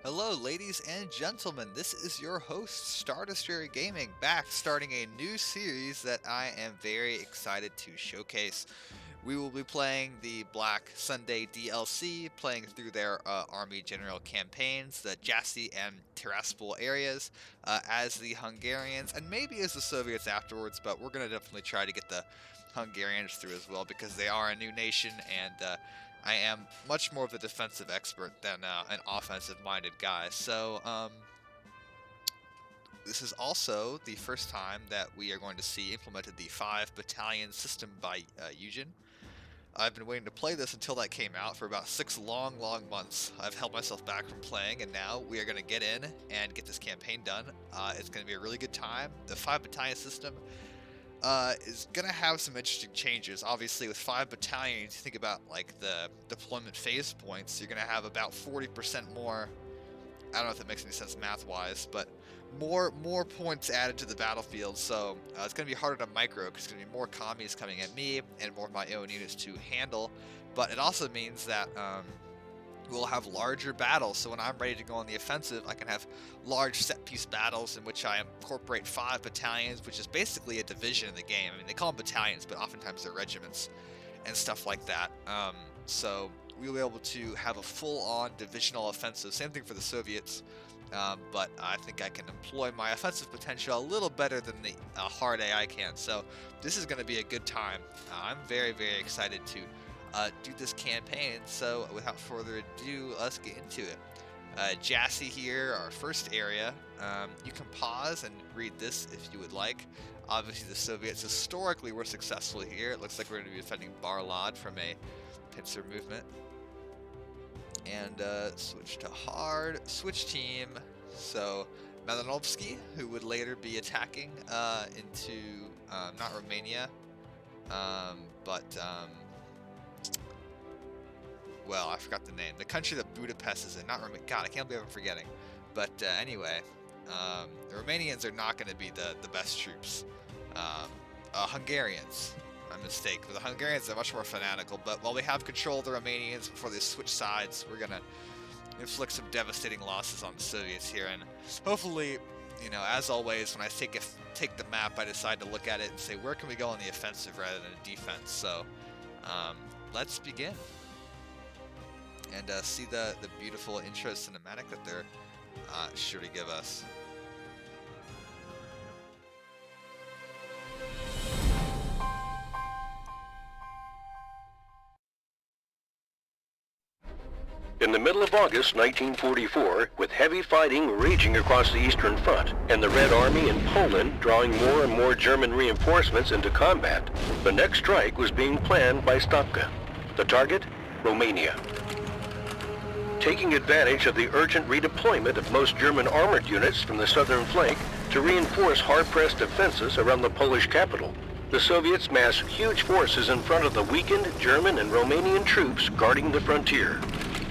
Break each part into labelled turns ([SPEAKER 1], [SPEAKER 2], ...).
[SPEAKER 1] Hello, ladies and gentlemen. This is your host, Star Destroyer Gaming, back starting a new series that I am very excited to showcase. We will be playing the Black Sunday DLC, playing through their Army General campaigns, the Jassy and Tiraspol areas, as the Hungarians, and maybe as the Soviets afterwards, but we're going to definitely try to get the Hungarians through as well because they are a new nation and I am much more of a defensive expert than an offensive-minded guy. So, this is also the first time that we are going to see implemented the 5 battalion system by Eugen. I've been waiting to play this until that came out for about 6 long months. I've held myself back from playing, and now we are going to get in and get this campaign done. It's going to be a really good time. The 5 battalion system is going to have some interesting changes. Obviously, with 5 battalions, you think about like the deployment phase points, you're going to have about 40% more. I don't know if that makes any sense math-wise, but more points added to the battlefield. So it's going to be harder to micro because there's going to be more commies coming at me and more of my own units to handle. But it also means that we'll have larger battles. So when I'm ready to go on the offensive, I can have large set-piece battles in which I incorporate 5 battalions, which is basically a division in the game. I mean, they call them battalions, but oftentimes they're regiments and stuff like that. So we'll be able to have a full-on divisional offensive. Same thing for the Soviets, but I think I can employ my offensive potential a little better than the hard AI can. So this is going to be a good time. I'm very excited to do this campaign. So without further ado, let's get into it. Jassy here, our first area. You can pause and read this if you would like. Obviously, the Soviets historically were successful here. It looks like we're going to be defending Barlad from a pincer movement. And switch to hard, switch team. So Malinovsky, who would later be attacking into not Romania, but well, I forgot the name. The country that Budapest is in, not Romania. God, I can't believe I'm forgetting. But anyway, the Romanians are not going to be the best troops. Hungarians. My mistake. But the Hungarians are much more fanatical. But while we have control of the Romanians before they switch sides, we're going to inflict some devastating losses on the Soviets here. And hopefully, you know, as always, when I take the map, I decide to look at it and say, where can we go on the offensive rather than a defense? So let's begin. And see the beautiful intro cinematic that they're sure to give us.
[SPEAKER 2] In the middle of August 1944, with heavy fighting raging across the Eastern Front, and the Red Army in Poland drawing more and more German reinforcements into combat, the next strike was being planned by Stopka. The target? Romania. Taking advantage of the urgent redeployment of most German armored units from the southern flank to reinforce hard-pressed defenses around the Polish capital, the Soviets massed huge forces in front of the weakened German and Romanian troops guarding the frontier.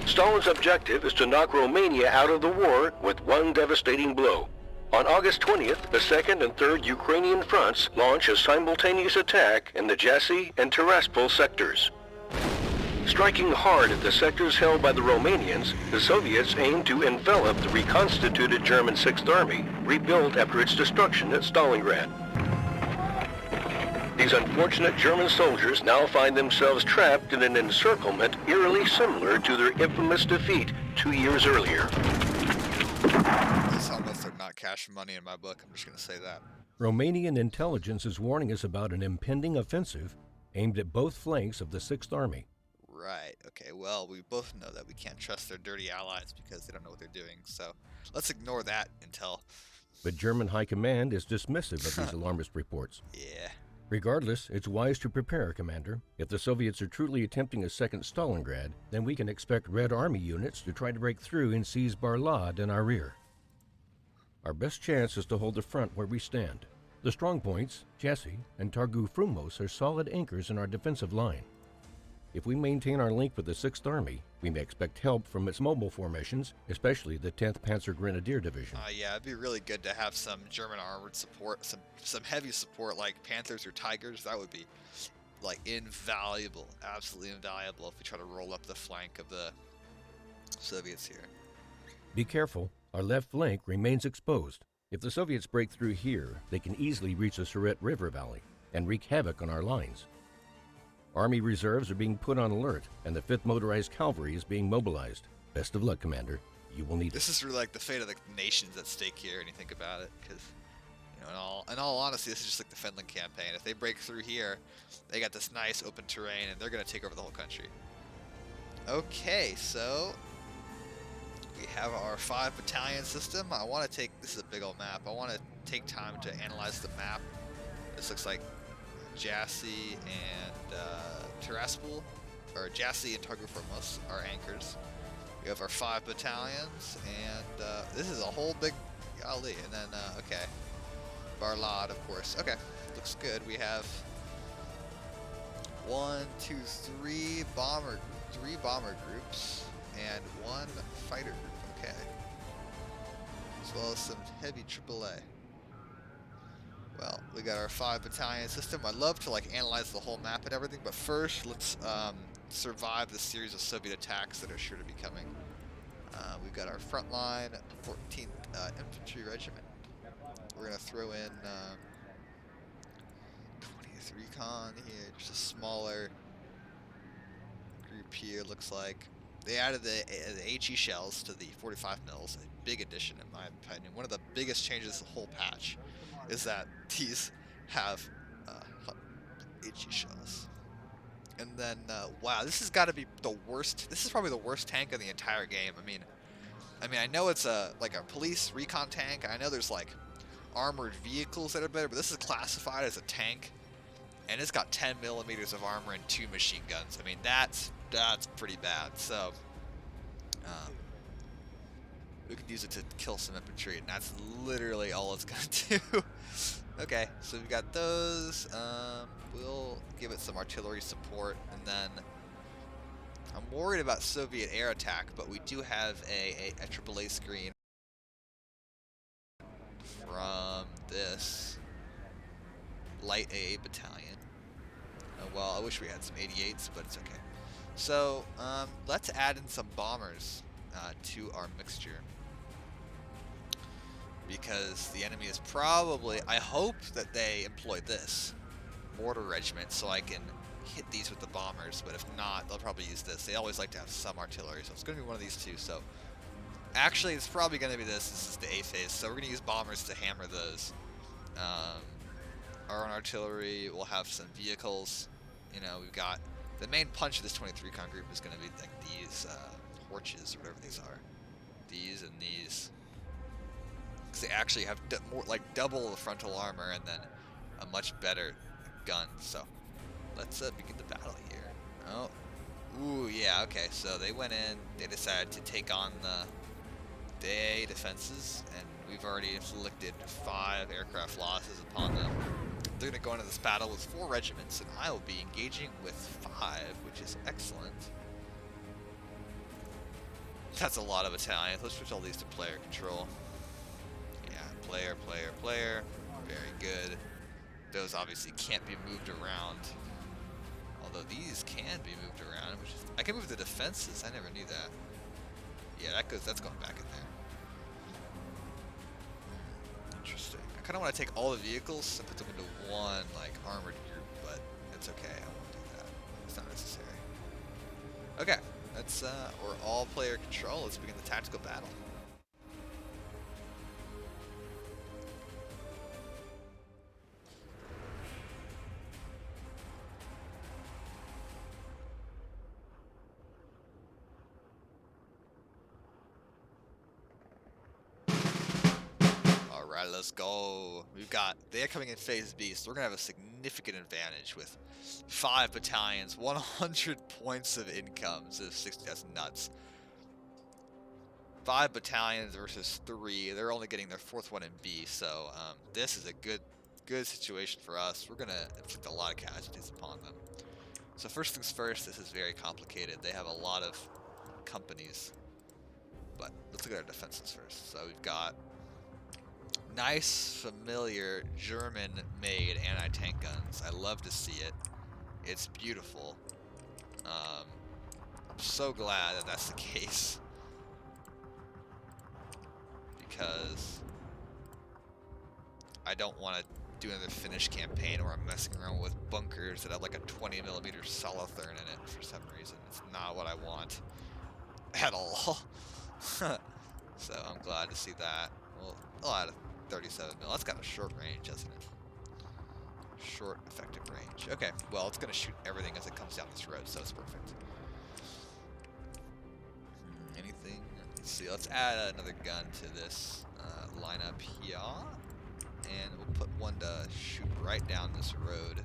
[SPEAKER 2] Stalin's objective is to knock Romania out of the war with one devastating blow. On August 20th, the 2nd and 3rd Ukrainian fronts launch a simultaneous attack in the Jassy and Tiraspol sectors. Striking hard at the sectors held by the Romanians, the Soviets aimed to envelop the reconstituted German 6th Army, rebuilt after its destruction at Stalingrad. These unfortunate German soldiers now find themselves trapped in an encirclement eerily similar to their infamous defeat 2 years earlier.
[SPEAKER 1] These helmets are not cash money in my book, I'm just going to say that.
[SPEAKER 3] Romanian intelligence is warning us about an impending offensive aimed at both flanks of the 6th Army.
[SPEAKER 1] Right, okay, well, we both know that we can't trust their dirty allies because they don't know what they're doing, so let's ignore that intel.
[SPEAKER 3] But German High Command is dismissive of these alarmist reports.
[SPEAKER 1] Yeah.
[SPEAKER 3] Regardless, it's wise to prepare, Commander. If the Soviets are truly attempting a second Stalingrad, then we can expect Red Army units to try to break through and seize Barlad in our rear. Our best chance is to hold the front where we stand. The strong points, Jassy and Targu Frumos, are solid anchors in our defensive line. If we maintain our link with the 6th Army, we may expect help from its mobile formations, especially the 10th Panzer Grenadier Division.
[SPEAKER 1] Yeah, it'd be really good to have some German armored support, some heavy support like Panthers or Tigers. That would be like invaluable, absolutely invaluable if we try to roll up the flank of the Soviets here.
[SPEAKER 3] Be careful, our left flank remains exposed. If the Soviets break through here, they can easily reach the Suret River Valley and wreak havoc on our lines. Army reserves are being put on alert, and the 5th Motorized Cavalry is being mobilized. Best of luck, Commander. You will need it.
[SPEAKER 1] This is really like the fate of the nations at stake here, when you think about it, because, you know, in all honesty, this is just like the Finland campaign. If they break through here, they got this nice open terrain, and they're going to take over the whole country. Okay, so we have our 5 battalion system. I want to take, this is a big old map, I want to take time to analyze the map. This looks like Jassy and Tiraspol, or Jassy and Targu Formos are anchors. We have our 5 battalions, and this is a whole big golly. And then, okay, Barlad, of course. Okay, looks good. We have 3 bomber groups, and 1 fighter group. Okay, as well as some heavy AAA. Well, we got our 5 battalion system. I'd love to like analyze the whole map and everything, but first let's survive the series of Soviet attacks that are sure to be coming. We've got our front line, 14th Infantry Regiment. We're gonna throw in 20th Recon here, just a smaller group here. Looks like they added the HE shells to the 45 mils. A big addition, in my opinion. One of the biggest changes of the whole patch is that these have HE shells. And then, wow, this has got to be the worst. This is probably the worst tank in the entire game. I mean, I know it's like a police recon tank. I know there's like armored vehicles that are better, but this is classified as a tank, and it's got 10 millimeters of armor and 2 machine guns. I mean, that's pretty bad. So, we could use it to kill some infantry, and that's literally all it's gonna do. Okay, so we've got those. We'll give it some artillery support, and then I'm worried about Soviet air attack, but we do have a AAA screen from this light AA battalion. Well, I wish we had some 88s, but it's okay. So let's add in some bombers to our mixture, because the enemy is probably, I hope that they employ this mortar regiment so I can hit these with the bombers, but if not, they'll probably use this. They always like to have some artillery, so it's going to be one of these two. So actually, it's probably going to be this. This is the A phase, so we're going to use bombers to hammer those. Our own artillery will have some vehicles. You know, we've got the main punch of this 23 con group is going to be like these torches or whatever these are. These and these. Because they actually have more, like double the frontal armor and then a much better gun. So let's begin the battle here. Oh, ooh, yeah, okay. So they went in. They decided to take on the day defenses, and we've already inflicted 5 aircraft losses upon them. They're going to go into this battle with 4 regiments, and I will be engaging with 5, which is excellent. That's a lot of battalions. Let's switch all these to player control. Yeah, player, player, player. Very good. Those obviously can't be moved around. Although these can be moved around, which is, I can move the defenses. I never knew that. Yeah, that's going back in there. Interesting. I kind of want to take all the vehicles and put them into one like armored group, but it's okay. I won't do that. It's not necessary. Okay, let's we're all player control. Let's begin the tactical battle. Let's go. They're coming in phase B, so we're gonna have a significant advantage with 5 battalions, 100 points of income. So 60, that's nuts. 5 battalions versus 3. They're only getting their 4th one in B, so this is a good situation for us. We're gonna inflict a lot of casualties upon them. So first things first, this is very complicated. They have a lot of companies, but let's look at our defenses first. So we've got nice, familiar, German-made anti-tank guns. I love to see it. It's beautiful. I'm so glad that that's the case. because I don't want to do another Finnish campaign where I'm messing around with bunkers that have like a 20mm Solothurn in it for some reason. It's not what I want at all. So I'm glad to see that. Well, I'll add a 37mm. That's got a short range, hasn't it? Short, effective range. Okay, well, it's going to shoot everything as it comes down this road, so it's perfect. Anything? Let's see. Let's add another gun to this lineup here. And we'll put one to shoot right down this road.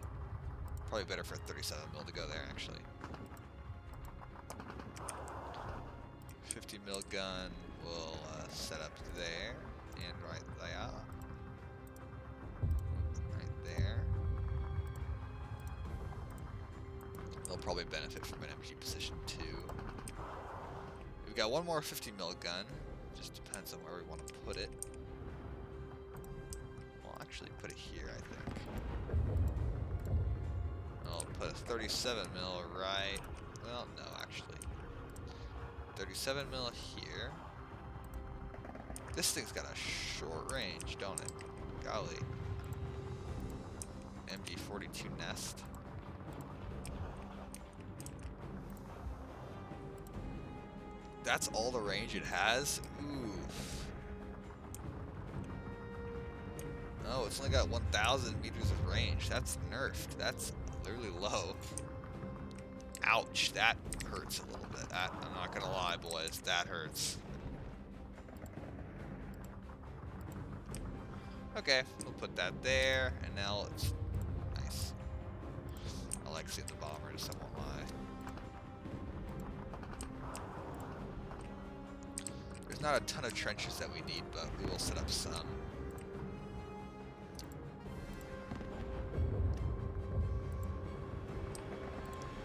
[SPEAKER 1] Probably better for a 37mm to go there, actually. 50mm gun will set up there and right there. Right there. They'll probably benefit from an MG position too. We've got one more 50mm gun. Just depends on where we want to put it. We'll actually put it here, I think. I'll put a 37mm right. Well, no, actually. 37mm here. This thing's got a short range, don't it? Golly. MD42 nest. That's all the range it has? Oof. Oh, it's only got 1,000 meters of range. That's nerfed. That's literally low. Ouch, that hurts a little bit. That, I'm not gonna lie, boys, that hurts. Okay, we'll put that there, and now it's nice. I like seeing the bombers, I won't lie. There's not a ton of trenches that we need, but we will set up some.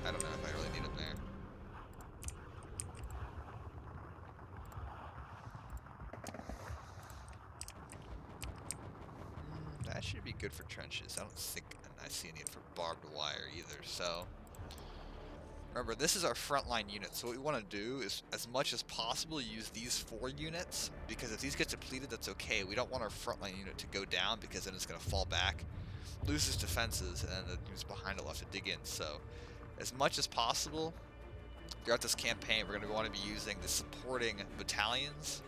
[SPEAKER 1] I don't know if I really need them there. That should be good for trenches. I don't think I see any for barbed wire either, so... Remember, this is our frontline unit, so what we want to do is, as much as possible, use these 4 units, because if these get depleted, that's okay. We don't want our frontline unit to go down, because then it's going to fall back, lose its defenses, and then the units behind it will have to dig in, so... As much as possible, throughout this campaign, we're going to want to be using the supporting battalions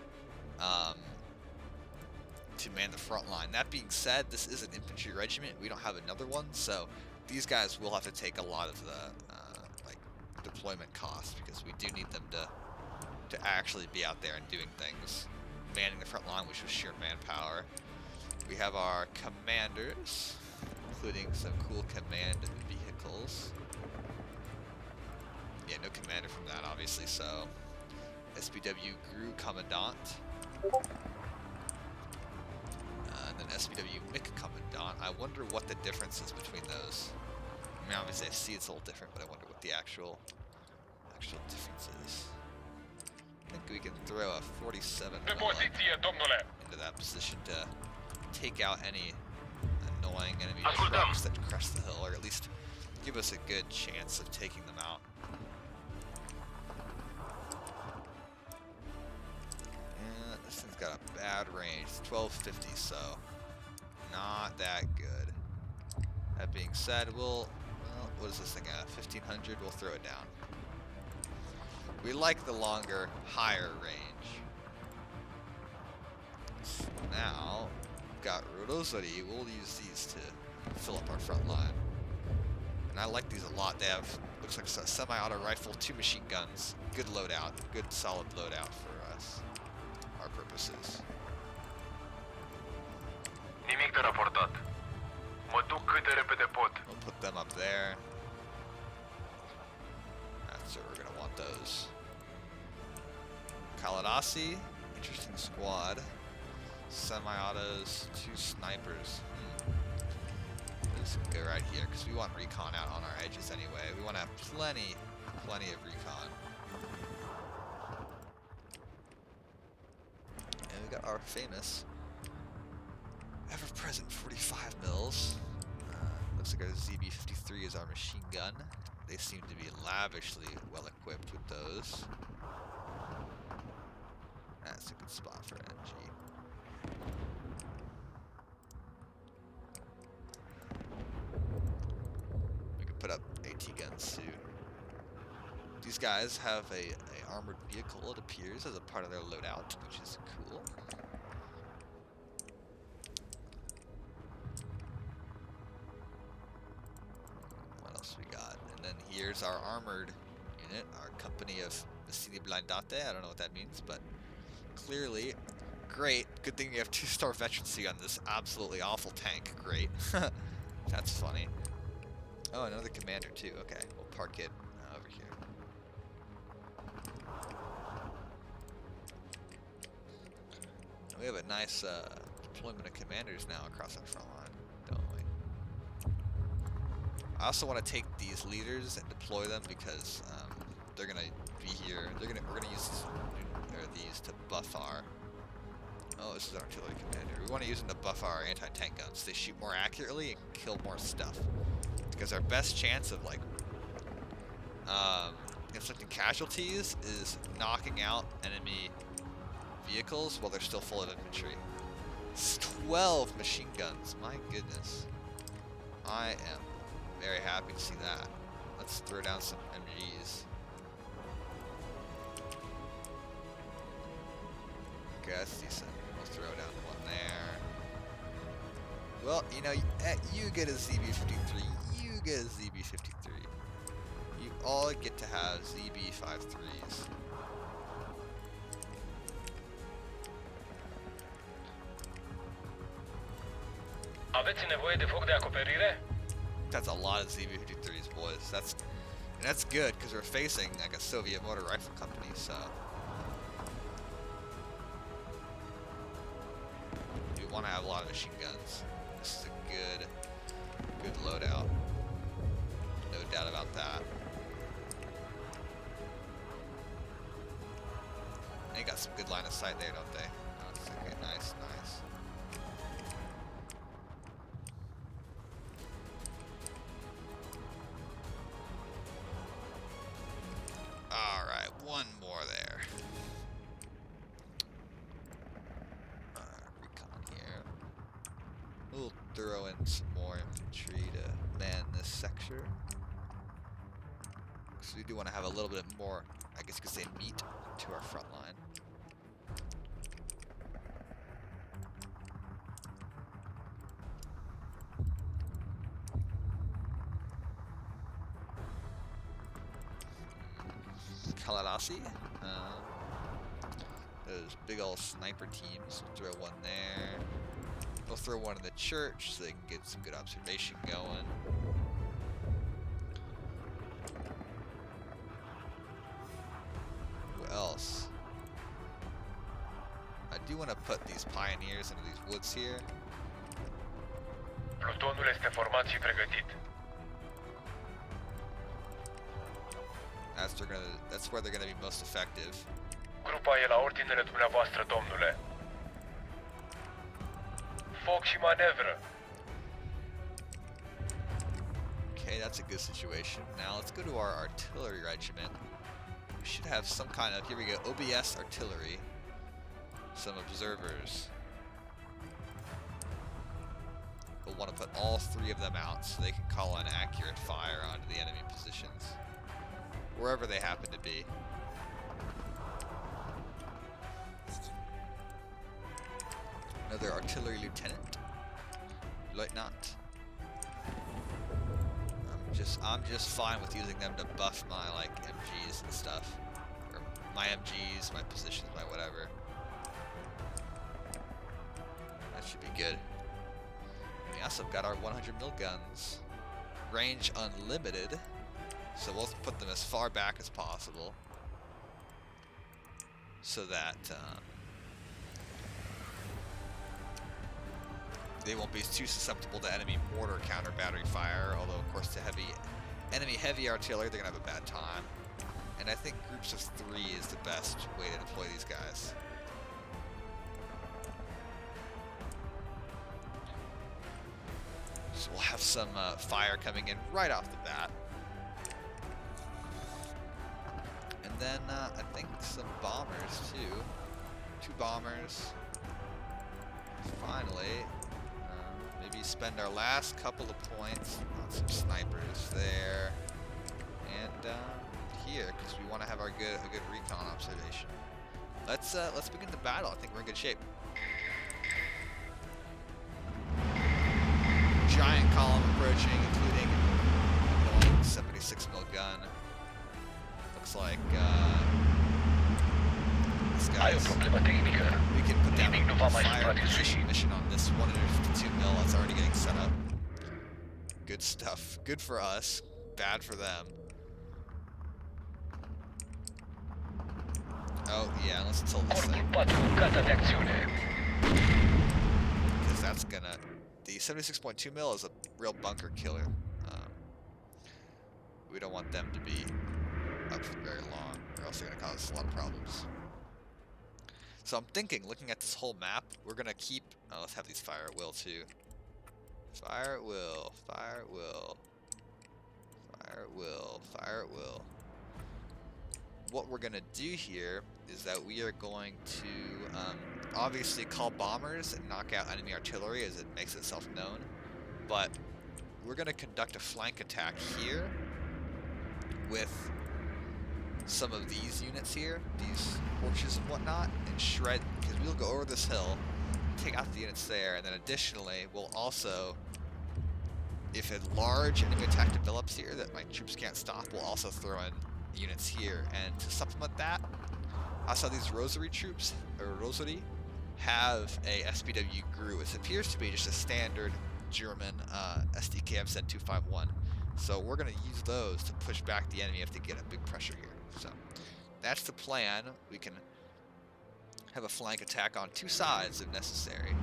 [SPEAKER 1] to man the front line. That being said, this is an infantry regiment. We don't have another one, so these guys will have to take a lot of the like deployment costs, because we do need them to actually be out there and doing things, manning the front line, which was sheer manpower. We have our commanders, including some cool command vehicles. Yeah, no commander from that, obviously, so... SPW GRU Commandant. And then SPW MIC Commandant. I wonder what the difference is between those. I mean, obviously I see it's a little different, but I wonder what the actual difference is. I think we can throw a 47 into that position to take out any annoying enemy trucks that crest the hill, or at least give us a good chance of taking them out. This thing's got a bad range, 1250, so not that good. That being said, well, what is this thing at? 1500, we'll throw it down. We like the longer, higher range. So now, we've got Rodosari, we'll use these to fill up our front line. And I like these a lot. They have, looks like a semi-auto rifle, 2 machine guns, good loadout, good solid loadout for us. Our purposes. We'll put them up there. That's where we're gonna want those. Kaladasi, interesting squad. Semi-autos, 2 snipers. This can go right here because we want recon out on our edges anyway. We want to have plenty of recon. And we got our famous, ever-present 45 mils. Looks like our ZB-53 is our machine gun. They seem to be lavishly well equipped with those. That's a good spot for an MG. AT guns soon. These guys have a armored vehicle, it appears, as a part of their loadout, which is cool. What else we got? And then here's our armored unit, our company of Missili Blindate. I don't know what that means, but clearly great. Good thing you have 2-star veterancy on this absolutely awful tank. Great. That's funny. Oh, another commander too. Okay, we'll park it over here. We have a nice deployment of commanders now across our front line, don't we? I also want to take these leaders and deploy them because they're gonna be here. We're gonna use these to buff our. Oh, this is our artillery commander. We want to use them to buff our anti-tank guns. They shoot more accurately and kill more stuff. Because our best chance of like inflicting casualties is knocking out enemy vehicles while they're still full of infantry. 12 machine guns, my goodness. I am very happy to see that. Let's throw down some MGs. Okay, that's decent. We'll throw down one there. Well, you know, you get a ZB-53, you get a ZB-53. You all get to have ZB-53s.
[SPEAKER 4] Aveți nevoie de foc de acoperire?
[SPEAKER 1] That's a lot of ZB-53s, boys. That's good because we're facing like a Soviet motor rifle company, so we want to have a lot of machine guns. This is a good loadout. No doubt about that. They got some good line of sight there, don't they? Oh, okay, nice, nice. Alright, one more there. Recon here. We'll throw in some more infantry to man this sector. So we do want to have a little bit more, I guess you could say, meat to our front line. Kaladasi. Those big old sniper teams. We'll throw one there. We'll throw one in the church so they can get some good observation going. Who else? I do want to put these pioneers into these woods here.
[SPEAKER 4] Plutonul este format și pregătit.
[SPEAKER 1] That's where they're gonna be most effective.
[SPEAKER 4] Grupa e la ordinele dumneavoastră, domnule. Foc și manevră.
[SPEAKER 1] Okay, that's a good situation. Now let's go to our artillery regiment. We should have some kind of, here we go, OBS artillery. Some observers. We'll want to put all 3 of them out so they can call an accurate fire onto the enemy positions, wherever they happen to be. Another artillery lieutenant. I'm just fine with using them to buff my like MGs and stuff. Or my MGs, my positions, my whatever. That should be good. We also got our 100 mil guns. Range unlimited. So we'll put them as far back as possible so that they won't be too susceptible to enemy mortar counter battery fire, although of course to enemy heavy artillery they're gonna have a bad time. And I think groups of 3 is the best way to deploy these guys. So we'll have some fire coming in right off the bat. And then I think some bombers too. 2 bombers. Finally, maybe spend our last couple of points on some snipers there. and here, because we want to have a good recon observation. Let's begin the battle. I think we're in good shape. Giant column approaching, including a annoying 76 mil gun. Looks like this guy's. We can put down a fire position mission on this 152 mil that's already getting set up. Good stuff. Good for us. Bad for them. Oh yeah, let's tilt this thing. Because that's gonna. The 76.2 mil is a real bunker killer. We don't want them to be up for very long, or else they're gonna cause us a lot of problems. So I'm thinking, looking at this whole map, we're gonna keep. Oh, let's have these fire at will too. Fire at will. Fire at will. Fire at will. Fire at will. What we're gonna do here is that we are going to obviously call bombers and knock out enemy artillery as it makes itself known, but we're gonna conduct a flank attack here with some of these units here, these horses and whatnot, and shred, because we'll go over this hill, take out the units there, and then additionally we'll also, if a large enemy attack develops here that my troops can't stop, we'll also throw in units here. And to supplement that, I saw these Rosary troops, or Rosary, have a SPW GRU. It appears to be just a standard German SDKM 251. So we're going to use those to push back the enemy if they get a big pressure here. So that's the plan. We can have a flank attack on two sides if necessary.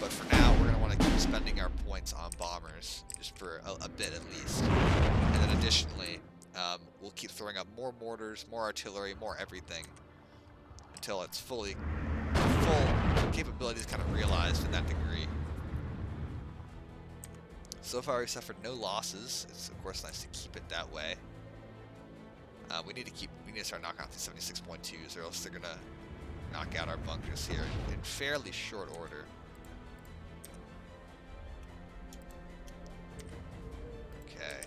[SPEAKER 1] But for now, we're going to want to keep spending our points on bombers, just for a bit at least. And then additionally, we'll keep throwing up more mortars, more artillery, more everything, until it's full capabilities kind of realized in that degree. So far, we've suffered no losses. It's of course nice to keep it that way. We need to start knocking out these 76.2s, or else they're gonna knock out our bunkers here in fairly short order. Okay.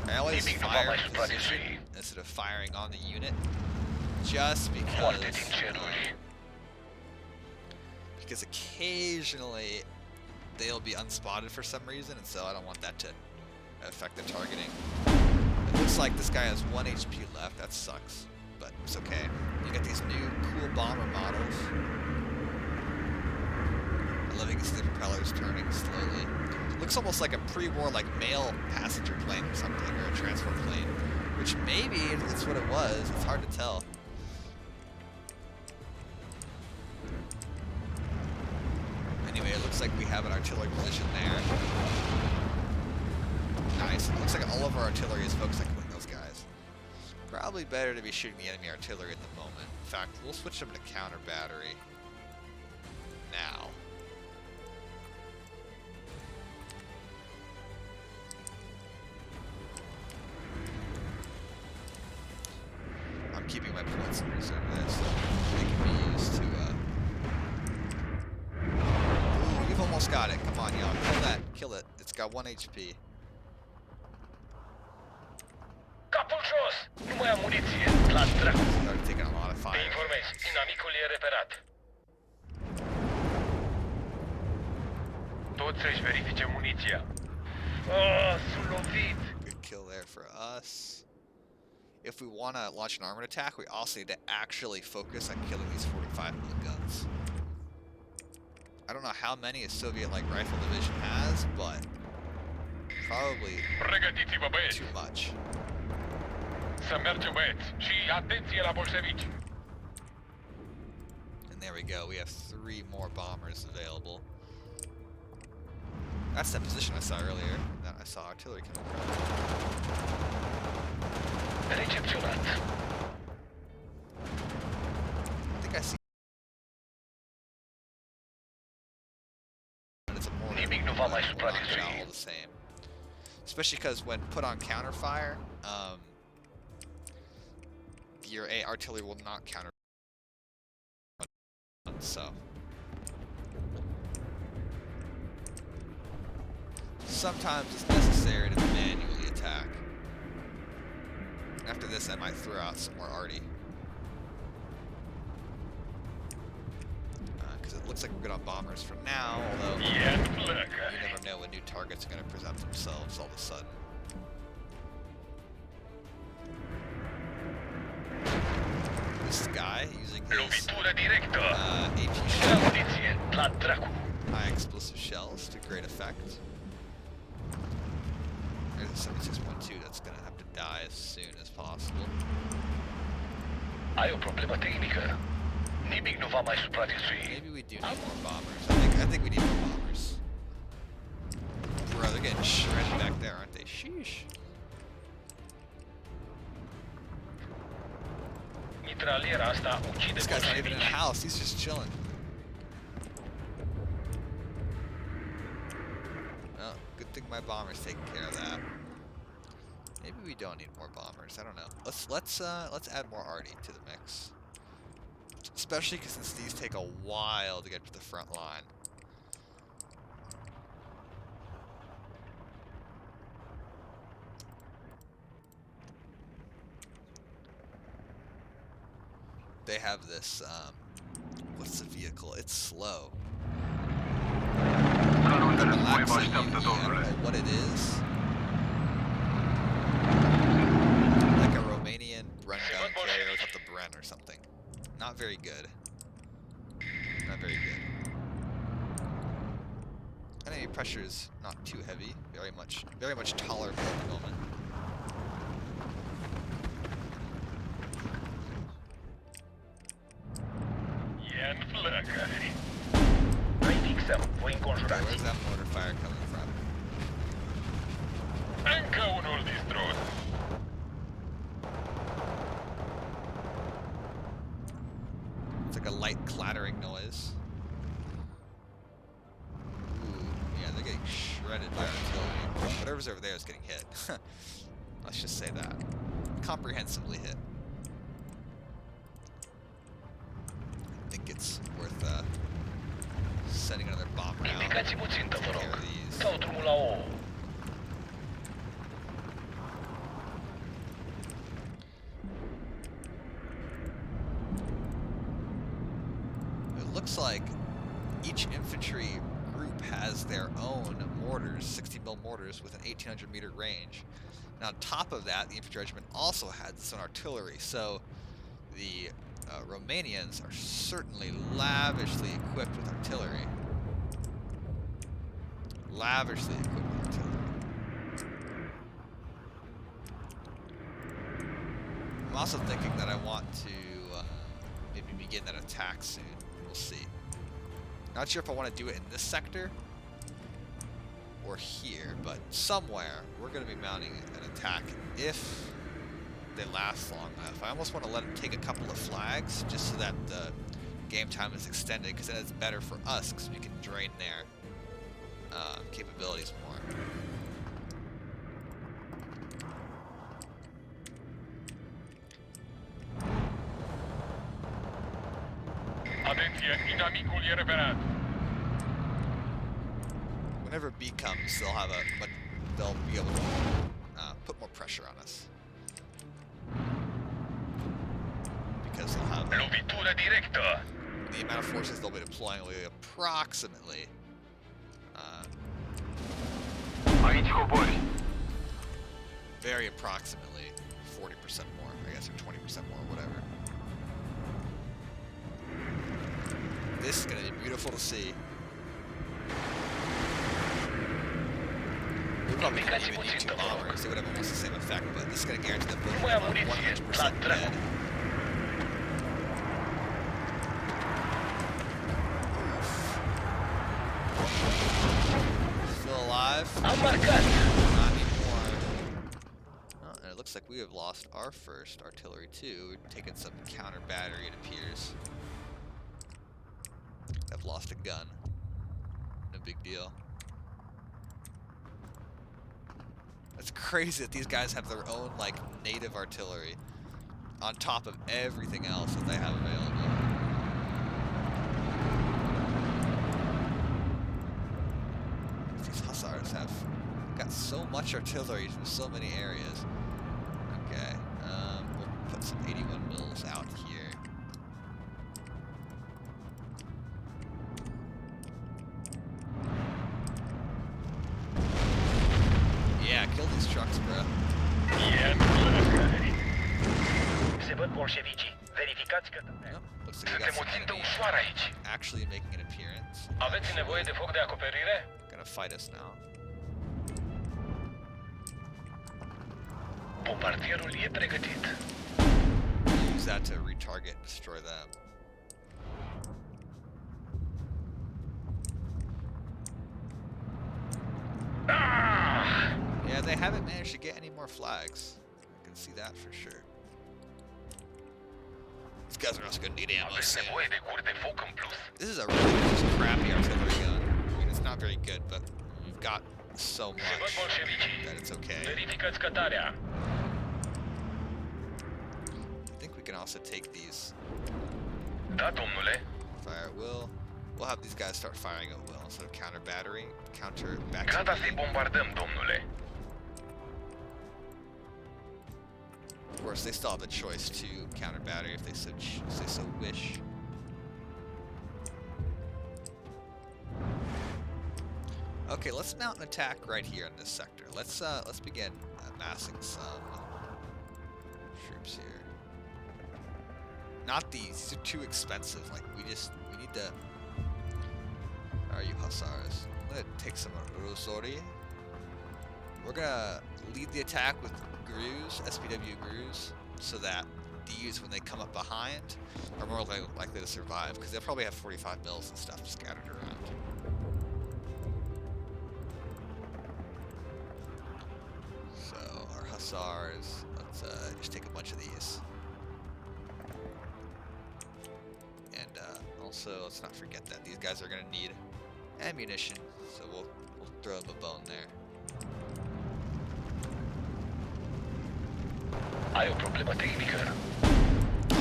[SPEAKER 1] I always fire in position instead of firing on the unit, just because occasionally they'll be unspotted for some reason, and so I don't want that to affect the targeting. It looks like this guy has 1 HP left. That sucks, but it's okay. You get these new cool bomber models. I love it. The propellers turning slowly. Looks almost like a pre-war like mail passenger plane or something, or a transport plane, which maybe it's what it was. It's hard to tell. Anyway, it looks like we have an artillery position there. Nice. It looks like all of our artillery is focused on killing those guys. Probably better to be shooting the enemy artillery at the moment. In fact, we'll switch them to counter battery now. I'm keeping my points in reserve there, so they can be used to Ooh, you've almost got it. Come on, y'all. Kill that. Kill it. It's got 1 HP.
[SPEAKER 4] Capul jos! Nu mai am muniție! La dracu!
[SPEAKER 1] Started taking a lot of
[SPEAKER 4] Te
[SPEAKER 1] fire.
[SPEAKER 4] informez, inamicul e reperat. Toți să-și verifice muniția. Sunt lovit!
[SPEAKER 1] Good kill there for us. If we want to launch an armored attack, we also need to actually focus on killing these 45 mil guns. I don't know how many a Soviet-like rifle division has, but probably
[SPEAKER 4] Pregătiți-vă, băieți!
[SPEAKER 1] too much.
[SPEAKER 4] Să mergem, băieți! Și atenție la bolșevici!
[SPEAKER 1] And there we go. We have 3 more bombers available. That's the position I saw earlier. Then I saw artillery coming from.
[SPEAKER 4] Recepționat!
[SPEAKER 1] I think I see. But it's a mortar.
[SPEAKER 4] Nimic nu va mai
[SPEAKER 1] We'll knock it out
[SPEAKER 4] supraviețui.
[SPEAKER 1] all the same. Especially because when put on counter fire, your artillery will not counter. So sometimes it's necessary to manually attack. After this, I might throw out some more arty. Because it looks like we're good on bombers for now, although you never know when new targets are going to present themselves all of a sudden. This guy using his AP shell, high explosive shells to great effect. There's a 76.2 that's going to have to die as soon as possible.
[SPEAKER 2] Ai o problema tehnică. Nimic nu va mai supraviețui.
[SPEAKER 1] Maybe we do need more bombers. I think we need more bombers. Bro, they're getting shredded back there, aren't they? Sheesh.
[SPEAKER 2] Mitraliera asta ucide
[SPEAKER 1] This guy's not even in a house, he's just chilling. Well, good thing my bomber's taking care of that. Maybe we don't need more bombers, I don't know. Let's add more arty to the mix. Especially because since these take a while to get to the front line. They have this, what's the vehicle? It's slow. I don't know what it is. Like a Romanian run gun carrier without the Bren or something. Not very good. Not very good. Enemy pressure is not too heavy. Very much tolerable at the moment. Okay, where's that mortar fire coming from?
[SPEAKER 4] Încă unul distrus.
[SPEAKER 1] It's like a light clattering noise. Ooh, yeah, they're getting shredded by artillery. Whatever's over there is getting hit. Let's just say that. Comprehensively hit. I think it's worth sending another bomber out.
[SPEAKER 2] Indicați-mă țintă, vă
[SPEAKER 1] Take care
[SPEAKER 2] rog.
[SPEAKER 1] of these.
[SPEAKER 2] Sau drumul la o.
[SPEAKER 1] It looks like each infantry group has their own mortars, 60 mm mortars with an 1800 meter range. Now on top of that, the infantry regiment also has its own artillery, so the Romanians are certainly lavishly equipped with artillery. Lavishly equipped with artillery. I'm also thinking that I want to maybe begin that attack soon. We'll see. Not sure if I want to do it in this sector or here, but somewhere we're going to be mounting an attack if they last long enough. I almost want to let them take a couple of flags just so that the game time is extended, because then it's better for us because we can drain their capabilities more.
[SPEAKER 4] Atenție, inamicul e reverat.
[SPEAKER 1] Whenever B comes, they'll be able to put more pressure on us. Because they'll have
[SPEAKER 2] Lovitură directă.
[SPEAKER 1] the amount of forces they'll be deploying will be approximately
[SPEAKER 2] Aici cobori.
[SPEAKER 1] very approximately 40% more, I guess, or 20% more, whatever. This is going to be beautiful to see. We probably couldn't even need two bombers, they would have almost the same effect, but this is going to guarantee them both have 100% dead. Still alive?
[SPEAKER 2] Am marcat.
[SPEAKER 1] Not anymore. Oh, and it looks like we have lost our first artillery too. We're taking some counter battery, it appears. I've lost a gun. No big deal. It's crazy that these guys have their own, like, native artillery on top of everything else that they have available. These hussars have so much artillery from so many areas. Okay, we'll put some 81 mils out here. Yeah, kill these trucks, bro. Nope, looks like we got some enemy actually making an appearance.
[SPEAKER 4] Aveți nevoie de foc de acoperire?
[SPEAKER 1] Gonna fight us now.
[SPEAKER 4] Bombardierul e pregătit.
[SPEAKER 1] Use that to retarget and destroy them. Yeah, they haven't managed to get any more flags. I can see that for sure. These guys are also gonna need ammo
[SPEAKER 4] Aveți
[SPEAKER 1] soon.
[SPEAKER 4] nevoie de curi de foc în plus.
[SPEAKER 1] This is a really just crappy artillery gun. I mean, it's not very good, but we've got so
[SPEAKER 4] Se văd
[SPEAKER 1] much
[SPEAKER 4] bolșevicii.
[SPEAKER 1] that it's okay.
[SPEAKER 4] Verificați cătarea.
[SPEAKER 1] I think we can also take these.
[SPEAKER 4] Da, domnule.
[SPEAKER 1] Fire at will. We'll have these guys start firing at will instead of counter
[SPEAKER 4] Gata să-i
[SPEAKER 1] battery.
[SPEAKER 4] bombardăm, domnule.
[SPEAKER 1] Of course, they still have the choice to counter battery if they so wish. Okay, let's mount an attack right here in this sector. Let's begin amassing some troops here. Not these. These are too expensive. Like we need to. Are you hussars? I'm gonna take some Rosori. We're gonna lead the attack with Grus, SPW Grus, so that these, when they come up behind, are more likely to survive, because they'll probably have 45 mils and stuff scattered around. So, our hussars, let's just take a bunch of these. And also, let's not forget that these guys are gonna need ammunition, so we'll throw them a bone there.
[SPEAKER 4] Ai o problemă tehnică.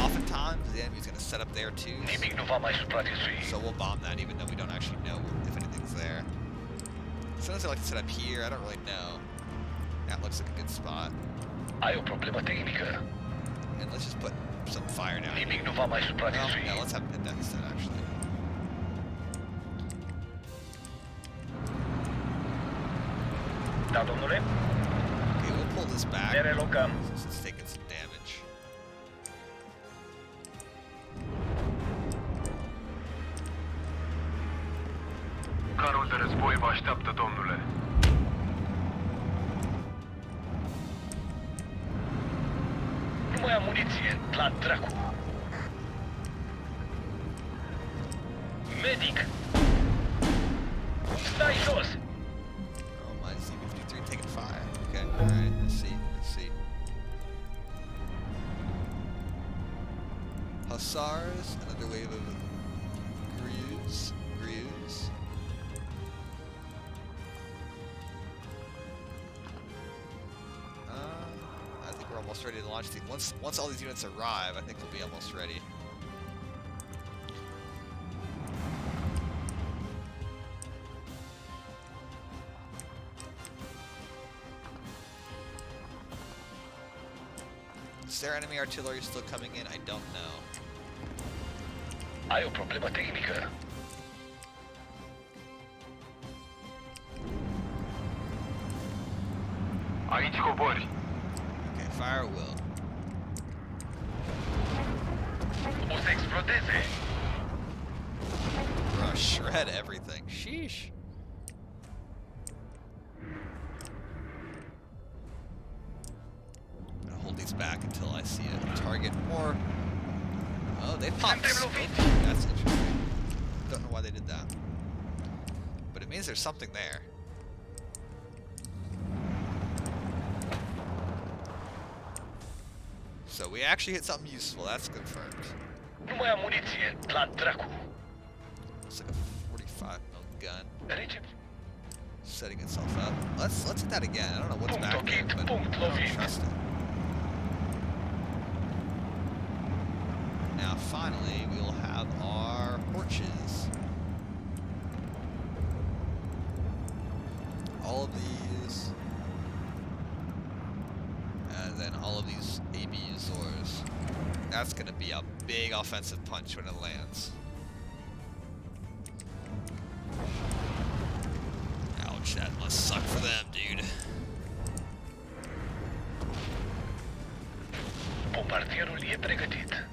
[SPEAKER 1] Oftentimes, the enemy's gonna set up there too,
[SPEAKER 4] Nimic nu va mai supraviețui.
[SPEAKER 1] so we'll bomb that even though we don't actually know if anything's there. Sometimes I like to set up here, I don't really know. That looks like a good spot.
[SPEAKER 4] Ai o problemă tehnică.
[SPEAKER 1] And let's just put some fire down here.
[SPEAKER 4] Nimic nu va mai
[SPEAKER 1] No,
[SPEAKER 4] supraviețui.
[SPEAKER 1] no, let's have it that instead actually.
[SPEAKER 4] Da, domnule.
[SPEAKER 1] Okay, we'll pull this back
[SPEAKER 4] Ne relocăm.
[SPEAKER 1] since it's taking some damage.
[SPEAKER 4] Carul de război vă așteaptă, domnule. Nu mai am muniție, la dracu. Medic! Stai jos!
[SPEAKER 1] Oh, my Z53 taking fire. Okay, alright, let's see. Hussars, another wave of Grus. I think we're almost ready to launch these. Once all these units arrive, I think we'll be almost ready. Is there enemy artillery still coming in? I don't know.
[SPEAKER 4] Ai o problemă tehnică. Aici cobori.
[SPEAKER 1] Okay, fire at will.
[SPEAKER 4] O să explodeze.
[SPEAKER 1] Bro, shred everything. Sheesh. I'm gonna hold these back until I see a target more. Oh, they popped smoke. That's interesting. Don't know why they did that. But it means there's something there. So we actually hit something useful. That's confirmed.
[SPEAKER 4] Nu mai am muniție, la dracu.
[SPEAKER 1] It's like a 45 mil gun
[SPEAKER 4] Recep.
[SPEAKER 1] setting itself up. Let's hit that again. I don't know what's
[SPEAKER 4] Punct
[SPEAKER 1] back there,
[SPEAKER 4] ochit,
[SPEAKER 1] but
[SPEAKER 4] punct
[SPEAKER 1] I don't
[SPEAKER 4] lovit.
[SPEAKER 1] trust it. Now finally we will have our porches. All of these That's gonna be a big offensive punch when it lands. Ouch, that must suck for them, dude.
[SPEAKER 4] Bombardierul e pregătit.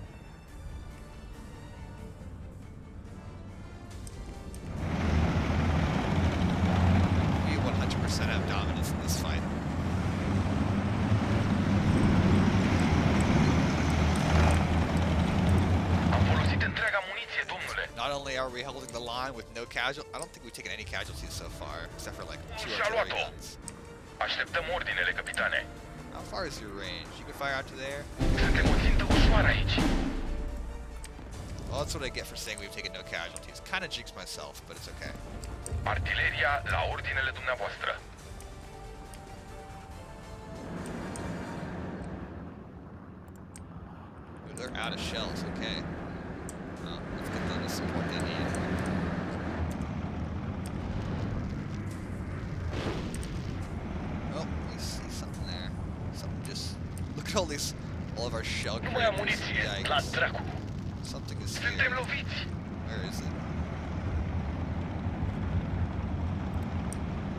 [SPEAKER 1] We 100% have dominance in this fight.
[SPEAKER 4] Am folosit întreaga muniție, domnule.
[SPEAKER 1] Not only are we holding the line with no casual, I don't think we've taken any casualties so far, except for like 2
[SPEAKER 4] Și-a
[SPEAKER 1] artillery
[SPEAKER 4] luat-o.
[SPEAKER 1] guns.
[SPEAKER 4] Așteptăm ordinele, capitane.
[SPEAKER 1] How far is your range? You can fire out to there?
[SPEAKER 4] Suntem o țintă ușoară aici.
[SPEAKER 1] Well, that's what I get for saying we've taken no casualties. Kind of jinxed myself, but it's okay.
[SPEAKER 4] Artileria la ordinele dumneavoastră.
[SPEAKER 1] Ooh, they're out of shells, okay. Well, let's get them the support they need. Oh, we see something there. Something just... Look at all of our shell
[SPEAKER 4] Nu mai am
[SPEAKER 1] craters.
[SPEAKER 4] muniție, la
[SPEAKER 1] Yikes.
[SPEAKER 4] dracu.
[SPEAKER 1] Something is
[SPEAKER 4] Suntem
[SPEAKER 1] here.
[SPEAKER 4] loviți.
[SPEAKER 1] Where is it?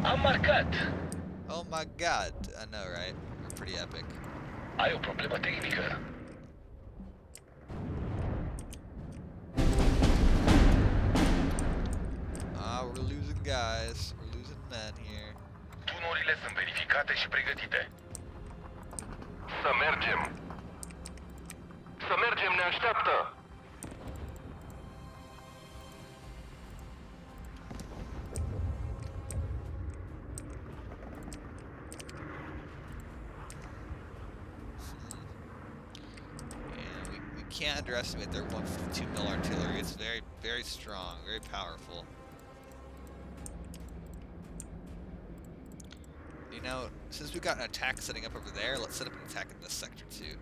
[SPEAKER 4] Am marcat.
[SPEAKER 1] Oh my god. I know, right? We're pretty epic.
[SPEAKER 4] Ai o problemă tehnică.
[SPEAKER 1] Ah, we're losing guys. We're losing men here.
[SPEAKER 4] Tunurile sunt verificate și pregătite.
[SPEAKER 2] Să mergem! Să mergem, ne așteaptă!
[SPEAKER 1] And we can't underestimate their 152 mil artillery. It's very, very strong, very powerful. You know, since we got an attack setting up over there, let's set up an attack in this sector too.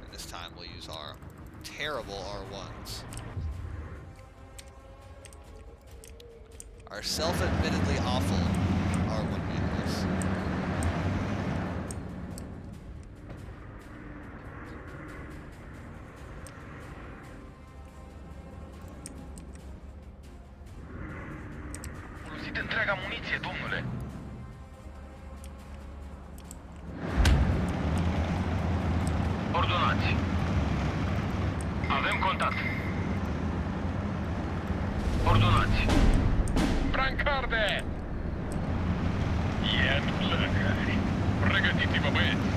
[SPEAKER 1] And this time we'll use our terrible R1s. Our self-admittedly awful R1 vehicles.
[SPEAKER 4] Folosit întreaga muniție, domnule. Ordonați. Avem contact. Ordonați. Brancarde! E în plăcări. Pregătiți-vă, băieți.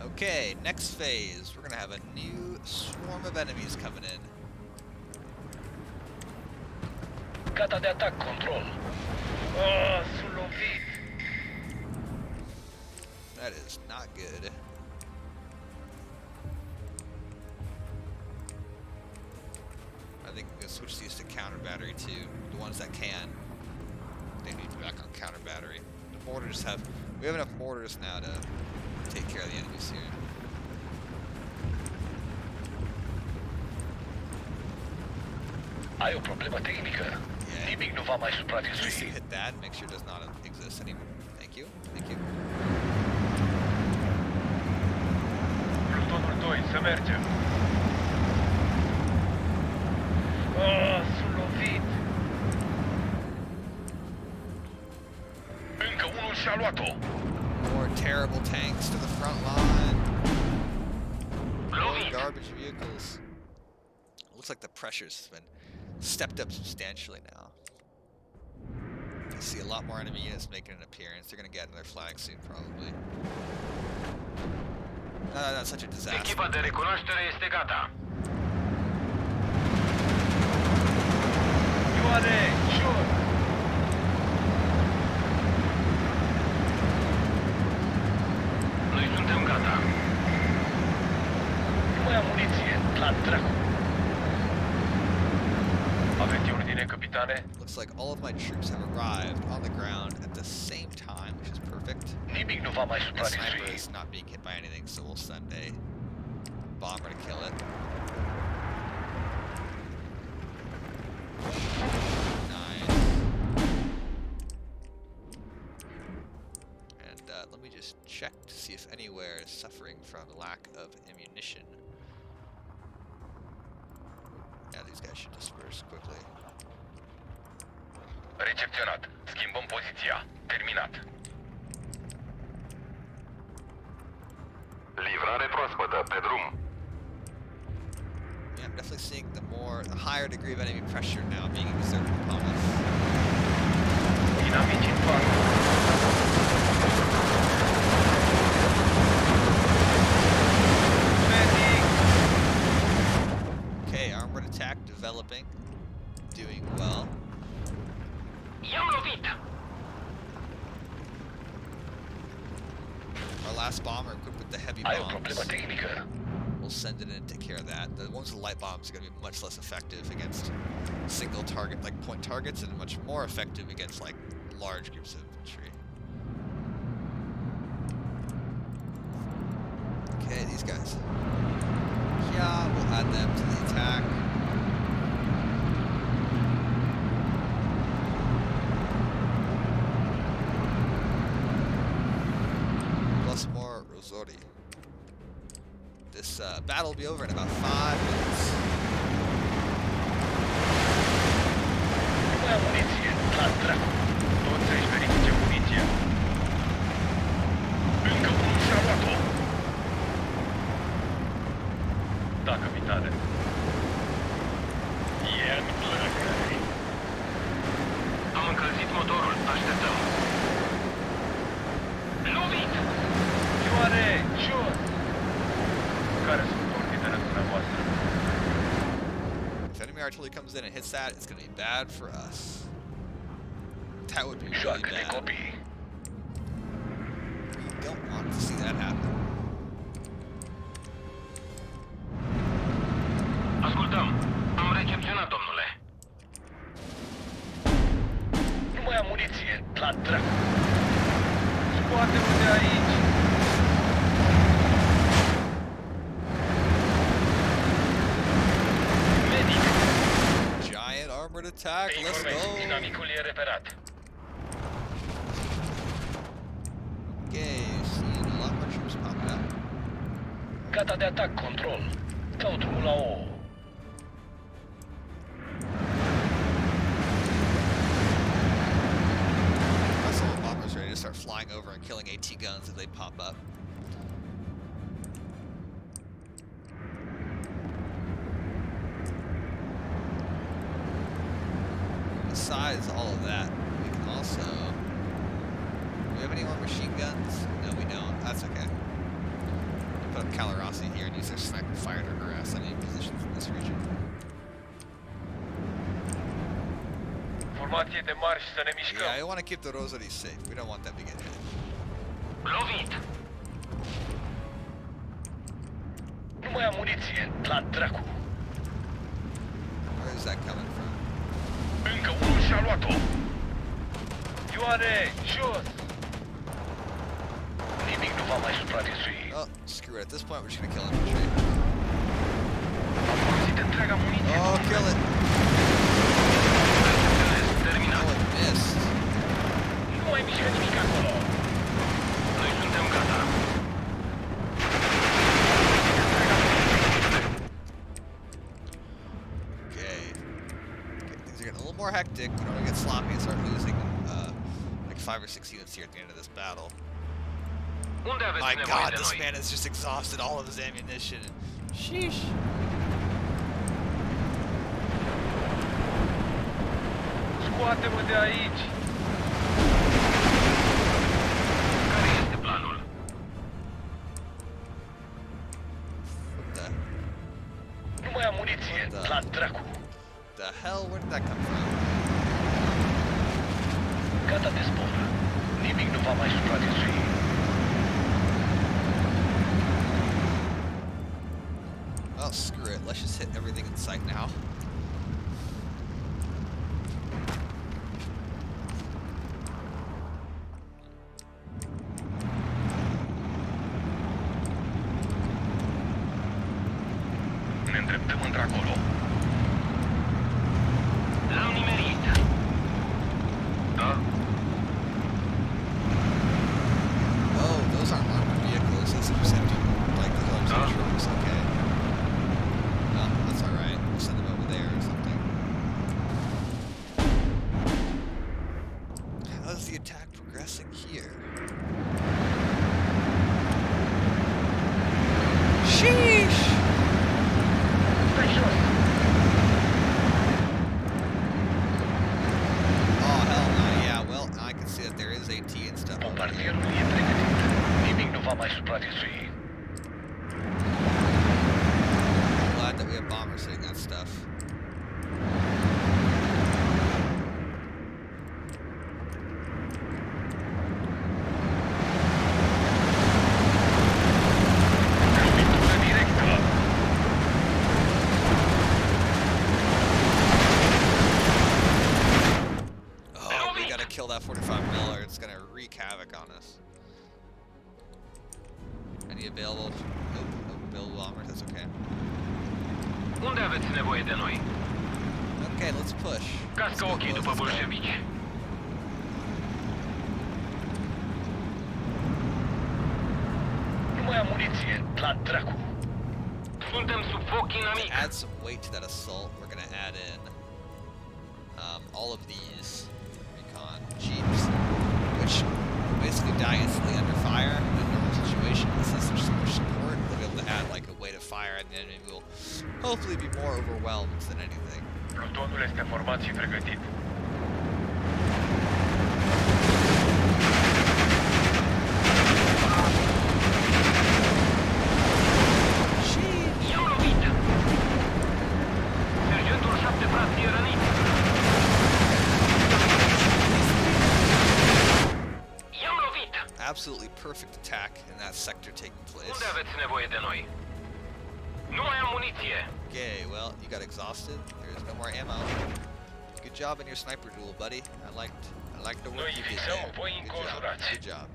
[SPEAKER 1] Okay, next phase. We're gonna have a new swarm of enemies coming in.
[SPEAKER 4] Gata de atac, control. Oh, sunt lovit.
[SPEAKER 1] That is not good. I think we can switch these to counter battery too. The ones that can. They need to be back on counter battery. The mortars have... We have enough mortars now to take care of the enemies here.
[SPEAKER 4] Ai o problemă tehnică.
[SPEAKER 1] Yeah.
[SPEAKER 4] Nimic nu va mai
[SPEAKER 1] Please
[SPEAKER 4] supraviețui.
[SPEAKER 1] hit that. Make sure it does not exist anymore. Thank you. Thank you.
[SPEAKER 4] Plutonul 2, să mergem. Oh, sunt lovit. Încă unul și-a luat-o.
[SPEAKER 1] More terrible tanks to the front line. More
[SPEAKER 4] Lovit.
[SPEAKER 1] garbage vehicles. Looks like the pressure's been stepped up substantially now. I see a lot more enemy units making an appearance. They're gonna get another flag soon, probably. That's such a disaster.
[SPEAKER 2] Echipa de recunoaștere este gata.
[SPEAKER 4] Ioane, sure.
[SPEAKER 2] Noi suntem gata.
[SPEAKER 4] Nu mai am muniție. La dracu. Aveți ordine, capitane?
[SPEAKER 1] Looks like all of my troops have arrived on the ground at the same time, which is perfect.
[SPEAKER 4] Nimic nu va mai
[SPEAKER 1] The sniper
[SPEAKER 4] supraviețui.
[SPEAKER 1] is not being hit by anything, so we'll send a bomber to kill it. Nice. let me just check to see if anywhere is suffering from lack of ammunition. Yeah, these guys should disperse quickly.
[SPEAKER 4] Recepționat. Schimbăm poziția. Terminat. Livrare proaspătă pe drum.
[SPEAKER 1] Yeah, I'm definitely seeing the higher degree of enemy pressure now being exerted upon us.
[SPEAKER 4] Inamici în față.
[SPEAKER 1] Okay, armored attack developing. Doing well.
[SPEAKER 4] I-am lovit.
[SPEAKER 1] Our last bomber equipped with the heavy
[SPEAKER 4] Ai o problemă
[SPEAKER 1] bombs.
[SPEAKER 4] tehnică.
[SPEAKER 1] We'll send it in and take care of that. The ones with light bombs are going to be much less effective against single target, like point targets, and much more effective against like large groups of infantry. Okay, these guys. Yeah, we'll add them to the attack. Plus more Rosori. This battle will be over in about 5 minutes.
[SPEAKER 4] Nu mai am muniție. La dracu. Toți să-și verifice muniția. Încă unul și-a luat-o. Da, capitane. E-mi plăcări. Am încălzit motorul. Așteptăm. Lovit! Ioane, jos! Care sunt ordinele dumneavoastră?
[SPEAKER 1] If enemy artillery comes in and hits that, it's going to be bad for us. That would be really
[SPEAKER 4] Joacă-te,
[SPEAKER 1] bad.
[SPEAKER 4] copii!
[SPEAKER 1] We don't want to see that happen.
[SPEAKER 4] Ascultăm. Am recepționat, domnule. Nu mai am muniție. La dracu. Scoate-mă de aici. Medic.
[SPEAKER 1] Giant armored attack,
[SPEAKER 4] Te
[SPEAKER 1] let's
[SPEAKER 4] informez.
[SPEAKER 1] go!
[SPEAKER 4] Dinamicul e reperat.
[SPEAKER 1] Okay, seeing a lot more troops popping up.
[SPEAKER 4] Gata de atac, control. Dau drumul la o.
[SPEAKER 1] Assault bombers ready to start flying over and killing AT guns as they pop up. Besides all of that, we can also... Do we have any more machine guns? No, we don't. That's okay. We'll put up Calarasi here and use their sniper fire to harass any positions in this region.
[SPEAKER 4] Formație de marș să ne mișcăm.
[SPEAKER 1] Yeah, I want to keep the Rosary safe. We don't want them to get hit.
[SPEAKER 4] Lovit! Nu mai am muniție. La dracu.
[SPEAKER 1] Where is that coming from?
[SPEAKER 4] Încă unul și-a luat-o. Ioane, jos! Nimic nu va mai supraviețui.
[SPEAKER 1] Oh, screw it. At this point, we're just gonna kill infantry.
[SPEAKER 4] Am folosit întreaga muniție.
[SPEAKER 1] Oh, kill it!
[SPEAKER 4] Terminat.
[SPEAKER 1] Oh, it missed.
[SPEAKER 4] Nu mai mișcă nimic acolo. Noi suntem gata.
[SPEAKER 1] Okay. Things are getting a little more hectic. We don't want to get sloppy and start losing like 5 or 6 units here at the end of this battle.
[SPEAKER 4] Unde aveți
[SPEAKER 1] My
[SPEAKER 4] nevoie
[SPEAKER 1] god,
[SPEAKER 4] de
[SPEAKER 1] this
[SPEAKER 4] noi?
[SPEAKER 1] man has just exhausted all of his ammunition. Sheesh.
[SPEAKER 4] Scoate-mă de aici. Care este planul?
[SPEAKER 1] What the,
[SPEAKER 4] Nu mai am muniție.
[SPEAKER 1] Da.
[SPEAKER 4] La dracu.
[SPEAKER 1] the hell? Where did that come from?
[SPEAKER 4] Gata de zbor. Nimic nu va mai supraviețui.
[SPEAKER 1] Oh, screw it. Let's just hit everything in sight now.
[SPEAKER 4] Ne îndreptăm într-acolo. L-am nimerit. Da?
[SPEAKER 1] progressing here. Sheesh! Oh, hell no. Yeah, well, I can see that there is AT and stuff over here.
[SPEAKER 4] Bombardierul e pregătit. Nimic nu va mai supraviețui.
[SPEAKER 1] Glad that we have bombers hitting that stuff.
[SPEAKER 4] Lovitură directă.
[SPEAKER 1] Oh, we gotta kill that 45 miller. It's gonna wreak havoc on us. Any available? Nope, no available bombers. That's okay.
[SPEAKER 4] Unde aveți nevoie de noi?
[SPEAKER 1] Okay, let's push. Let's
[SPEAKER 4] Cască
[SPEAKER 1] go,
[SPEAKER 4] ochii
[SPEAKER 1] boys,
[SPEAKER 4] după
[SPEAKER 1] let's go.
[SPEAKER 4] bolșevici. Nu mai am muniție, la dracu. Suntem sub foc
[SPEAKER 1] To
[SPEAKER 4] inamic.
[SPEAKER 1] add some weight to that assault, we're gonna add in all of these recon jeeps, which basically die instantly under fire in a normal situation. Since there's so much support, we'll be able to add like a weight of fire, and the enemy will hopefully be more overwhelmed than anything.
[SPEAKER 4] Plutonul este format și pregătit. I-am lovit! Sergentul 7 frate e rănit. I-am lovit!
[SPEAKER 1] Absolutely perfect attack in that sector taking place.
[SPEAKER 4] Unde aveți nevoie de noi? Nu mai am muniție.
[SPEAKER 1] Okay, well, you got exhausted. There's no more ammo. Good job in your sniper duel, buddy. I liked the work
[SPEAKER 4] Noi
[SPEAKER 1] you did
[SPEAKER 4] fixăm
[SPEAKER 1] there.
[SPEAKER 4] voi
[SPEAKER 1] Good job.
[SPEAKER 4] înconjurați.
[SPEAKER 1] Good job.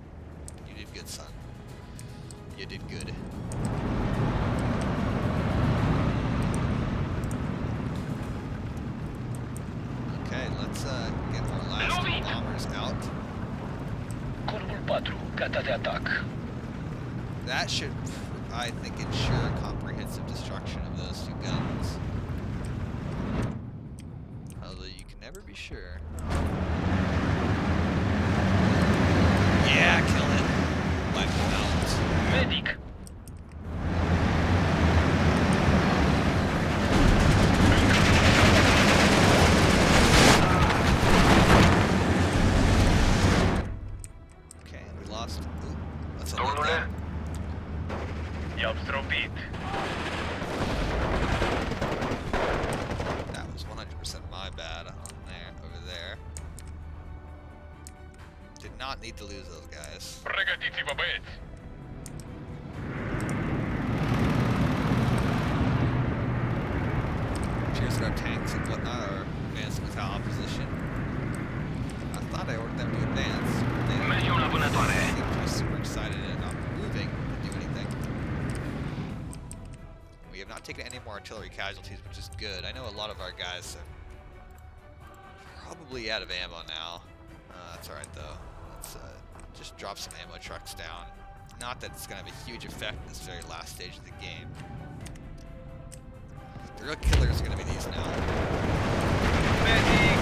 [SPEAKER 1] You did good, son. You did good. Okay, let's get our last two bombers out.
[SPEAKER 4] Corpul 4, gata de atac.
[SPEAKER 1] That should, I think, ensure comprehensive destruction of those two guns. Although you can never be sure. Yeah, kill it. Wipe them out.
[SPEAKER 4] Medic!
[SPEAKER 1] Okay, we lost. Ooh, that's a lot
[SPEAKER 4] Domnule,
[SPEAKER 1] there.
[SPEAKER 4] i-am zdrobit.
[SPEAKER 1] That was 100% my bad on there, over there. Did not need to lose those guys.
[SPEAKER 4] Pregătiți-vă, băieți!
[SPEAKER 1] Cheers to our tanks and whatnot are advancing without opposition. I thought I ordered them to advance. They
[SPEAKER 4] Mergem la vânătoare.
[SPEAKER 1] seem to be super excited and not moving to do anything. We have not taken any more artillery casualties, which is good. I know a lot of our guys are probably out of ammo now. That's alright though. Let's just drop some ammo trucks down. Not that it's going to have a huge effect in this very last stage of the game. The real killers are going to be these now.
[SPEAKER 4] Medic!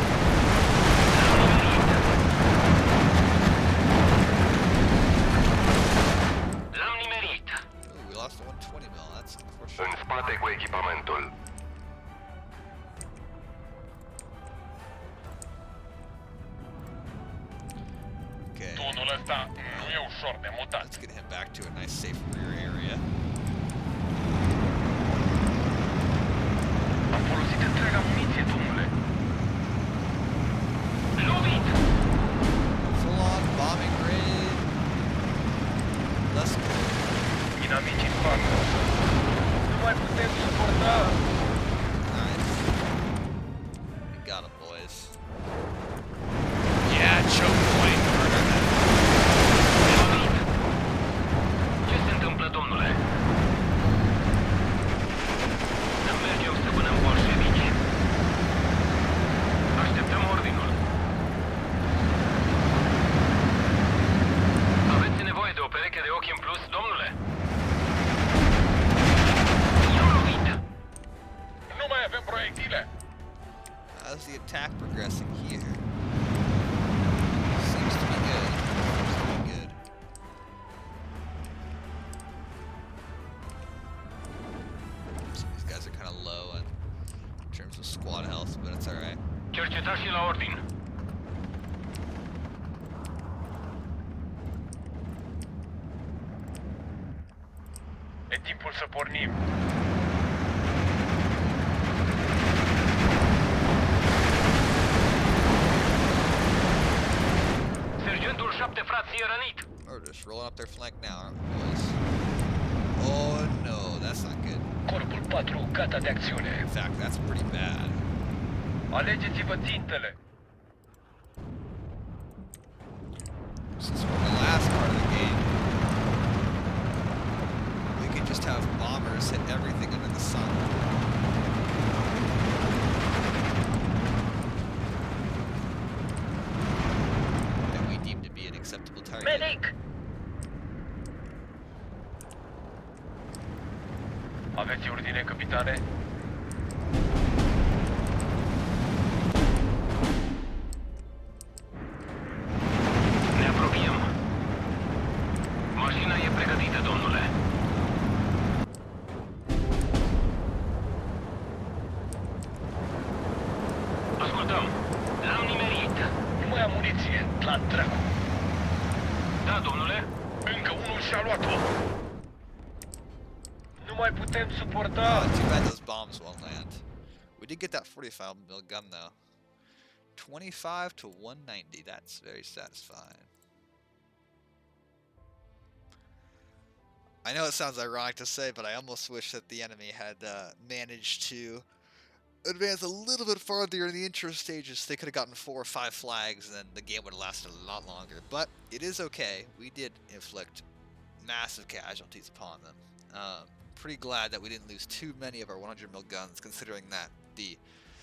[SPEAKER 4] L-am nimerit.
[SPEAKER 1] Ooh, we lost a 120 mil. That's
[SPEAKER 2] În
[SPEAKER 1] unfortunate.
[SPEAKER 2] spate cu echipamentul.
[SPEAKER 1] Okay.
[SPEAKER 4] Tunul ăsta nu e ușor de mutat.
[SPEAKER 1] Let's get him back to a nice safe rear area.
[SPEAKER 4] Am folosit întreaga muniție, domnule. Lovit!
[SPEAKER 1] Full on bombing raid. Let's go.
[SPEAKER 4] Inamicii fac. Nu mai putem suporta.
[SPEAKER 1] Nice. We got him, boys. Yeah, choke point. Murder them.
[SPEAKER 4] Lovit! Ce se întâmplă, domnule? Să mergem să vânăm bolșevici. Așteptăm ordinul. Aveți nevoie de o pereche de ochi în plus, domnule? I-am lovit! Nu mai avem proiectile!
[SPEAKER 1] How's the attack progressing here? Seems to be good.
[SPEAKER 4] Cercetașii la ordin. E timpul să pornim. Sergentul 7 frații e rănit.
[SPEAKER 1] We're just rolling up their flank now, aren't we, boys? Oh no, that's not good.
[SPEAKER 4] Corpul 4 gata de acțiune.
[SPEAKER 1] In fact, that's pretty bad.
[SPEAKER 4] Alegeți-vă țintele.
[SPEAKER 1] Since we're in the last part of the game, we could just have bombers hit everything under the sun. That we deem to be an acceptable target.
[SPEAKER 4] Medic! Aveți ordine, capitane? Ne apropiem. Mașina e pregătită, domnule. Ascultăm. L-am nimerit. Nu mai am muniție. La dracu. Da, domnule. Încă unul și-a luat-o. Nu mai putem suporta.
[SPEAKER 1] Oh, too bad those bombs won't land. We did get that 45 mil gun though. 25 to 190. That's very satisfying. I know it sounds ironic to say, but I almost wish that the enemy had managed to advance a little bit farther in the intro stages. They could have gotten 4 or 5 flags, and then the game would have lasted a lot longer. But it is okay. We did inflict massive casualties upon them. Pretty glad that we didn't lose too many of our 100 mil guns, considering that the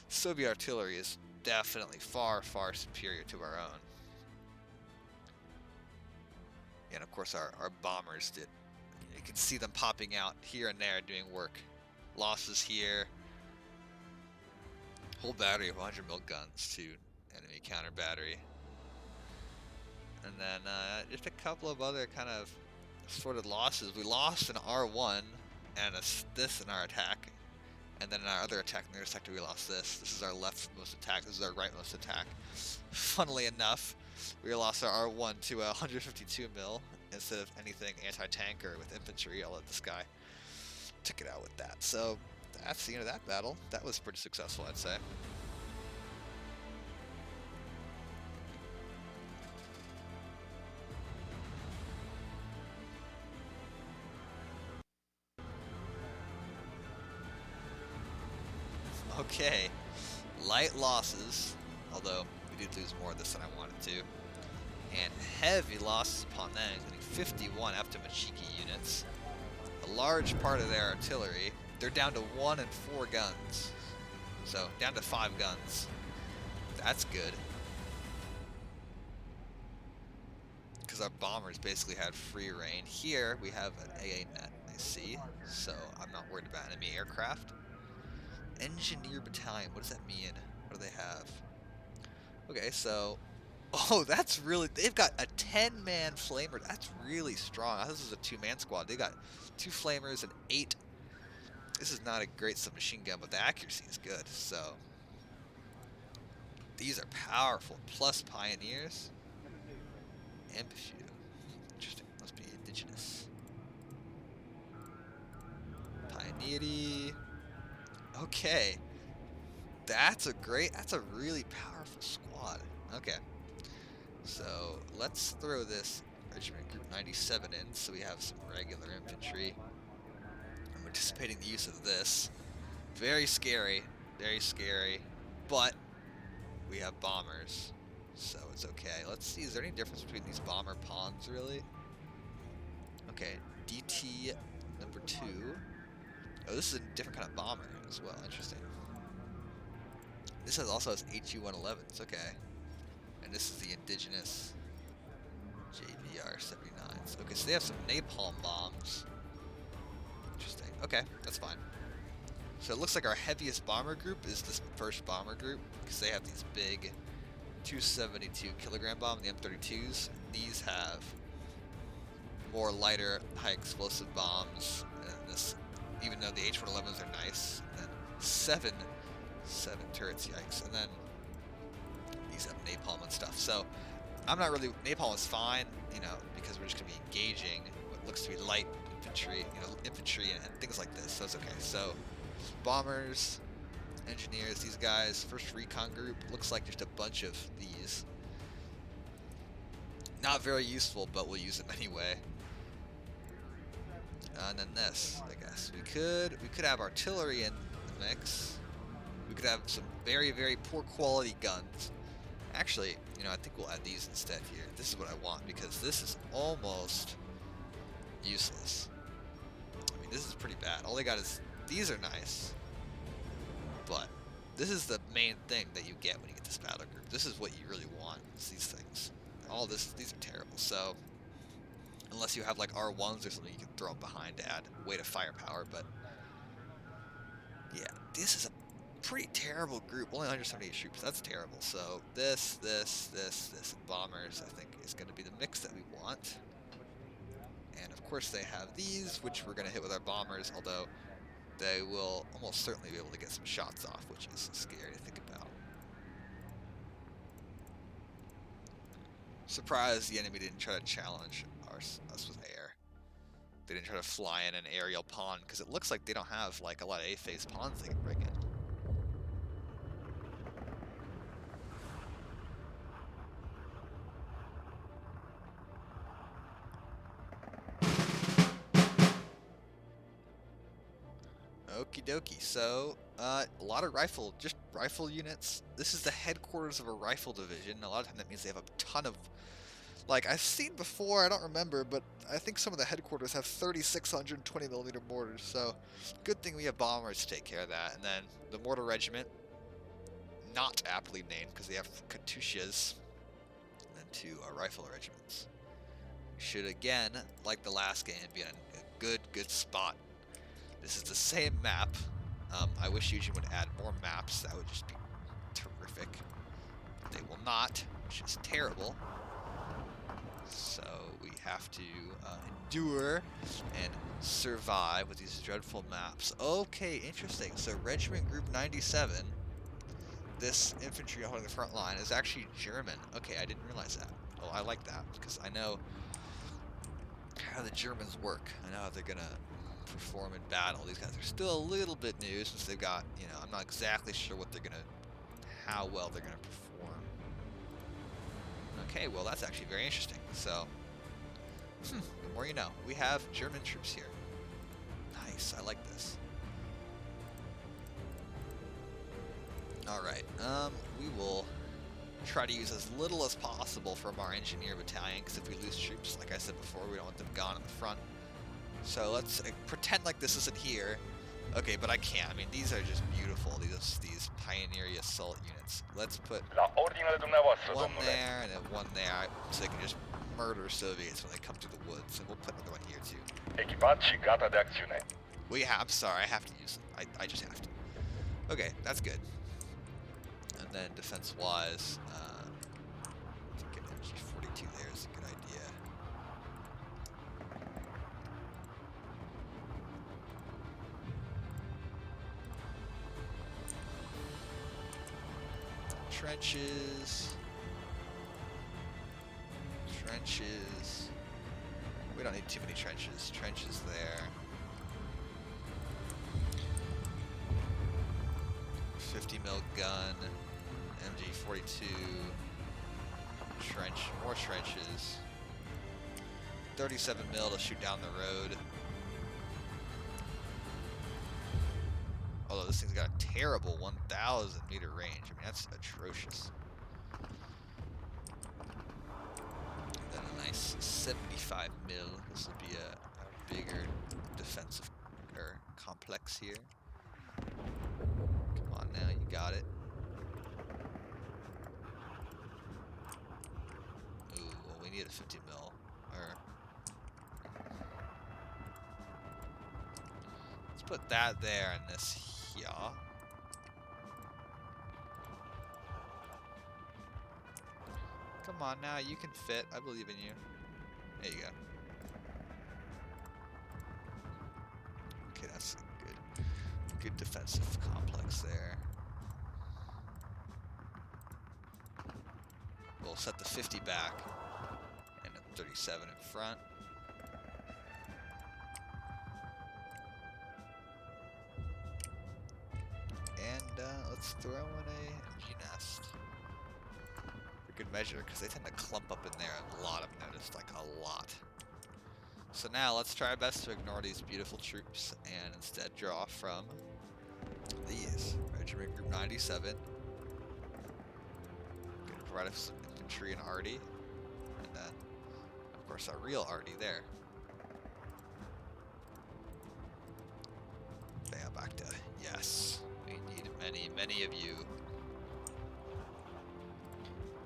[SPEAKER 1] Soviet artillery is definitely far, far superior to our own. And of course our bombers did. You can see them popping out here and there doing work. Losses here. Whole battery of 100 mil guns to enemy counter battery. And then just a couple of other kind of sorted losses. We lost an R1 and this in our attack. And then in our other attack in the other sector we lost this. This is our leftmost attack. This is our rightmost attack. Funnily enough, we lost our R1 to 152 mil instead of anything anti-tank or with infantry. I'll let this guy took it out with that. So that's the end of that battle. That was pretty successful, I'd say. Okay, light losses, although we did lose more of this than I wanted to, and heavy losses upon them, including 51 Avtomachiki units, a large part of their artillery. They're down to 1 and 4 guns, so down to 5 guns. That's good, because our bombers basically had free reign. Here we have an AA net, I see, so I'm not worried about enemy aircraft. Engineer Battalion, what does that mean? What do they have? Okay, so, oh, that's really, they've got a 10-man flamer. That's really strong. I thought this was a 2-man squad. They got 2 flamers and 8. This is not a great submachine gun, but the accuracy is good, so. These are powerful, plus pioneers. Amphitheater. Interesting, must be indigenous. Pioneery. Okay, that's a really powerful squad. Okay, so let's throw this Regiment Group 97 in so we have some regular infantry. I'm anticipating the use of this. Very scary, but we have bombers, so it's okay. Let's see, is there any difference between these bomber pawns, really? Okay, DT number 2. Oh, this is a different kind of bomber as well. Interesting. This also has HU-111s. Okay. And this is the indigenous JVR-79s. Okay, so they have some napalm bombs. Interesting. Okay, that's fine. So it looks like our heaviest bomber group is this first bomber group, because they have these big 272 kilogram bomb, the M32s. These have more lighter, high explosive bombs, and this, even though the H111s are nice, and then seven turrets, yikes. And then use up napalm and stuff. So I'm not really, napalm is fine, you know, because we're just going to be engaging what looks to be light infantry, you know, infantry and things like this, so it's okay. So bombers, engineers, these guys, first recon group, looks like just a bunch of these. Not very useful, but we'll use them anyway. And then this, I guess. We could have artillery in the mix. We could have some very, very poor quality guns. Actually, you know, I think we'll add these instead here. This is what I want, because this is almost useless. I mean, this is pretty bad. All they got is, these are nice, but this is the main thing that you get when you get this battle group. This is what you really want, is these things. All this, these are terrible, so unless you have like R1s or something, you can throw them behind to add weight of firepower, but yeah, this is a pretty terrible group. Only 178 troops, that's terrible. So this, and bombers, I think, is going to be the mix that we want. And of course they have these, which we're going to hit with our bombers, although they will almost certainly be able to get some shots off, which is scary to think about. Surprised the enemy didn't try to challenge us with air. They didn't try to fly in an aerial pawn, because it looks like they don't have like a lot of A-phase pawns they can bring in. Okie dokie, so a lot of rifle units. This is the headquarters of a rifle division. A lot of time that means they have a ton of, like I've seen before, I don't remember, but I think some of the headquarters have 3,620mm mortars, so good thing we have bombers to take care of that. And then the mortar regiment, not aptly named because they have Katyushas, and then two rifle regiments. Should again, like the last game, be in a good spot. This is the same map. I wish Eugene would add more maps. That would just be terrific. But they will not, which is terrible. So we have to endure and survive with these dreadful maps. Okay, interesting. So Regiment Group 97, this infantry holding the front line, is actually German. Okay, I didn't realize that. Oh, I like that, because I know how the Germans work. I know how they're going to perform in battle. These guys are still a little bit new since they've got, you know, I'm not exactly sure what they're gonna, how well they're gonna perform. Okay, well that's actually very interesting. So, the more you know. We have German troops here. Nice, I like this. Alright, we will try to use as little as possible from our engineer battalion, because if we lose troops, like I said before, we don't want them gone in the front. So let's pretend like this isn't here. Okay, but I can't. I mean, these are just beautiful. These pioneer assault units. Let's put one there and then one there, so they can just murder Soviets when they come through the woods. And we'll put another one here too. I'm sorry, I have to use them. I just have to. Okay, that's good. And then defense-wise, I think an MG42 there is a good idea. Trenches. We don't need too many trenches. Trenches there. 50mm gun. MG42. More trenches. 37mm to shoot down the road. Although this thing's got a terrible 1,000-meter range. I mean, that's atrocious. And then a nice 75mm. This will be a bigger defensive complex here. Come on now, you got it. Ooh, well, we need a 50mm. Let's put that there and this here. Come on now, you can fit. I believe in you. There you go. Okay, that's a good defensive complex there. we'll set the 50 back and a 37 in front. And let's throw in a MG nest. For good measure, because they tend to clump up in there a lot, I've noticed, like a lot. So now let's try our best to ignore these beautiful troops and instead draw from these. Regiment Group 97. Gonna provide us some infantry and arty. And then, of course, our real arty there. Back to yes. We need many, many of you.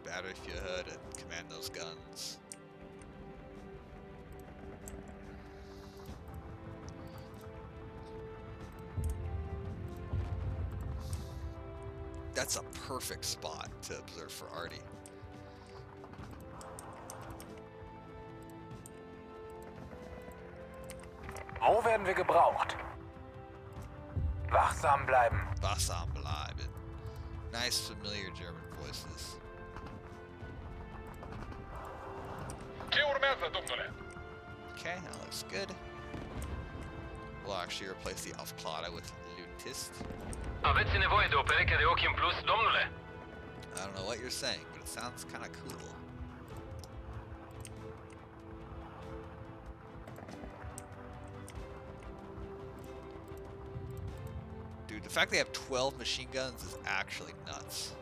[SPEAKER 1] Batter if you hood and command those guns. That's a perfect spot to observe for arty.
[SPEAKER 5] Wo werden wir gebraucht? Wachsam bleiben.
[SPEAKER 1] Wachsam bleiben. Nice, familiar German voices.
[SPEAKER 4] Ce urmează, domnule?
[SPEAKER 1] Okay, that looks good. We'll actually replace the Aufklade with Lutist.
[SPEAKER 4] Aveți nevoie de o pereche de ochi în plus, domnule?
[SPEAKER 1] I don't know what you're saying, but it sounds kind of cool. Dude, the fact they have 12 machine guns is actually nuts.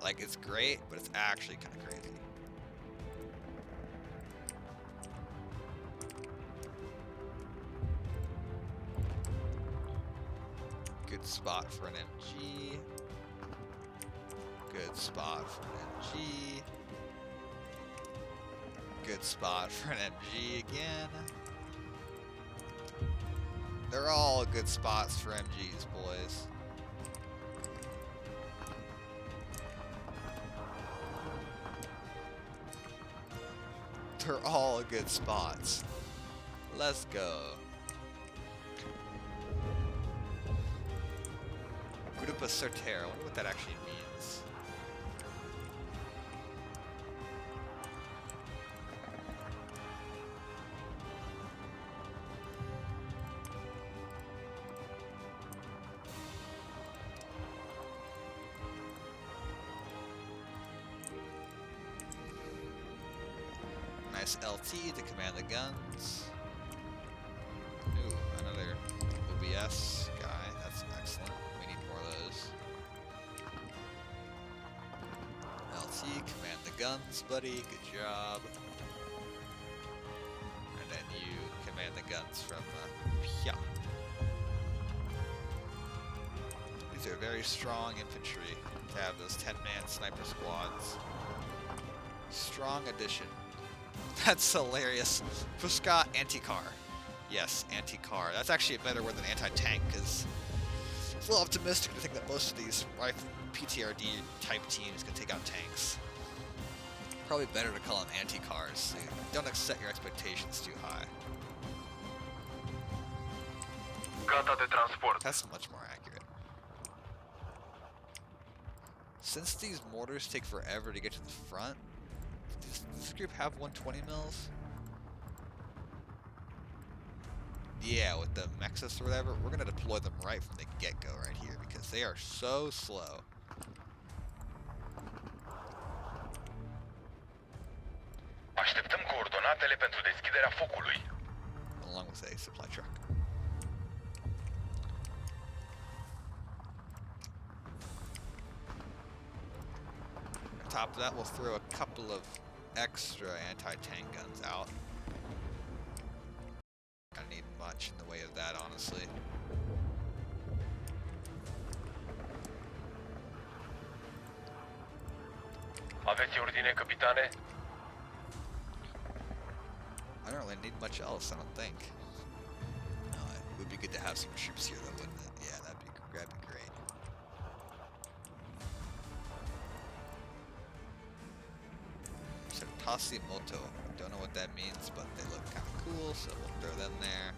[SPEAKER 1] Like, it's great, but it's actually kind of crazy. Good spot for an MG. Good spot for an MG. Good spot for an MG again. They're all good spots for MGs, boys. They're all good spots. Let's go. Grupa Certero. I wonder what that actually means. Nice LT to command the guns. Ooh, another OBS guy. That's excellent. We need more of those. LT, command the guns, buddy. Good job. And then you command the guns from Pia. These are very strong infantry to have those 10-man sniper squads. Strong addition. That's hilarious. Puska anti-car. Yes, anti-car. That's actually a better word than anti-tank, because it's a little optimistic to think that most of these PTRD type teams can take out tanks. Probably better to call them anti-cars, so you don't set your expectations too high.
[SPEAKER 4] Gata de transport.
[SPEAKER 1] That's much more accurate. Since these mortars take forever to get to the front, does this group have 120 mils? Yeah, with the Mexus or whatever, we're going to deploy them right from the get-go right here because they are so slow.
[SPEAKER 4] Așteptăm coordonatele pentru deschiderea focului.
[SPEAKER 1] Along with a supply truck. On top of that, we'll throw a couple of extra anti-tank guns out. I don't need much in the way of that, honestly.
[SPEAKER 4] Aveți ordine, capitane?
[SPEAKER 1] I don't really need much else, I don't think. No, it would be good to have some troops here, though, wouldn't it? Yeah, that'd be great. So Tasimoto, don't know what that means, but they look kind of cool, so we'll throw them there.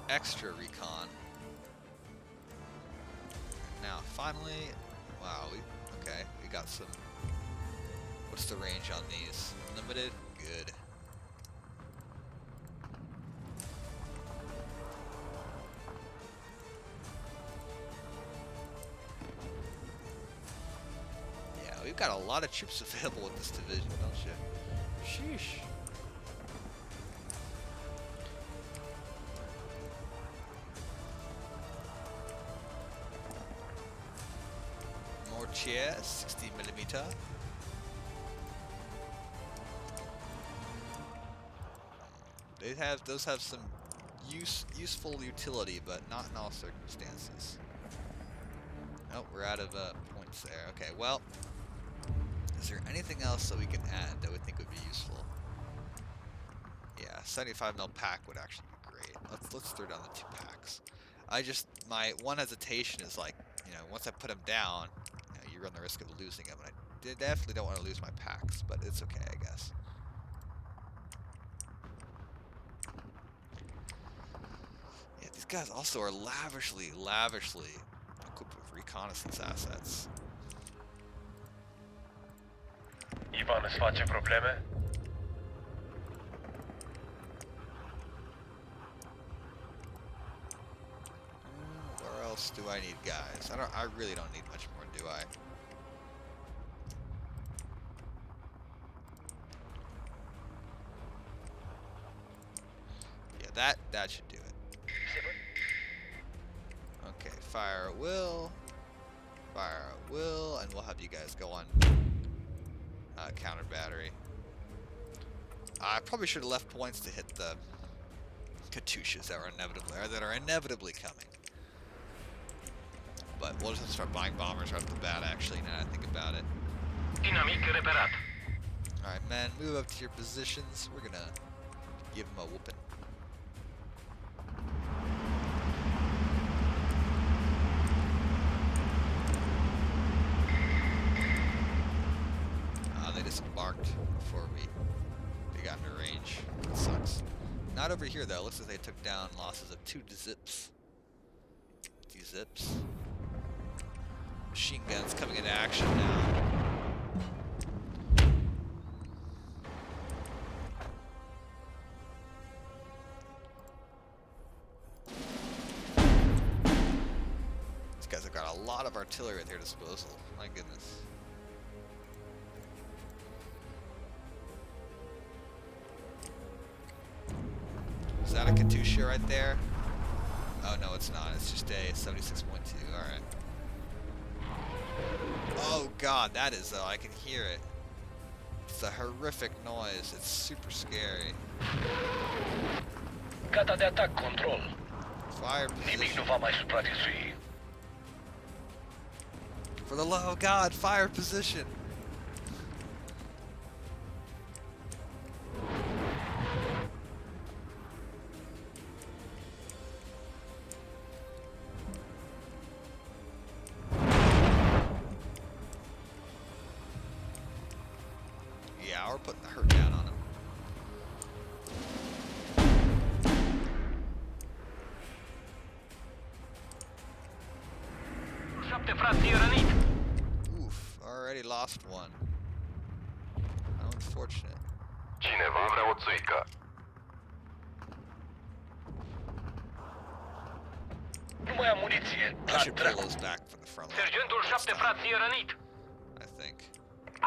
[SPEAKER 1] extra recon. Now, finally, wow, we got some. What's the range on these? Limited? Good. Yeah, we've got a lot of troops available with this division, don't you? Sheesh. More chairs, 60mm. Those have some useful utility, but not in all circumstances. Oh, we're out of points there. Okay, well, is there anything else that we can add that we think would be useful? Yeah, 75mm pack would actually be great. Let's throw down the 2 packs. My one hesitation is like, once I put them down, you run the risk of losing them, and I definitely don't want to lose my packs, but it's okay, I guess. Yeah, these guys also are lavishly equipped with reconnaissance assets.
[SPEAKER 4] Ivan îți face probleme?
[SPEAKER 1] Where else do I need guys? I really don't need much more, do I? Yeah, that should do it. Okay, fire at will, and we'll have you guys go on counter battery. I probably should have left points to hit the Katyushas that are inevitably coming. But we'll just start buying bombers right off the bat, actually, now that I think about it.
[SPEAKER 4] Inamic reparat.
[SPEAKER 1] Alright, men, move up to your positions. We're gonna give them a whooping. They disembarked before they got into range. That sucks. Not over here, though. Looks like they took down losses of 2 zips. Zips. Machine guns coming into action now. These guys have got a lot of artillery at their disposal. My goodness. Is that a Katyusha right there? Oh, no, it's not. It's just a 76.2. Alright. Oh, God. That is, though. I can hear it. It's a horrific noise. It's super scary.
[SPEAKER 4] Gata de atac, control.
[SPEAKER 1] Fire
[SPEAKER 4] Nimic
[SPEAKER 1] position.
[SPEAKER 4] nu va mai supraviețui.
[SPEAKER 1] For the love of God, fire position. Yeah, we're putting the hurt down on him.
[SPEAKER 4] Șapte frații rănit.
[SPEAKER 1] Oof, already lost one. How unfortunate.
[SPEAKER 4] Cineva vrea o țuică. Nu mai am muniție.
[SPEAKER 1] I should pull those back from the front line.
[SPEAKER 4] Sergentul șapte frații rănit.
[SPEAKER 1] I think.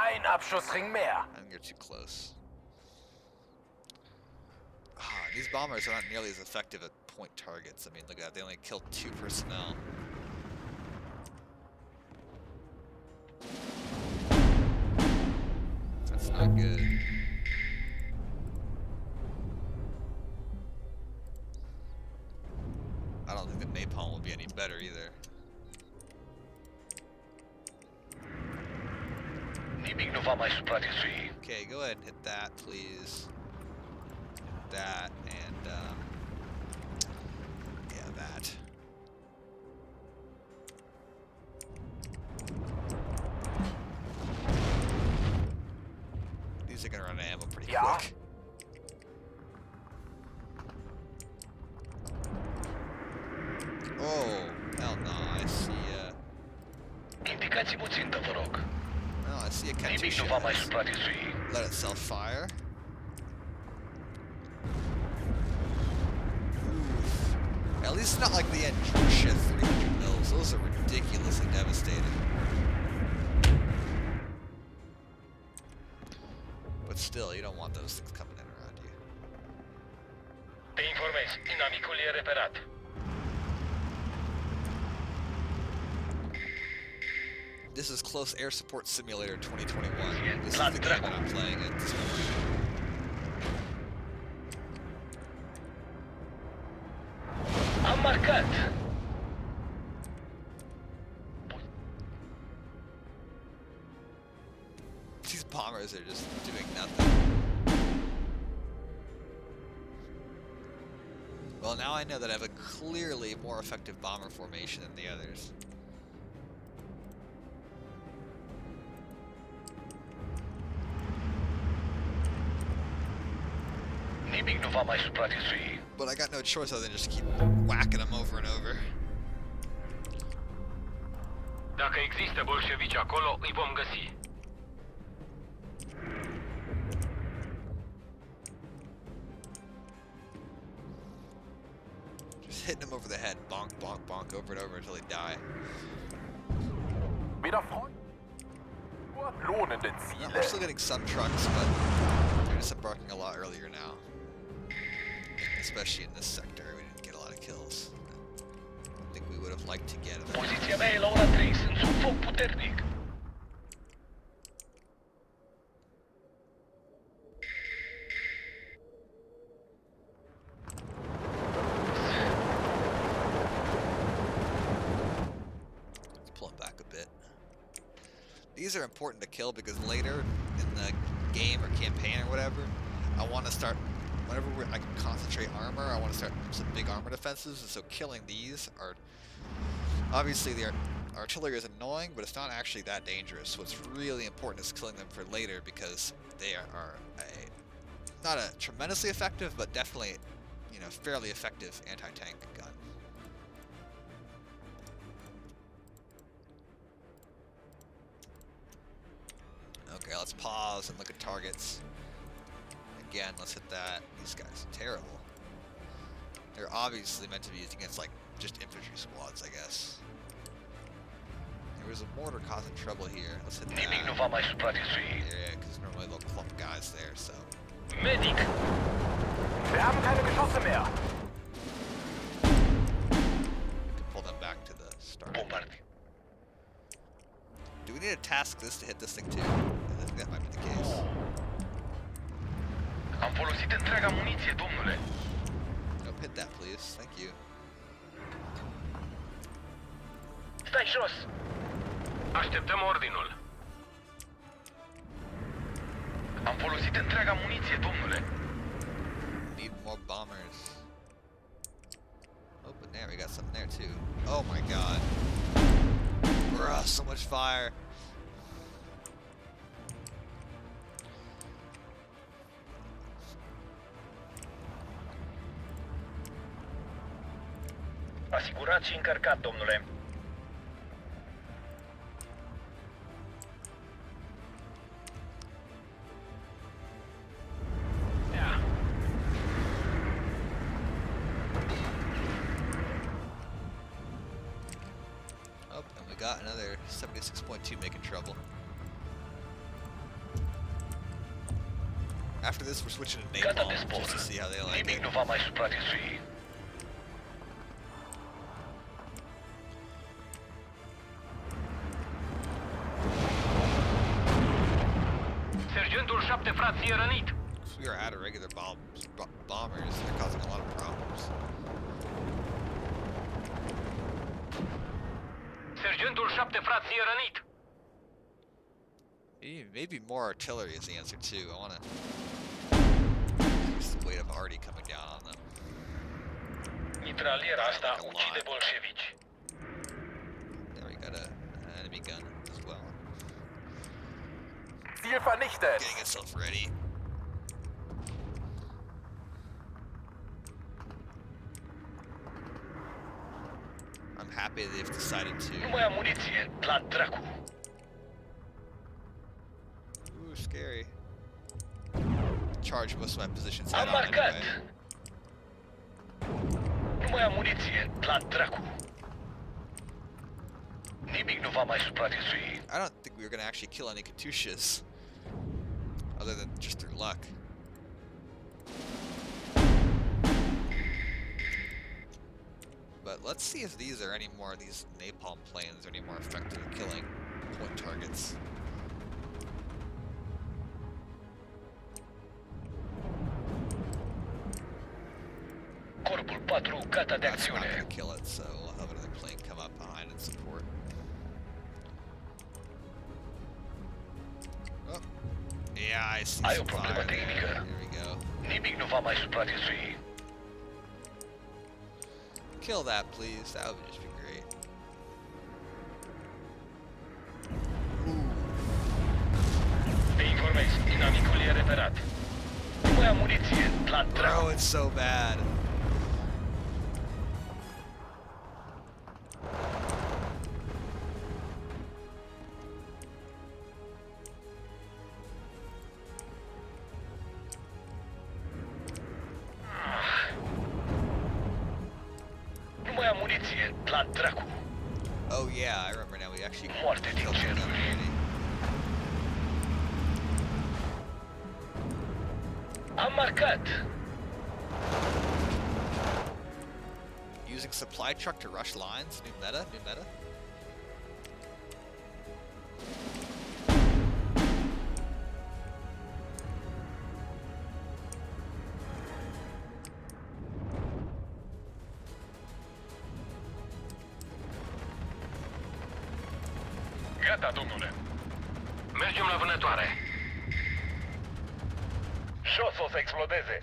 [SPEAKER 5] Ein Abschussring mehr.
[SPEAKER 1] I think you're too close. These bombers are not nearly as effective at point targets. I mean, look at that. They only killed 2 personnel. That's not good. I don't think the napalm will be any better either.
[SPEAKER 4] Nimic nu va mai supraviețui.
[SPEAKER 1] Okay, go ahead and hit that, please. Hit that, and, yeah, that. These are gonna run out of ammo pretty
[SPEAKER 5] Yeah.
[SPEAKER 1] quick. Hell no, I see
[SPEAKER 4] Indicați-mă țintă, vă rog.
[SPEAKER 1] no, I see a
[SPEAKER 4] Nimic
[SPEAKER 1] Katyusha.
[SPEAKER 4] nu va mai supraviețui.
[SPEAKER 1] Let it self-fire. At least it's not like the Andrusha 300 mils. Those are ridiculously devastating. But still, you don't want those things coming in around you.
[SPEAKER 4] Te informez, inamicul e reperat.
[SPEAKER 1] This is Close Air Support Simulator 2021. This is the game that I'm playing at this moment.
[SPEAKER 4] Am marcat.
[SPEAKER 1] These bombers are just doing nothing. Well, now I know that I have a clearly more effective bomber formation than the others.
[SPEAKER 4] Nimic nu va mai supraviețui.
[SPEAKER 1] But I got no choice other than just keep whacking them over and over.
[SPEAKER 4] Dacă există bolșevici acolo, îi vom găsi.
[SPEAKER 1] Just hitting them over the head, bonk, bonk, bonk, over and over until they die.
[SPEAKER 5] Wieder Freund. Nur lohnende
[SPEAKER 1] No,
[SPEAKER 5] Ziele.
[SPEAKER 1] we're still getting some trucks, but they're disembarking a lot earlier now. Especially in this sector, we didn't get a lot of kills. I think we would have liked to get them.
[SPEAKER 4] Poziția mea e la ora 3, sunt sub foc puternic.
[SPEAKER 1] Let's pull them back a bit. These are important to kill because later in the game or campaign or whatever, I want to start, whenever I can concentrate armor, I want to start some big armor defenses, and so killing these are, obviously the artillery is annoying, but it's not actually that dangerous. So what's really important is killing them for later because they are not a tremendously effective, but definitely, you know, fairly effective anti-tank gun. Okay, let's pause and look at targets. Again, let's hit that. These guys are terrible. They're obviously meant to be used against, like, just infantry squads, I guess. There was a mortar causing trouble here. Let's hit
[SPEAKER 4] Nimic nu
[SPEAKER 1] that.
[SPEAKER 4] va mai supraviețui.
[SPEAKER 1] Yeah, because normally they'll clump guys there, so.
[SPEAKER 4] Medic!
[SPEAKER 5] Wir haben keine Geschosse mehr.
[SPEAKER 1] We can pull them back to the start.
[SPEAKER 4] Bombard.
[SPEAKER 1] Do we need to task this to hit this thing too? I think that might be the case.
[SPEAKER 4] Am folosit întreaga muniție, domnule.
[SPEAKER 1] Nope, hit that please. Thank you.
[SPEAKER 4] Stai jos! Așteptăm ordinul. Am folosit întreaga muniție, domnule.
[SPEAKER 1] Need more bombers. Oh, but there we got something there too. Oh my god. Bruh, so much fire.
[SPEAKER 4] Asigurat și încărcat, domnule.
[SPEAKER 1] Oh, and we got another 76.2 making trouble. After this, we're switching to
[SPEAKER 4] Gata de
[SPEAKER 1] napalm
[SPEAKER 4] spor.
[SPEAKER 1] just to see how they like
[SPEAKER 4] Nimic
[SPEAKER 1] it.
[SPEAKER 4] nu va mai supraviețui. Sergentul 7 frații e rănit.
[SPEAKER 1] If we are out of regular bombers, they're causing a lot of problems.
[SPEAKER 4] Sergentul 7 frații e rănit.
[SPEAKER 1] Maybe more artillery is the answer too. I want to increase the weight of arty coming down on them.
[SPEAKER 4] Mitraliera asta ucide bolșevici.
[SPEAKER 1] There we got an enemy gun as well.
[SPEAKER 5] Ziel vernichtet.
[SPEAKER 1] Getting itself ready. I'm happy they've decided to.
[SPEAKER 4] Nu mai am muniție. La dracu.
[SPEAKER 1] Ooh, scary. Charge most of my positions
[SPEAKER 4] Am
[SPEAKER 1] head on
[SPEAKER 4] marcat.
[SPEAKER 1] anyway.
[SPEAKER 4] Nu mai am muniție. La dracu. Nimic nu va mai supraviețui.
[SPEAKER 1] I don't think we were gonna actually kill any Katyushas, other than just through luck. But let's see if these are any more, these napalm planes are any more effective at killing point targets.
[SPEAKER 4] Corpul 4 gata de
[SPEAKER 1] That's not
[SPEAKER 4] acțiune.
[SPEAKER 1] gonna kill it, so we'll have another plane come up behind and support. Oh. Yeah, I see
[SPEAKER 4] Ai
[SPEAKER 1] some
[SPEAKER 4] o problemă
[SPEAKER 1] fire there.
[SPEAKER 4] tehnică.
[SPEAKER 1] Here we go.
[SPEAKER 4] Nimic nu va mai supraviețui.
[SPEAKER 1] Kill that, please. That would just be great.
[SPEAKER 4] Te informez. Inamicul e reperat. Nu mai am muniție. La dracu.
[SPEAKER 1] Bro, it's so bad.
[SPEAKER 4] Nu mai am muniție. La dracu.
[SPEAKER 1] Oh yeah, I remember now. We actually
[SPEAKER 4] Moarte din
[SPEAKER 1] killed them
[SPEAKER 4] ceruri.
[SPEAKER 1] already.
[SPEAKER 4] Am marcat.
[SPEAKER 1] Using supply truck to rush lines. New meta. New meta.
[SPEAKER 4] Gata, domnule. Mergem la vânătoare. Jos o să explodeze.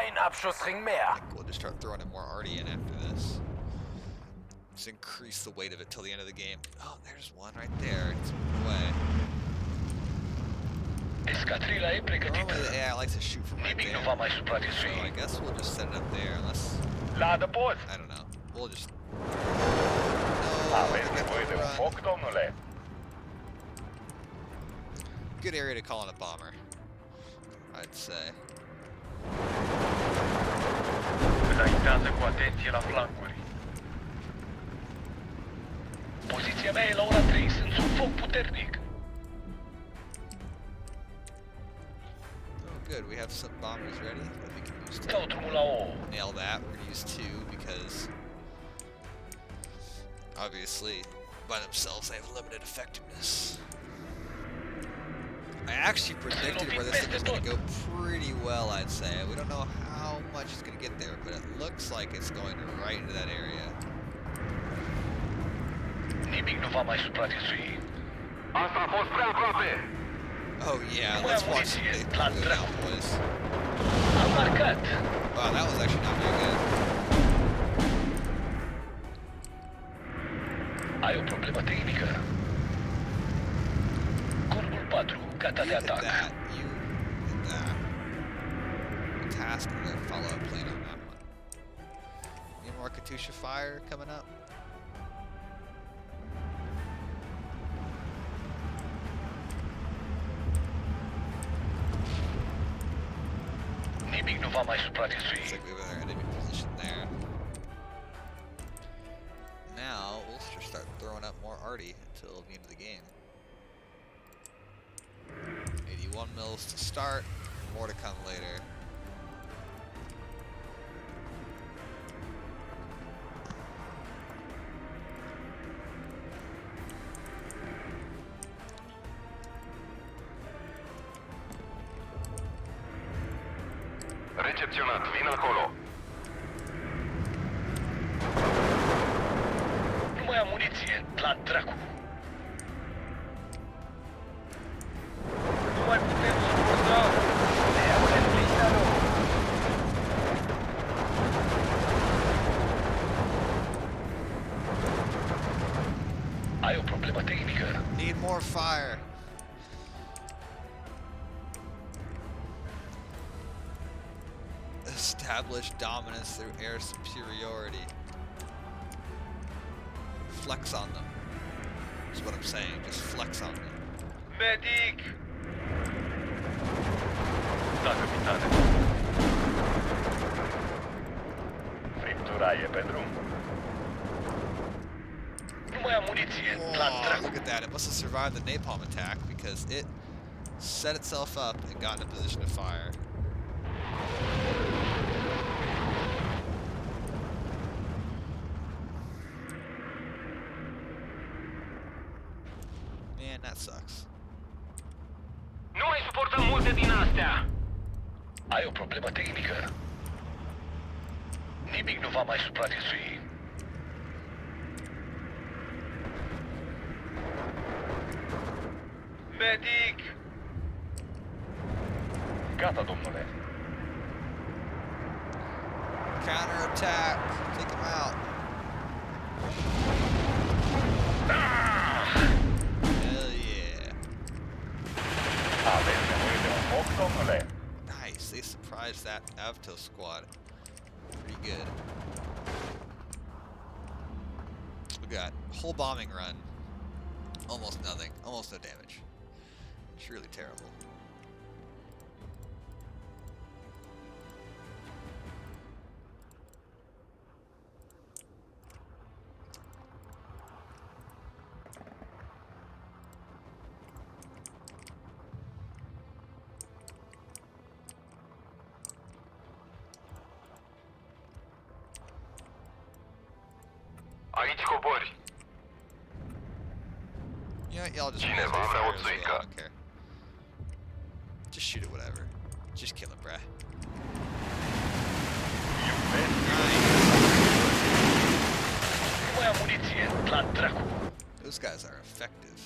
[SPEAKER 5] Ein Abschussring mehr.
[SPEAKER 1] We'll just start throwing in more arty in after this. Just increase the weight of it till the end of the game. Oh, there's one right there. It's moving away.
[SPEAKER 4] Escadrila e pregătită.
[SPEAKER 1] Normally the AI likes to shoot from right
[SPEAKER 4] Nimic nu
[SPEAKER 1] there.
[SPEAKER 4] va mai
[SPEAKER 1] So
[SPEAKER 4] supraviețui.
[SPEAKER 1] I guess we'll just set it up there unless,
[SPEAKER 5] La adăpost.
[SPEAKER 1] I don't know. We'll just...
[SPEAKER 5] Aveți
[SPEAKER 1] No,
[SPEAKER 5] nevoie de un foc, domnule?
[SPEAKER 1] good area to call in a bomber, I'd say.
[SPEAKER 4] Înaintează cu atenție la flancuri. Poziția mea e la ora 3. Sunt sub foc puternic.
[SPEAKER 1] Oh, good. We have some bombers ready that we can use
[SPEAKER 4] Dau
[SPEAKER 1] to
[SPEAKER 4] drumul la O.
[SPEAKER 1] nail that. We're gonna use two because obviously by themselves they have limited effectiveness. I actually predicted where this thing was going to go pretty well, I'd say. We don't know how much it's going to get there, but it looks like it's going right into that area.
[SPEAKER 4] Nimic nu va mai supraviețui.
[SPEAKER 5] Asta a fost prea aproape.
[SPEAKER 1] Oh yeah, let's watch some big go down, boys.
[SPEAKER 4] Am marcat.
[SPEAKER 1] Wow, that was actually not very good.
[SPEAKER 4] Ai o problemă tehnică. Corpul 4 gata
[SPEAKER 1] You
[SPEAKER 4] de
[SPEAKER 1] hit
[SPEAKER 4] atac.
[SPEAKER 1] that. You hit that. Task and then follow-up plane on that one. Any more Katyusha fire coming up?
[SPEAKER 4] Nimic nu va mai supraviețui.
[SPEAKER 1] Looks like we have our enemy position there. Now, we'll just start throwing up more arty until the end of the game. 81 mils to start, more to come later.
[SPEAKER 5] Recepționat, vin acolo.
[SPEAKER 4] Nu mai am muniție. La dracu. Nu mai putem suporta. Ai o problemă tehnică.
[SPEAKER 1] Need more fire. Establish dominance through air superiority. flex on them. That's what I'm saying. Just flex on them.
[SPEAKER 5] Medic! Da, capitane. Friptura e pe drum.
[SPEAKER 4] Nu mai am muniție. La
[SPEAKER 1] Oh,
[SPEAKER 4] dracu.
[SPEAKER 1] look at that. It must have survived the napalm attack because it set itself up and got in a position to fire. Man, that sucks.
[SPEAKER 4] Nu mai suportăm multe din astea. Ai o problemă tehnică. Nimic nu va mai supraviețui.
[SPEAKER 5] Medic! Gata, domnule.
[SPEAKER 1] Counter attack. Take him out. Hell yeah.
[SPEAKER 5] Aveți nevoie de un foc, domnule?
[SPEAKER 1] Nice. They surprised that Avto squad. Pretty good. We got whole bombing run. Almost nothing. Almost no damage. It's really terrible.
[SPEAKER 5] Aici cobori.
[SPEAKER 1] You know what, y'all just
[SPEAKER 5] Cineva
[SPEAKER 1] raise their
[SPEAKER 5] vrea o
[SPEAKER 1] fire as well, I
[SPEAKER 5] țuică.
[SPEAKER 1] don't care. Just shoot it, whatever. Just kill it, bruh.
[SPEAKER 4] Nu mai am muniție. La dracu.
[SPEAKER 1] Those guys are effective.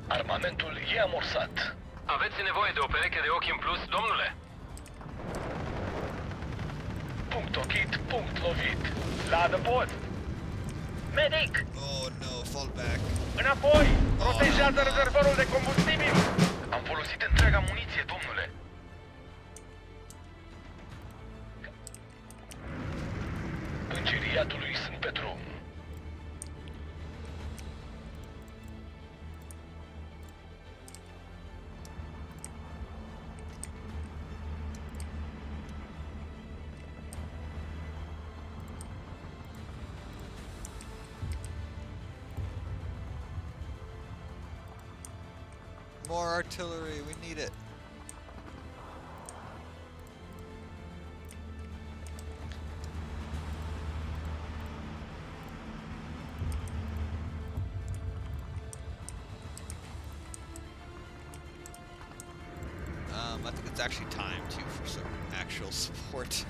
[SPEAKER 4] Armamentul e amorsat. Aveți nevoie de o pereche de ochi în plus, domnule? Punct ochit, punct lovit.
[SPEAKER 5] La adăpost!
[SPEAKER 4] Medic!
[SPEAKER 1] Oh no, fall back.
[SPEAKER 5] Înapoi! Protejează rezervorul de combustibil!
[SPEAKER 4] Am folosit întreaga muniție, domnule. Îngerii iadului sunt pe drum.
[SPEAKER 1] More artillery, we need it. I think it's actually time too for some actual support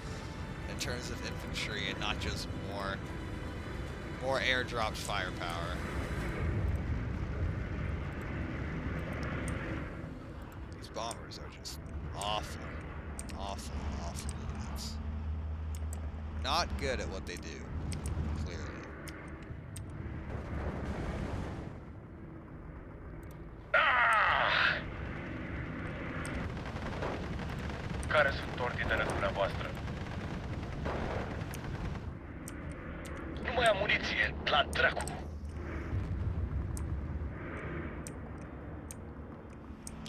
[SPEAKER 1] in terms of infantry and not just more airdropped firepower. These bombers are just awful, awful, awful units. Not good at what they do, clearly.
[SPEAKER 5] Care sunt ordinele dumneavoastră?
[SPEAKER 4] Nu mai am muniție. La dracu.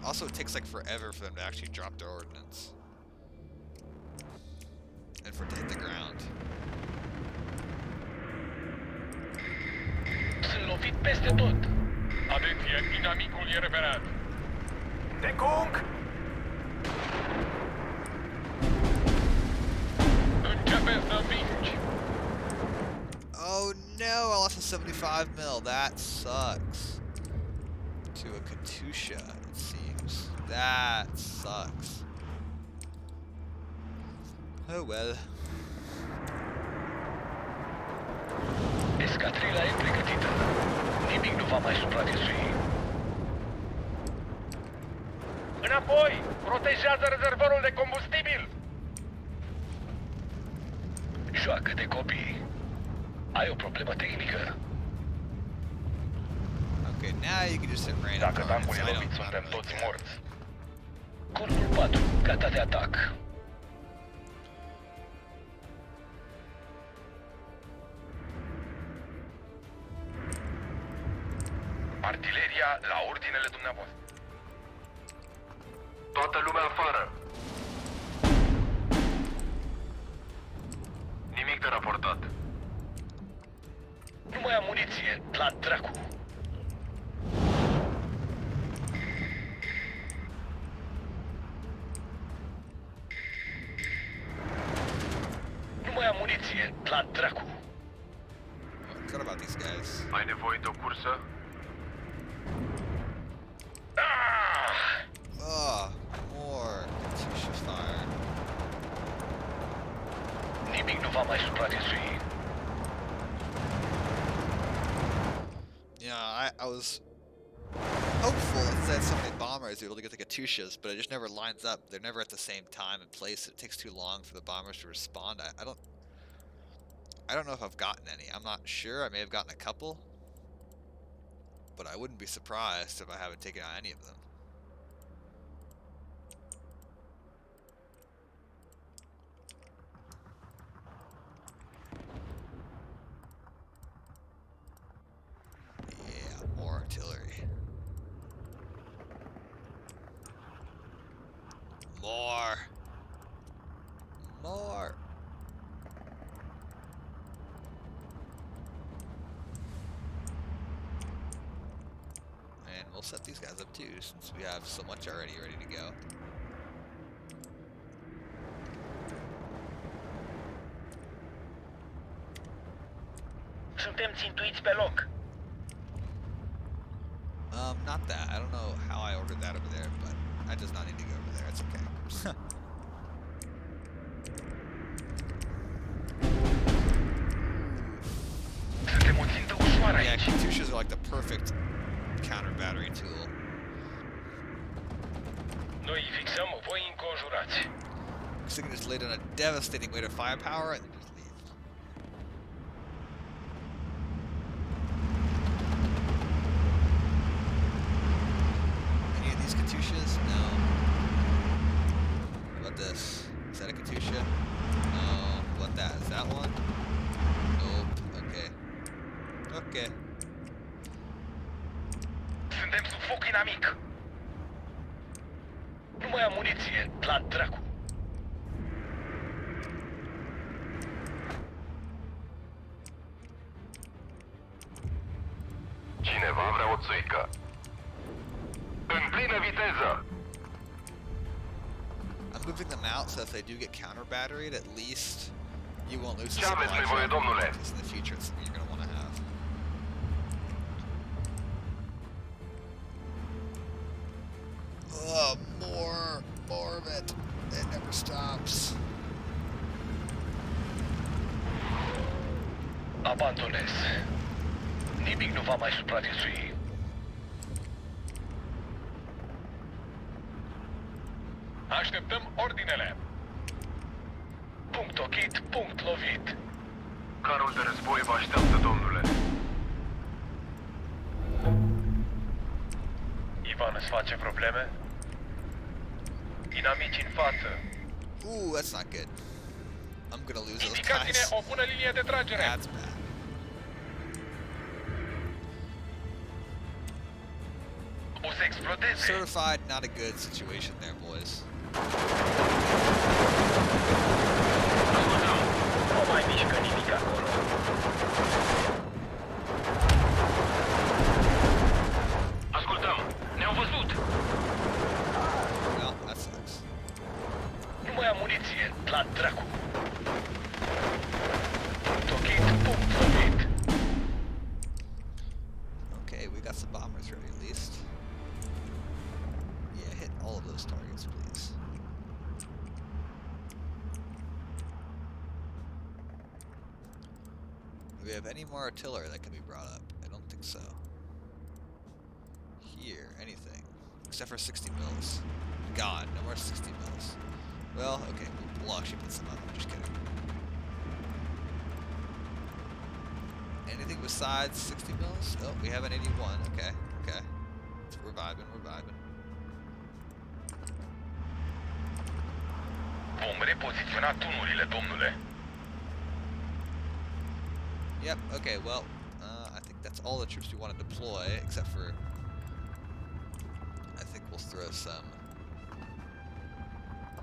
[SPEAKER 1] Also, it takes like forever for them to actually drop their ordnance. And for it to hit the ground.
[SPEAKER 4] Sunt lovit peste tot.
[SPEAKER 5] Atenție, inamicul e reperat. De Kung!
[SPEAKER 4] Începe să vingi.
[SPEAKER 1] Oh no, I lost a 75 mil. That sucks. To a Katusha, it seems. That sucks. Oh well.
[SPEAKER 4] Escadrila e pregătită. Nimic nu va mai supraviețui.
[SPEAKER 5] Înapoi! Protejează rezervorul de combustibil!
[SPEAKER 4] Joacă de copii. Ai o problemă tehnică.
[SPEAKER 1] Okay, now you can just hit random
[SPEAKER 5] Dacă
[SPEAKER 1] targets.
[SPEAKER 5] tancul e
[SPEAKER 1] I don't-
[SPEAKER 5] lovit,
[SPEAKER 1] I don't
[SPEAKER 5] suntem
[SPEAKER 1] really
[SPEAKER 5] toți
[SPEAKER 1] care.
[SPEAKER 5] morți.
[SPEAKER 4] Corpul 4, gata de atac. ordinele dumneavoastră. Toată lumea afară. Nimic de raportat. Nu mai am muniție, la dracu. Nu mai am muniție, la dracu.
[SPEAKER 1] Forgot about these guys.
[SPEAKER 4] Ai nevoie de o cursă?
[SPEAKER 1] Oh, more Katyusha fire.
[SPEAKER 4] Nimic nu va mai supraviețui.
[SPEAKER 1] Yeah, I was hopeful that so many bombers would be able to get the Katyushas, but it just never lines up. They're never at the same time and place. It takes too long for the bombers to respond. I don't know if I've gotten any. I'm not sure. I may have gotten a couple, but I wouldn't be surprised if I haven't taken out any of them. Yeah, more artillery. More. More. And we'll set these guys up too, since we have so much already ready to go.
[SPEAKER 4] Suntem țintuiți pe loc.
[SPEAKER 1] Not that. I don't know how I ordered that over there, but I does not need to go over there. It's okay.
[SPEAKER 4] Suntem o țintă ușoară
[SPEAKER 1] Yeah,
[SPEAKER 4] aici.
[SPEAKER 1] Katyushas are like the perfect counter battery tool.
[SPEAKER 4] Noi îi fixăm, voi înconjurați.
[SPEAKER 1] So they can just lay down a devastating weight of firepower and then just leave. Any of these Katyushas? No. What about this? Is that a Katyusha? No. What that? Is that one? Nope. Okay. Okay.
[SPEAKER 4] Suntem sub foc inamic. Nu mai am muniție, la dracu. Cineva vrea o țuică. În plină viteză.
[SPEAKER 1] I'm moving them out so if they do get counter batteried, at least you won't lose the
[SPEAKER 4] Ce aveți
[SPEAKER 1] supply
[SPEAKER 4] nevoie,
[SPEAKER 1] chain,
[SPEAKER 4] domnule?
[SPEAKER 1] because in the future it's something you're going to want to have. Oh, more of it. It never stops.
[SPEAKER 4] Abandonez. Nimic nu va mai supraviețui. Așteptăm ordinele. Punct ochit, punct lovit. Carul de război vă așteaptă, domnule. Ivan îți face probleme? Inamici în față.
[SPEAKER 1] Ooh, that's not good. I'm gonna lose those
[SPEAKER 4] Indicați-ne
[SPEAKER 1] guys.
[SPEAKER 4] o bună linie de tragere.
[SPEAKER 1] That's bad.
[SPEAKER 4] O să explodeze.
[SPEAKER 1] Certified, not a good situation there, boys.
[SPEAKER 4] Ascultăm. Nu mai mișcă nimic acolo. Ascultăm. Ne-au văzut.
[SPEAKER 1] Well, that sucks.
[SPEAKER 4] Nu mai am muniție. La dracu. Tochit, punct lovit.
[SPEAKER 1] Okay, we got some bombers ready at least. Yeah, hit all of those targets, please. Do we have any more artillery that can be brought up? I don't think so. Here, anything. Except for 60 mils. God, no more 60 mils. Well, okay, we'll actually put some up. I'm just kidding. Anything besides 60 mils? Oh, we have an 81. Okay, okay. So we're vibing, we're vibing.
[SPEAKER 4] Vom repoziționa tunurile, domnule.
[SPEAKER 1] Yep, okay, well, I think that's all the troops we want to deploy, except for throw some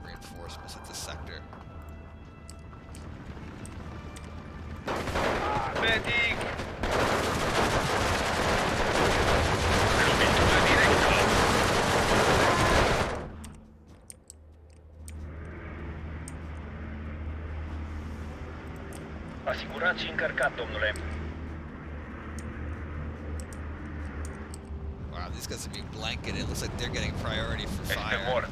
[SPEAKER 1] reinforcements at this sector.
[SPEAKER 5] Medic!
[SPEAKER 4] Lovitură directă. Asigurat și încărcat, domnule.
[SPEAKER 1] Wow, these guys are being blanketed. It looks like they're getting priority for
[SPEAKER 4] Este
[SPEAKER 1] fire.
[SPEAKER 4] mort.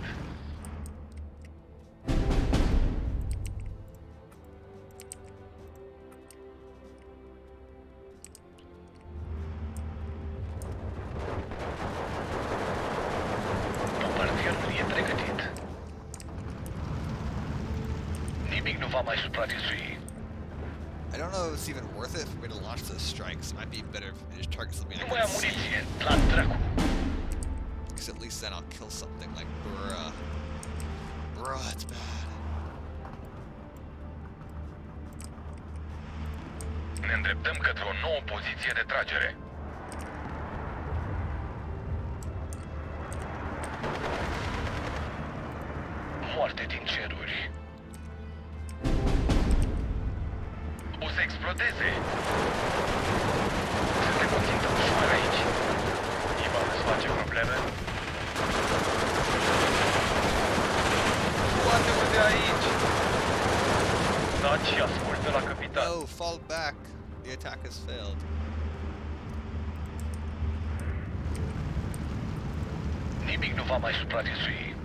[SPEAKER 4] Bombardierul e pregătit. Nimic nu va mai supraviețui.
[SPEAKER 1] I don't know if it's even worth it for me to launch those strikes. It might be better if we just target something I
[SPEAKER 4] Nu mai
[SPEAKER 1] can
[SPEAKER 4] am
[SPEAKER 1] see.
[SPEAKER 4] muniție. La dracu.
[SPEAKER 1] Because at least then I'll kill something like, bruh. Bruh, it's bad.
[SPEAKER 4] Ne îndreptăm către o nouă poziție de tragere. Moarte din ceruri. O să explodeze. Suntem o țintă ușoară aici. Ivan îți face probleme?
[SPEAKER 5] Scoate-mă de aici!
[SPEAKER 4] Taci și ascultă la capitan.
[SPEAKER 1] No, fall back. The attack has failed.
[SPEAKER 4] Nimic nu va mai supraviețui.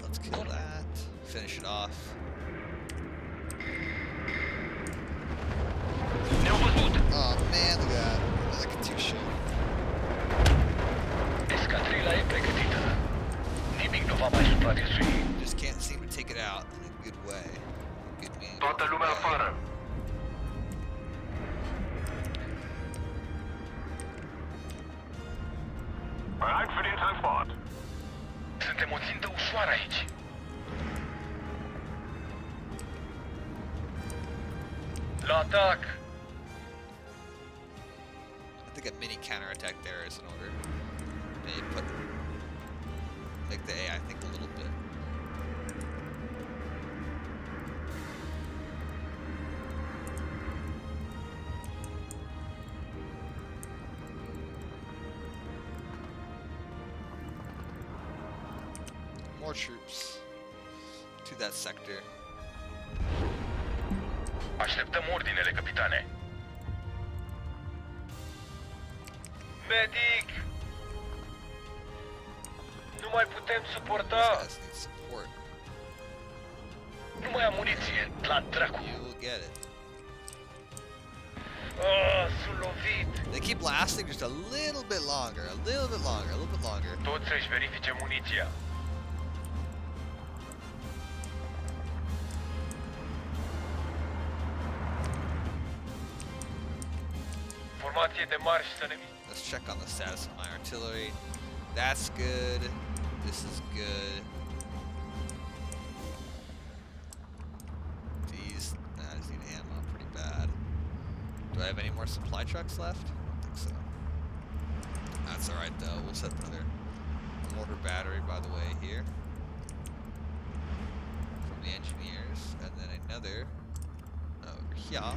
[SPEAKER 1] Let's kill that. Finish it off.
[SPEAKER 4] Ne-au văzut!
[SPEAKER 1] Oh man, look at that. Another Katyusha.
[SPEAKER 4] Escadrila e pregătită. Nimic nu va mai supraviețui.
[SPEAKER 1] Just can't seem to take it out in a good way. Good mean.
[SPEAKER 4] Toată lumea afară!
[SPEAKER 5] Bereit für den Transport.
[SPEAKER 4] Suntem o țintă ușoară aici. La atac!
[SPEAKER 1] I think a mini counterattack there is in order. Maybe put make the AI think a little bit. More troops to that sector.
[SPEAKER 4] Așteptăm ordinele, capitane.
[SPEAKER 5] Medic! Nu mai putem
[SPEAKER 1] These
[SPEAKER 5] suporta!
[SPEAKER 1] guys need support.
[SPEAKER 4] Nu mai am muniție. La dracu!
[SPEAKER 1] You will get it.
[SPEAKER 5] Ah, sunt lovit!
[SPEAKER 1] They keep lasting just a little bit longer, a little bit longer, a little bit longer.
[SPEAKER 4] Toți să-și verifice muniția. Formație de marș să ne...
[SPEAKER 1] Let's check on the status of my artillery. That's good. This is good. These, I just need ammo pretty bad. Do I have any more supply trucks left? I don't think so. That's alright though. We'll set another mortar battery by the way here. From the engineers. And then another over here.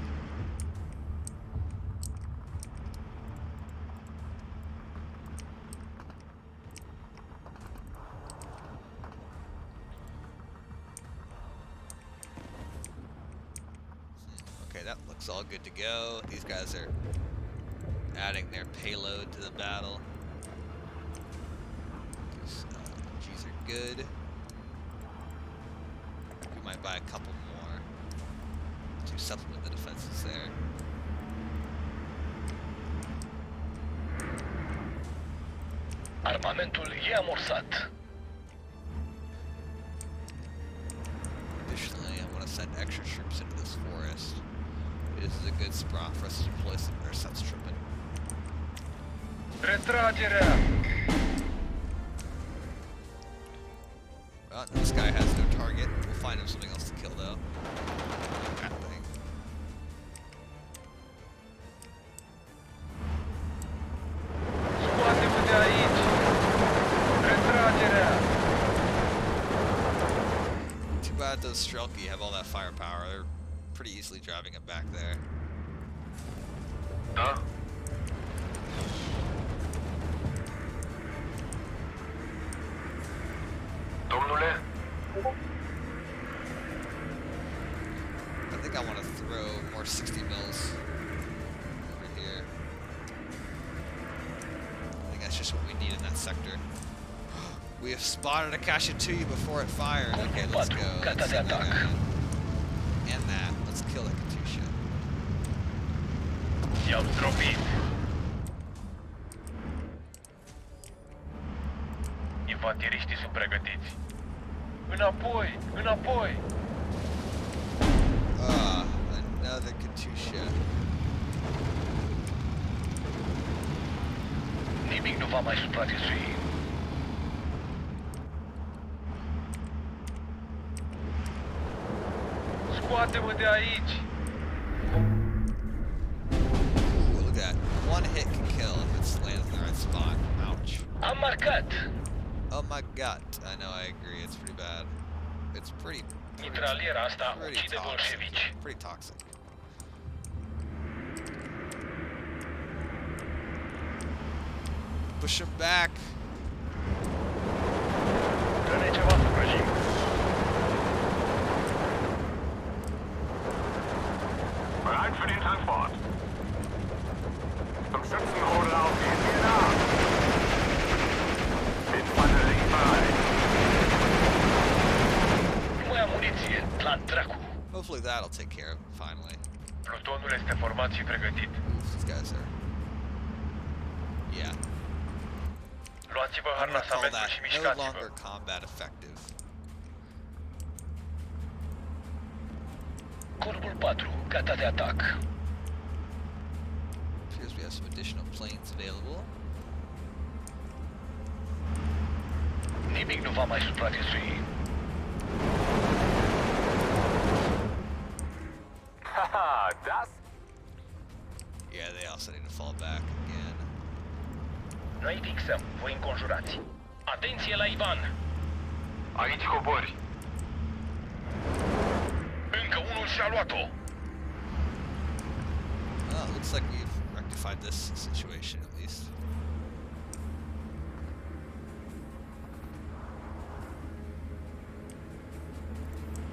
[SPEAKER 1] Okay, that looks all good to go. These guys are adding their payload to the battle. These G's are good. We might buy a couple more to supplement the defenses there.
[SPEAKER 4] Armamentul e amorsat.
[SPEAKER 1] Additionally, I want to send extra troops into this forest. This is a good spot for us to deploy some Ersatz-Truppen.
[SPEAKER 5] Retragerea!
[SPEAKER 1] Well, this guy has no target. We'll find him something else to kill, though. That thing. glad those Strelki have all that firepower. They're pretty easily driving it back there.
[SPEAKER 4] Da? Domnule?
[SPEAKER 1] I think I want to throw more 60 mils over here. I think that's just what we need in that sector. We have spotted a Kashyyyk before it fired. Okay, let's go. Let's send that guy in. And that. Let's kill that Katusha.
[SPEAKER 4] I-am zdrobit. Infanteriștii sunt pregătiți. Înapoi! Înapoi!
[SPEAKER 1] Ah, another Katusha.
[SPEAKER 4] Nimic nu va mai supraviețui. Scoate-mă de aici!
[SPEAKER 1] Ooh, look at that. One hit can kill if it lands in the right spot. Ouch.
[SPEAKER 4] Am marcat!
[SPEAKER 1] Oh my god. I know, I agree. It's pretty bad. It's pretty
[SPEAKER 4] Mitraliera asta ucide
[SPEAKER 1] toxic.
[SPEAKER 4] bolșevici.
[SPEAKER 1] Pretty toxic. Push him back.
[SPEAKER 4] Dă-ne ceva să prăjim.
[SPEAKER 5] Bereit für den Transport. Zum Schützenrodelaufen gehen wir nach. Infanterie bereit.
[SPEAKER 4] Nu mai am muniție, la dracu.
[SPEAKER 1] Hopefully that'll take care of it finally.
[SPEAKER 4] Plutonul este format și pregătit.
[SPEAKER 1] Oof, these guys are. Yeah.
[SPEAKER 4] Luați-vă
[SPEAKER 1] I'm gonna call
[SPEAKER 4] harnasamentul
[SPEAKER 1] that
[SPEAKER 4] și
[SPEAKER 1] no
[SPEAKER 4] mișcați-vă.
[SPEAKER 1] longer combat effective.
[SPEAKER 4] Corpul 4, gata de atac.
[SPEAKER 1] Appears we have some additional planes available.
[SPEAKER 4] Nimic nu va mai supraviețui.
[SPEAKER 5] Haha, das?
[SPEAKER 1] Yeah, they also need to fall back again.
[SPEAKER 4] Noi fixăm, voi înconjurați. Atenție la Ivan!
[SPEAKER 5] Aici cobori.
[SPEAKER 4] Încă unul și-a luat-o!
[SPEAKER 1] Well, it looks like we've rectified this situation at least.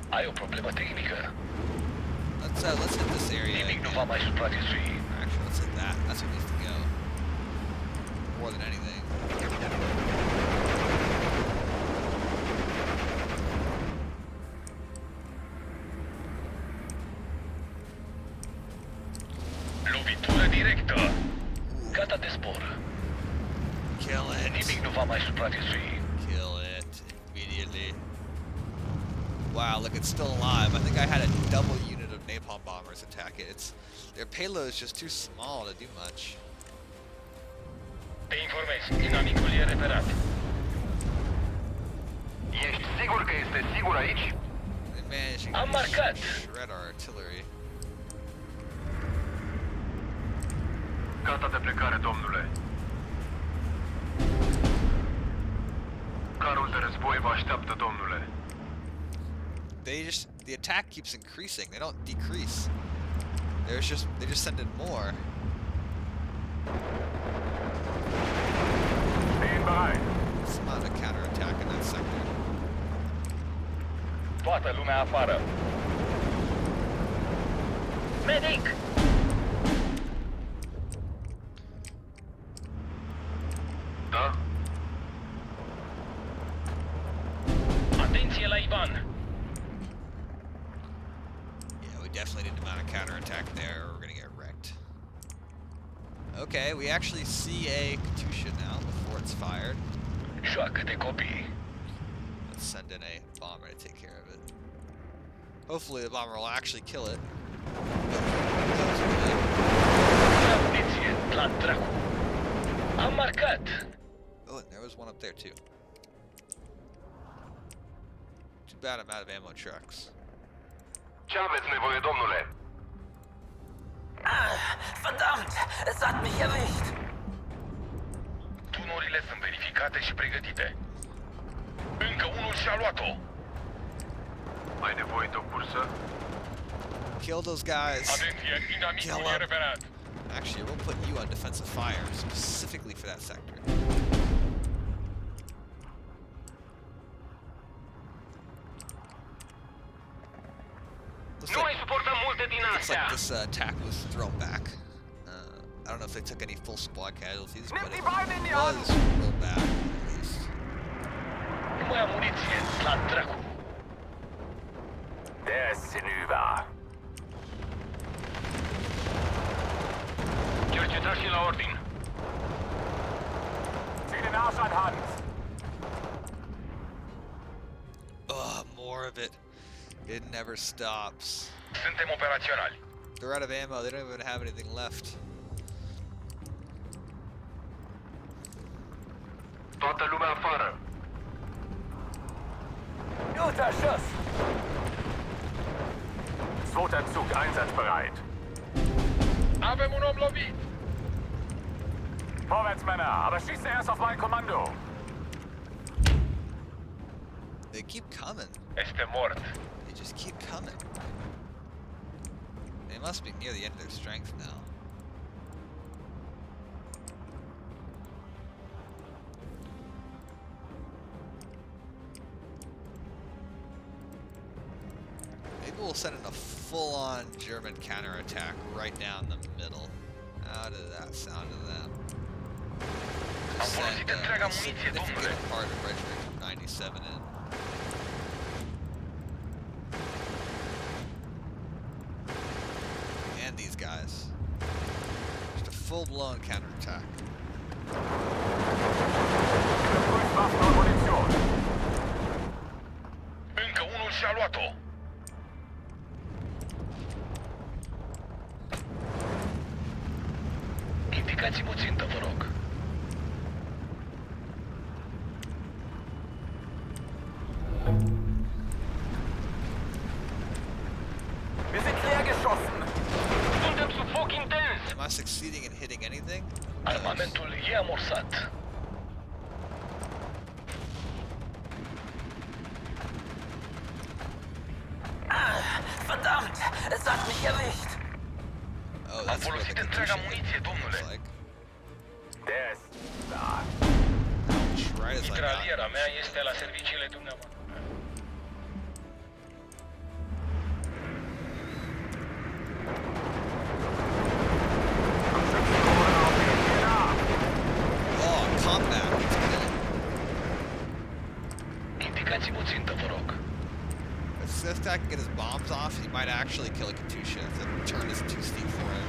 [SPEAKER 4] Ai o problemă tehnică.
[SPEAKER 1] Let's hit this area
[SPEAKER 4] Nimic nu
[SPEAKER 1] again.
[SPEAKER 4] va mai supraviețui.
[SPEAKER 1] Actually, let's hit that. That's what needs to go. More than anything.
[SPEAKER 4] Lovitură directă! Gata de zbor.
[SPEAKER 1] Kill it.
[SPEAKER 4] Nimic nu va mai supraviețui.
[SPEAKER 1] Kill it immediately. Wow, look, it's still alive. I think I had a double unit of napalm bombers attack it. Their payload is just too small to do much.
[SPEAKER 4] Te informez, inamicul e reperat.
[SPEAKER 5] Ești sigur că este sigur aici?
[SPEAKER 1] They managed
[SPEAKER 4] Am
[SPEAKER 1] to
[SPEAKER 4] marcat.
[SPEAKER 1] shred our artillery.
[SPEAKER 5] Gata de plecare, domnule. Carul de război vă așteaptă, domnule.
[SPEAKER 1] The attack keeps increasing. They don't decrease. They just send in more.
[SPEAKER 5] Stehen bereit.
[SPEAKER 1] It's not a counterattack in that sector.
[SPEAKER 4] Toată lumea afară. Medic!
[SPEAKER 5] Da?
[SPEAKER 4] Atenție la Ivan!
[SPEAKER 1] Yeah, we definitely need to mount a counterattack there or we're gonna get wrecked. Okay, we actually see a Katusha now before it's fired.
[SPEAKER 4] Joacă de copii.
[SPEAKER 1] Let's send in a bomber to take care of it. Hopefully the bomber will actually kill it.
[SPEAKER 4] Ia muniție, la dracu. Am marcat.
[SPEAKER 1] Oh, and there was one up there too. Too bad I'm out of ammo trucks.
[SPEAKER 5] Ce aveți nevoie, domnule?
[SPEAKER 6] Verdammt, es hat mich erwischt.
[SPEAKER 4] Tunurile sunt verificate și pregătite. Încă unul și-a luat-o. Ai nevoie de o cursă?
[SPEAKER 1] Kill those guys.
[SPEAKER 5] Atenție, inamicul
[SPEAKER 1] Kill
[SPEAKER 5] e
[SPEAKER 1] 'em.
[SPEAKER 5] reverat.
[SPEAKER 1] Actually, we'll put you on defensive fire specifically for that sector.
[SPEAKER 4] Nu mai suportăm multe din
[SPEAKER 1] Looks like
[SPEAKER 4] astea.
[SPEAKER 1] this attack was thrown back. I don't know if they took any full squad casualties, but it was real bad, at least.
[SPEAKER 4] Nu mai am muniție, la dracu.
[SPEAKER 5] Der ist hinüber.
[SPEAKER 4] Cercetașii la ordin.
[SPEAKER 5] Zieh den Arsch an Hand.
[SPEAKER 1] Ugh, more of it. It never stops.
[SPEAKER 5] Suntem operaționali.
[SPEAKER 1] They're out of ammo. They don't even have anything left.
[SPEAKER 4] Toată lumea afară.
[SPEAKER 5] Guter Schuss. Zweiter Zug einsatzbereit. Avem un om lovit. Vorwärts, Männer, aber schießt erst auf mein Kommando.
[SPEAKER 1] They keep coming.
[SPEAKER 5] Este mort.
[SPEAKER 1] They just keep coming. They must be near the end of their strength now. Maybe we'll send in a full-on German counterattack right down the middle. How does that sound to them?
[SPEAKER 5] Am
[SPEAKER 1] Send
[SPEAKER 5] folosit
[SPEAKER 1] a
[SPEAKER 5] întreaga muniție, domnule.
[SPEAKER 1] significant part of Regiment 97 in. And these guys. Just a full-blown counterattack.
[SPEAKER 5] Waffen und Munition. Încă unul și-a luat-o.
[SPEAKER 4] Indicați-mi o țintă, vă rog.
[SPEAKER 5] Wir sind leer geschossen.
[SPEAKER 4] Suntem sub foc intens.
[SPEAKER 1] Am I succeeding in hitting anything?
[SPEAKER 4] Armamentul e amorsat.
[SPEAKER 6] Verdammt, es hat mich erwischt.
[SPEAKER 1] Oh,
[SPEAKER 5] Am
[SPEAKER 1] that's where the
[SPEAKER 5] folosit întreaga
[SPEAKER 1] contusion
[SPEAKER 5] muniție,
[SPEAKER 1] hit,
[SPEAKER 5] domnule.
[SPEAKER 1] looks like.
[SPEAKER 5] Der ist da.
[SPEAKER 1] Ouch, right as I got
[SPEAKER 5] Mitraliera mea este la serviciile dumneavoastră.
[SPEAKER 1] Oh, combat. Let's kill him.
[SPEAKER 4] Indicați-mi o țintă, vă rog.
[SPEAKER 1] If Sestak can get his bombs off, he might actually kill a Katusha if the turn is too steep for him.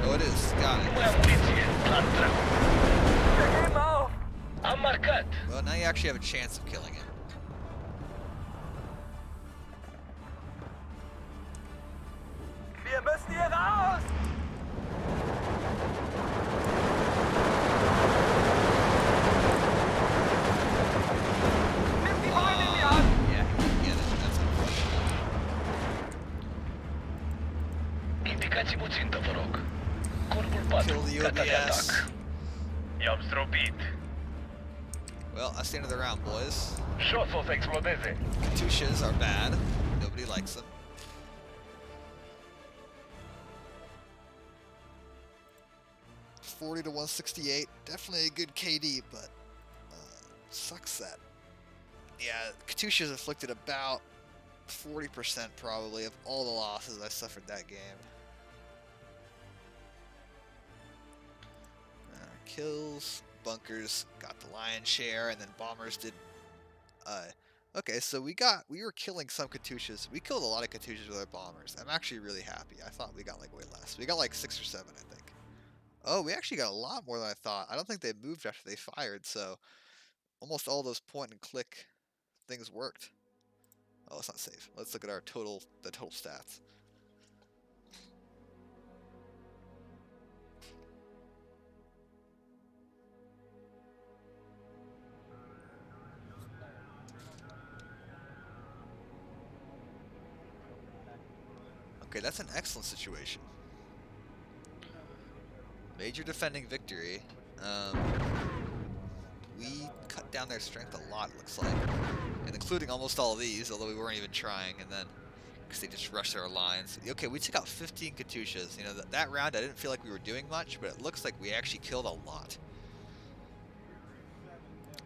[SPEAKER 1] Oh, it is. Got
[SPEAKER 4] Nu mai am
[SPEAKER 1] it.
[SPEAKER 4] muniție, la dracu.
[SPEAKER 6] Geben auf!
[SPEAKER 4] Am marcat.
[SPEAKER 1] Well, now you actually have a chance of killing him.
[SPEAKER 6] Wir müssen hier raus! Nimm die Beine in die Hand!
[SPEAKER 1] Yeah, he didn't get it. That's unfortunate.
[SPEAKER 4] Indicați-mi o țintă, vă rog. Corpul 4,
[SPEAKER 1] Kill the
[SPEAKER 4] gata de
[SPEAKER 1] OBS.
[SPEAKER 4] atac.
[SPEAKER 5] I-am zdrobit.
[SPEAKER 1] Well, that's the end of the round, boys.
[SPEAKER 5] Și o să explodeze.
[SPEAKER 1] Katushas are bad. Nobody likes them. $40 to 168. Definitely a good KD, but sucks that. Yeah, Katusha's inflicted about 40% probably of all the losses I suffered that game. Kills, bunkers got the lion's share, and then bombers did. Okay, so we were killing some Katyushas. We killed a lot of Katyushas with our bombers. I'm actually really happy. I thought we got like way less. We got like 6 or 7, I think. Oh, we actually got a lot more than I thought. I don't think they moved after they fired, so almost all those point and click things worked. Oh, it's not safe. Let's look at the total stats. Okay, that's an excellent situation. Major defending victory. We cut down their strength a lot, looks like. And and including almost all of these, although we weren't even trying, and then because they just rushed our lines. Okay, we took out 15 Katyushas. You know, that round I didn't feel like we were doing much, but it looks like we actually killed a lot.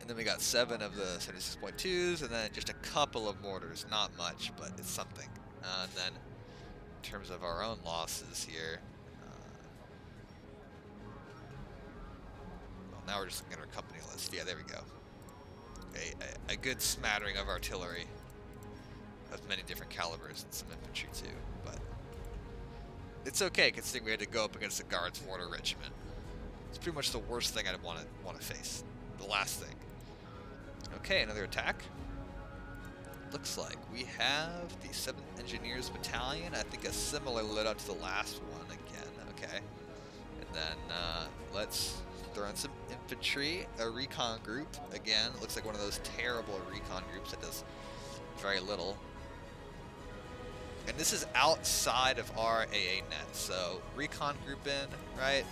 [SPEAKER 1] And then we got 7 of the 76.2s, and then just a couple of mortars. Not much, but it's something. And then in terms of our own losses here, well, now we're just looking at our company list. Yeah, there we go. A good smattering of artillery of many different calibers and some infantry too, but it's okay considering we had to go up against the Guards Mortar Regiment. It's pretty much the worst thing I'd want to face. The last thing. Okay, another attack. Looks like we have the 7th Engineers Battalion. I think a similar loadout to the last one again. Okay, and then let's throw in some infantry, a recon group again. It looks like one of those terrible recon groups that does very little. And this is outside of our AA net, so recon group in, right?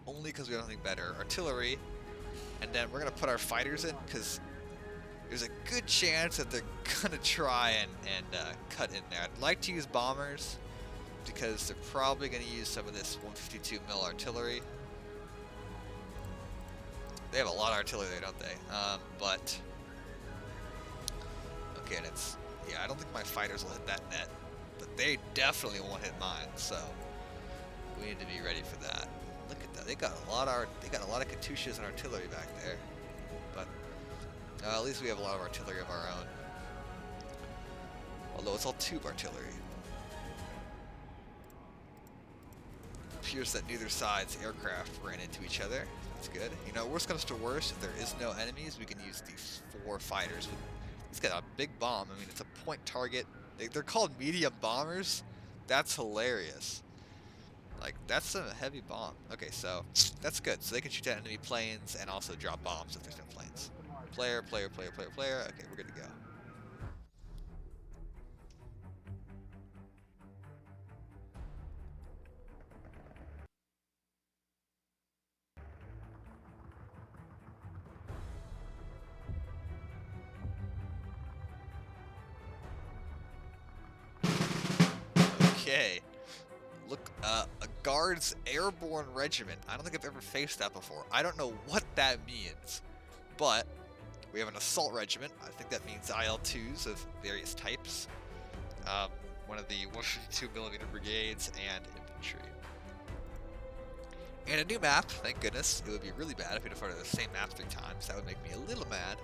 [SPEAKER 1] Only because we have nothing better. Artillery, and then we're gonna put our fighters in because there's a good chance that they're gonna try and cut in there. I'd like to use bombers because they're probably gonna use some of this 152 mil artillery. They have a lot of artillery there, don't they? But okay, and it's. Yeah, I don't think my fighters will hit that net, but they definitely won't hit mine. So we need to be ready for that. Look at that; they got a lot of Katyushas and artillery back there. But at least we have a lot of artillery of our own. Although it's all tube artillery. It appears that neither side's aircraft ran into each other. That's good. You know, worst comes to worst, if there is no enemies, we can use these 4 fighters. He's got a big bomb. I mean, it's a point target. They're called medium bombers. That's hilarious. Like, that's a heavy bomb. Okay, so that's good. So they can shoot at enemy planes and also drop bombs if there's no planes. Player. Okay, we're good to go. Okay, look, a Guards Airborne Regiment. I don't think I've ever faced that before. I don't know what that means, but we have an Assault Regiment. I think that means IL-2s of various types. One of the 152mm brigades and infantry. And a new map, thank goodness. It would be really bad if we had to fight the same map 3 times. That would make me a little mad.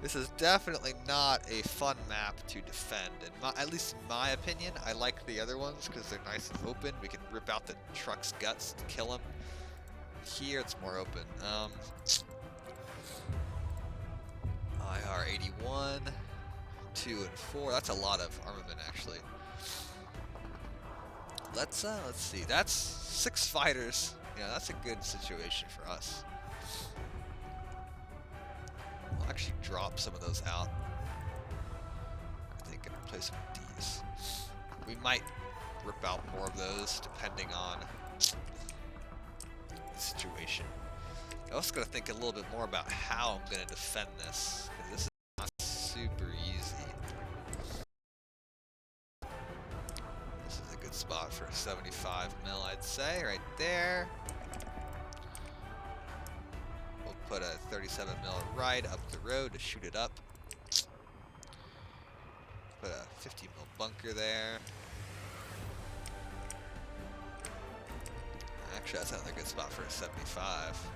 [SPEAKER 1] This is definitely not a fun map to defend, at least in my opinion. I like the other ones because they're nice and open. We can rip out the truck's guts to kill them. Here it's more open. IR 81, 2 and 4. That's a lot of armament actually. Let's see. That's 6 fighters. Yeah, that's a good situation for us. We'll actually drop some of those out. I think and replace them with these. We might rip out more of those depending on the situation. I also got to think a little bit more about how I'm going to defend this. This is not super easy. This is a good spot for a 75 mil, I'd say, right there. Put a 37 mil right up the road to shoot it up. Put a 50 mil bunker there. Actually, that's another good spot for a 75.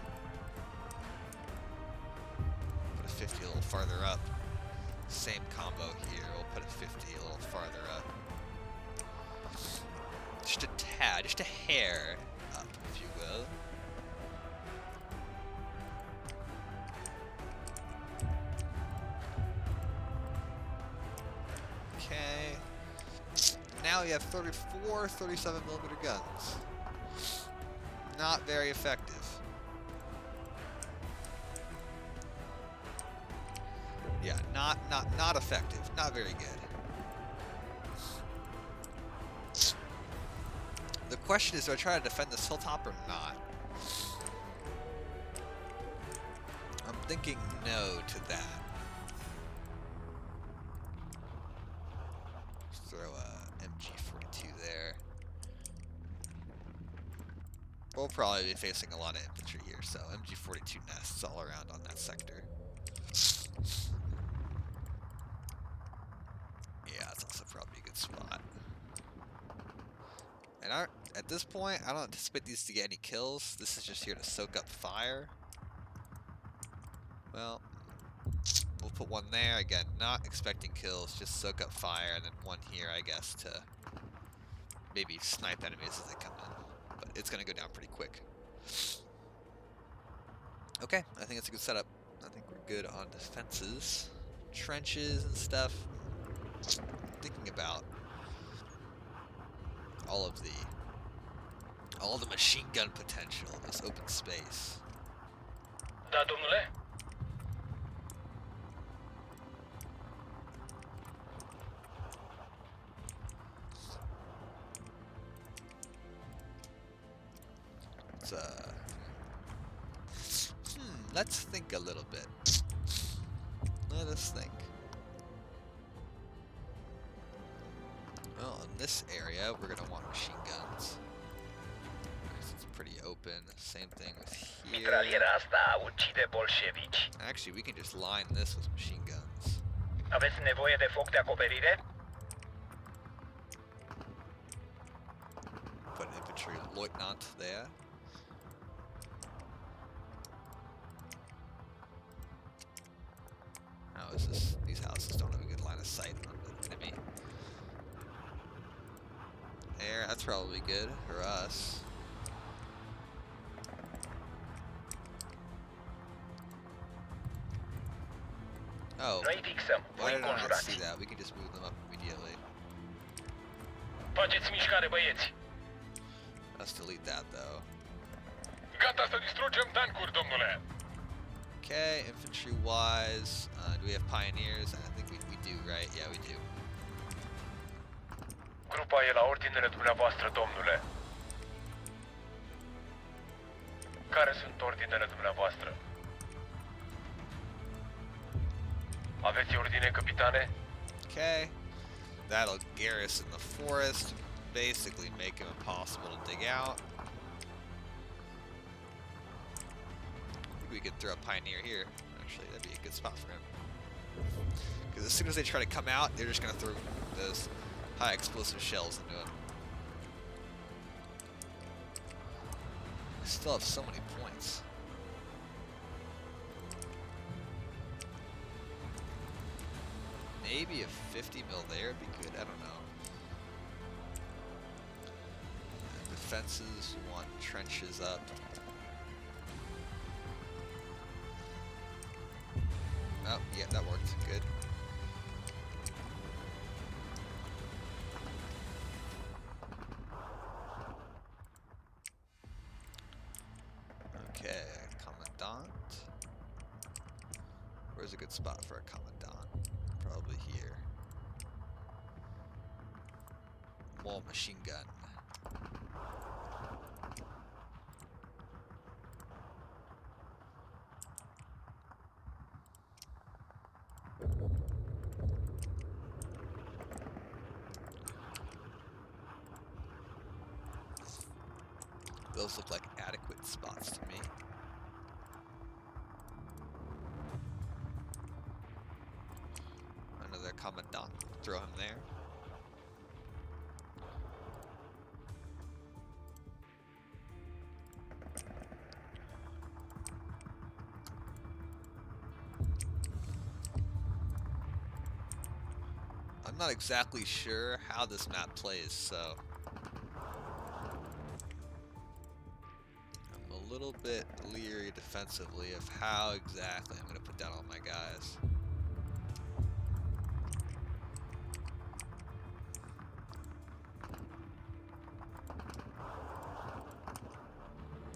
[SPEAKER 1] Put a 50 a little farther up. Same combo here. We'll put a 50 a little farther up. Just a tad, just a hair up, if you will. Okay. Now we have 34 37mm guns. Not very effective. Yeah, not effective. Not very good. The question is, do I try to defend this hilltop or not? I'm thinking no to that. We'll probably be facing a lot of infantry here, so MG42 nests all around on that sector. Yeah, that's also probably a good spot. And at this point, I don't anticipate these to get any kills. This is just here to soak up fire. Well, we'll put one there. Again, not expecting kills, just soak up fire, and then one here, I guess, to maybe snipe enemies as they come in. But it's going to go down pretty quick. Okay, I think it's a good setup. I think we're good on defenses. Trenches and stuff. Thinking about all the machine gun potential in this open space.
[SPEAKER 4] Da, domnule?
[SPEAKER 1] Let's think a little bit. Let us think. Well, in this area, we're gonna want machine guns. It's pretty open. Same thing with here.
[SPEAKER 4] Mitraliera asta uccide bolșevici.
[SPEAKER 1] Actually, we can just line this with machine guns.
[SPEAKER 4] Aveți nevoie de foc de acoperire?
[SPEAKER 1] Put an infantry lieutenant there. How is this? These houses don't have a good line of sight on the enemy. There, that's probably good for us. Oh,
[SPEAKER 4] Noi fixăm.
[SPEAKER 1] why
[SPEAKER 4] Voi
[SPEAKER 1] did I not
[SPEAKER 4] înconjurați.
[SPEAKER 1] see that? We can just move them up immediately.
[SPEAKER 4] Faceți mișcare, băieți.
[SPEAKER 1] Let's delete that though.
[SPEAKER 5] Gata să distrugem tancuri, domnule!
[SPEAKER 1] Okay, infantry wise, do we have pioneers? I think we do, right? Yeah, we do.
[SPEAKER 5] Grupa e la ordinele dumneavoastră, domnule. Care sunt ordinele dumneavoastră? Aveți ordine, capitane?
[SPEAKER 1] Okay, that'll garrison the forest, basically make it impossible to dig out. I think we could throw a pioneer here. Actually, that'd be a good spot for him. Because as soon as they try to come out, they're just going to throw those high explosive shells into him. We still have so many points. Maybe a 50 mil there would be good. I don't know. And defenses want trenches up. Oh, yeah, that worked. Good. Okay, commandant. Where's a good spot for a commandant? Probably here. More machine gun. Those look like adequate spots to me. Another commandant. Throw him there. I'm not exactly sure how this map plays, so I'm a little bit leery defensively of how exactly I'm going to put down all my guys.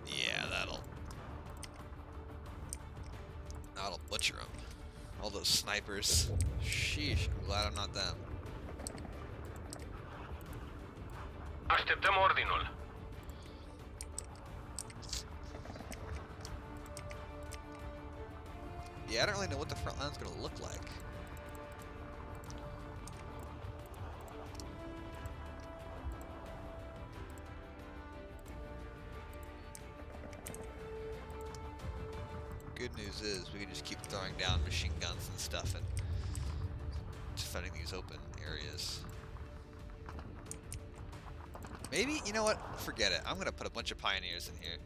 [SPEAKER 1] Yeah, that'll butcher them. All those snipers. Sheesh, I'm glad I'm not them.
[SPEAKER 4] Așteptăm ordinul.
[SPEAKER 1] Yeah, I don't really know what the front line's gonna look like. news is we can just keep throwing down machine guns and stuff and defending these open areas. Maybe, you know what? Forget it. I'm gonna put a bunch of pioneers in here.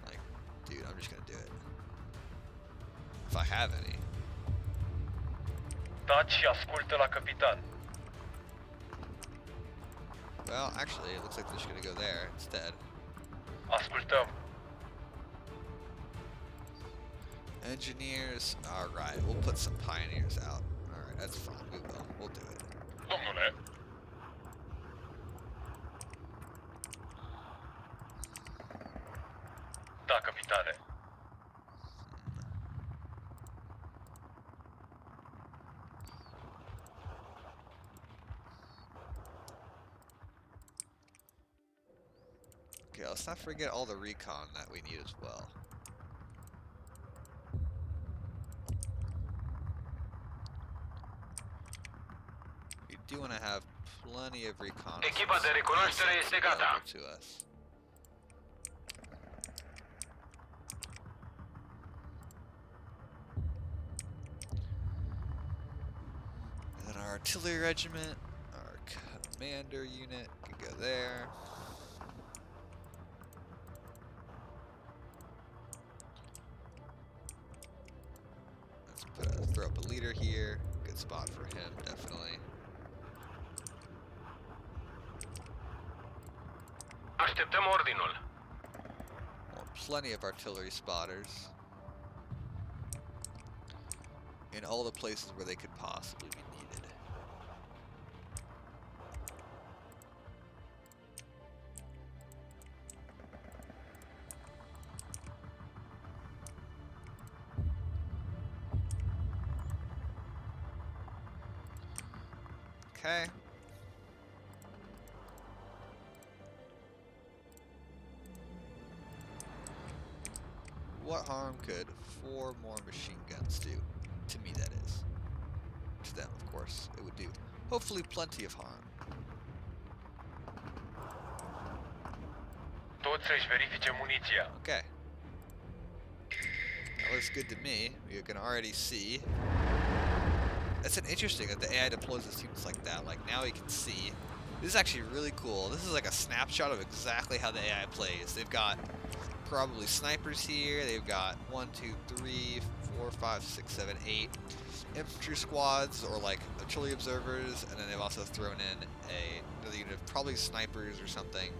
[SPEAKER 1] Like, dude, I'm just gonna do it. If I have any.
[SPEAKER 4] Taci și ascultă la capitan.
[SPEAKER 1] Well, actually, it looks like they're just gonna go there instead.
[SPEAKER 4] Ascultăm.
[SPEAKER 1] Engineers, alright, we'll put some pioneers out. Alright, that's fine, we will. We'll do it.
[SPEAKER 4] Domnule. Da, capitane.
[SPEAKER 1] Okay, let's not forget all the recon that we need as well. We do want to have plenty of recon.
[SPEAKER 4] Echipa de recunoaștere este gata.
[SPEAKER 1] To us. And then our artillery regiment, our commander unit can go there. Let's throw up a leader here. Good spot for him, definitely.
[SPEAKER 4] Așteptăm ordinul.
[SPEAKER 1] Plenty of artillery spotters in all the places where they could possibly be needed. Okay. What harm could 4 more machine guns do? To me, that is. To them, of course, it would do hopefully plenty of harm.
[SPEAKER 4] Toți să-și verifice muniția.
[SPEAKER 1] Okay. That looks good to me. You can already see. That's interesting that the AI deploys the students like that. Like, now he can see. This is actually really cool. This is like a snapshot of exactly how the AI plays. They've got probably snipers here. They've got 1, 2, 3, 4, 5, 6, 7, 8 infantry squads or like artillery observers, and then they've also thrown in another unit of probably snipers or something,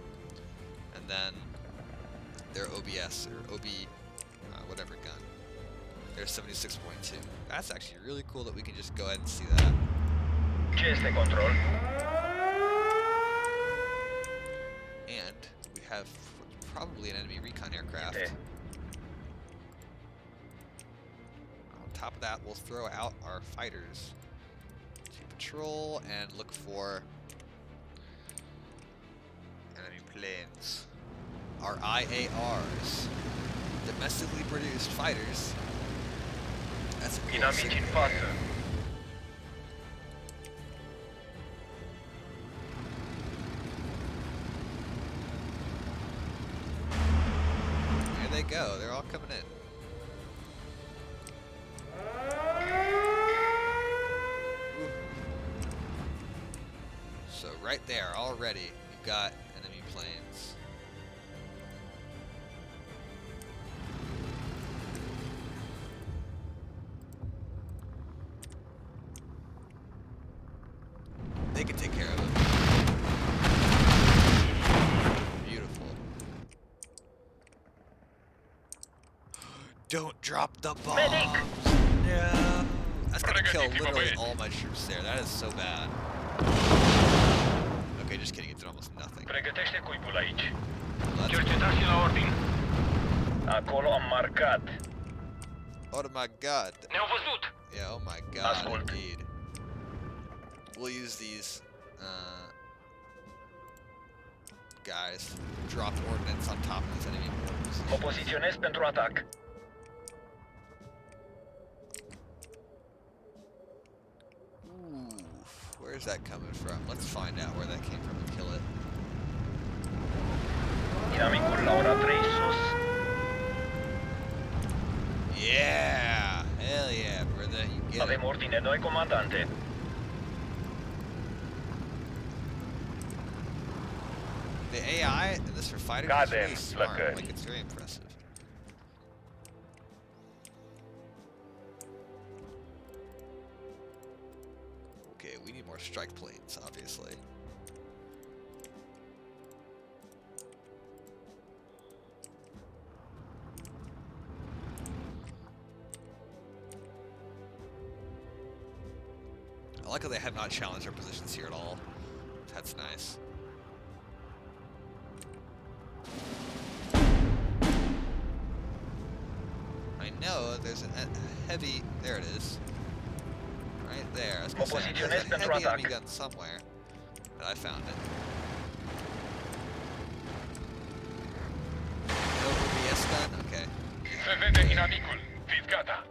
[SPEAKER 1] and then their OBS or OB whatever gun. There's 76.2. That's actually really cool that we can just go ahead and see that.
[SPEAKER 4] Ce este control?
[SPEAKER 1] And we have probably an enemy recon aircraft.
[SPEAKER 4] Okay.
[SPEAKER 1] On top of that, we'll throw out our fighters to patrol and look for enemy planes. Our IARs, domestically produced fighters. That's a cool
[SPEAKER 4] Inamici în
[SPEAKER 1] signal.
[SPEAKER 4] față.
[SPEAKER 1] Here they go. They're all coming in. Ooh. So right there, already, you've got enemy planes. They can take care of it. Beautiful. Don't drop the bomb.
[SPEAKER 4] Medic!
[SPEAKER 1] No. That's gonna kill
[SPEAKER 4] Pregătiți-vă,
[SPEAKER 1] literally
[SPEAKER 4] băieți.
[SPEAKER 1] all my troops there. That is so bad. Okay, just kidding. It did almost nothing.
[SPEAKER 4] Pregătește cuibul aici.
[SPEAKER 1] Let's
[SPEAKER 4] Cercetați la ordin. Acolo am marcat.
[SPEAKER 1] Oh my god.
[SPEAKER 4] Ne-au văzut.
[SPEAKER 1] Yeah, oh my god,
[SPEAKER 4] Ascult.
[SPEAKER 1] indeed. We'll use these guys to drop ordnance on top of these enemy mortars.
[SPEAKER 4] Mă poziționez pentru atac.
[SPEAKER 1] Oof, where's that coming from? Let's find out where that came from and kill it.
[SPEAKER 4] Inamicul la ora 3 sus.
[SPEAKER 1] Yeah! Hell yeah, brother. You get it.
[SPEAKER 4] Avem ordine noi, comandante.
[SPEAKER 1] The AI in this for fighters is
[SPEAKER 5] Goddamn
[SPEAKER 1] really smart.
[SPEAKER 5] sucker.
[SPEAKER 1] Like, it's very impressive. Okay, we need more strike planes, obviously. I like how they have not challenged our positions here at all. That's nice. I know there's a heavy. There it is. Right there. I was gonna say, there's a
[SPEAKER 4] Posiționez pentru
[SPEAKER 1] heavy enemy
[SPEAKER 4] atac.
[SPEAKER 1] gun somewhere. But I found it. No BS gun? Okay.
[SPEAKER 5] Se vede inamicul. Fiți gata.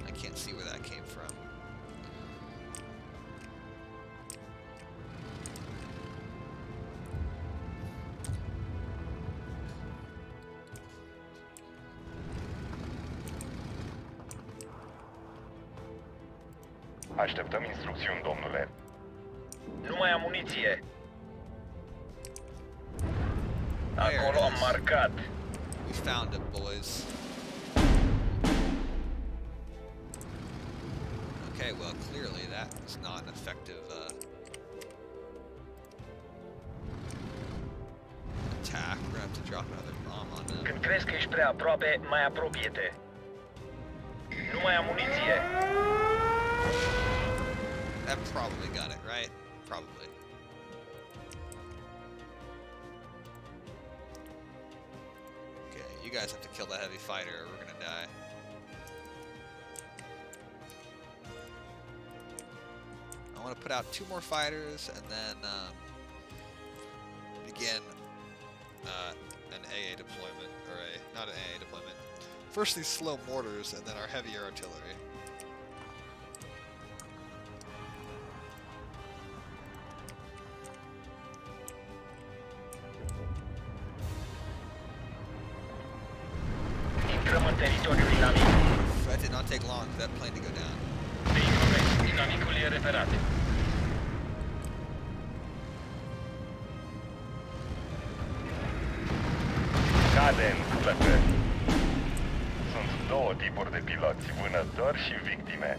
[SPEAKER 1] I can't see where that came from.
[SPEAKER 5] Așteptăm instrucțiuni, domnule.
[SPEAKER 4] Nu mai am muniție.
[SPEAKER 1] There it
[SPEAKER 4] Acolo am
[SPEAKER 1] is.
[SPEAKER 4] marcat.
[SPEAKER 1] We found it, boys. Okay, well, clearly that was not an effective attack. We're gonna have to drop another bomb on them.
[SPEAKER 4] Când crezi că ești prea aproape, mai apropie-te. Nu mai am muniție.
[SPEAKER 1] That probably got it, right? Probably. Okay, you guys have to kill that heavy fighter or we're gonna die. I want to put out 2 more fighters and then begin an AA deployment, or not an AA deployment. First these slow mortars and then our heavier artillery.
[SPEAKER 4] Intrăm în teritoriul inamic.
[SPEAKER 1] That did not take long for that plane to go down.
[SPEAKER 4] Vehicul inamicul e reperat.
[SPEAKER 5] Cadem, plăcări. Sunt două tipuri de piloți, vânători și victime.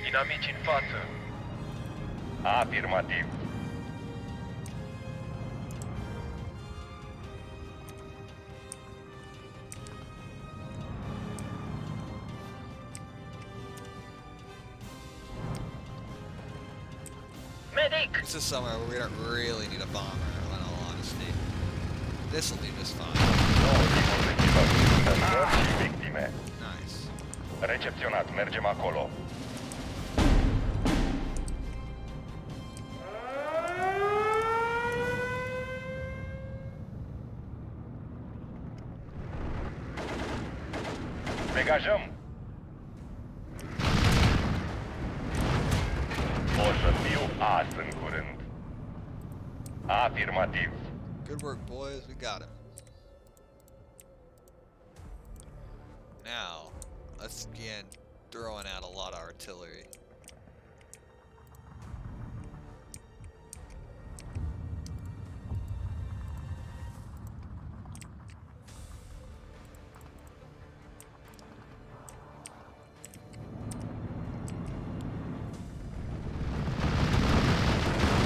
[SPEAKER 4] Inamici în față.
[SPEAKER 5] Afirmativ.
[SPEAKER 4] Medic!
[SPEAKER 1] This is somewhere where we don't really need a bomber, in all honesty. This will do just fine.
[SPEAKER 5] Două tipuri de piloți, vânători și victime.
[SPEAKER 1] Nice.
[SPEAKER 5] Recepționat, mergem acolo. Degajăm! O să fiu as în curând. Afirmativ.
[SPEAKER 1] Good work, boys. We got him. Now, let's begin throwing out a lot of artillery.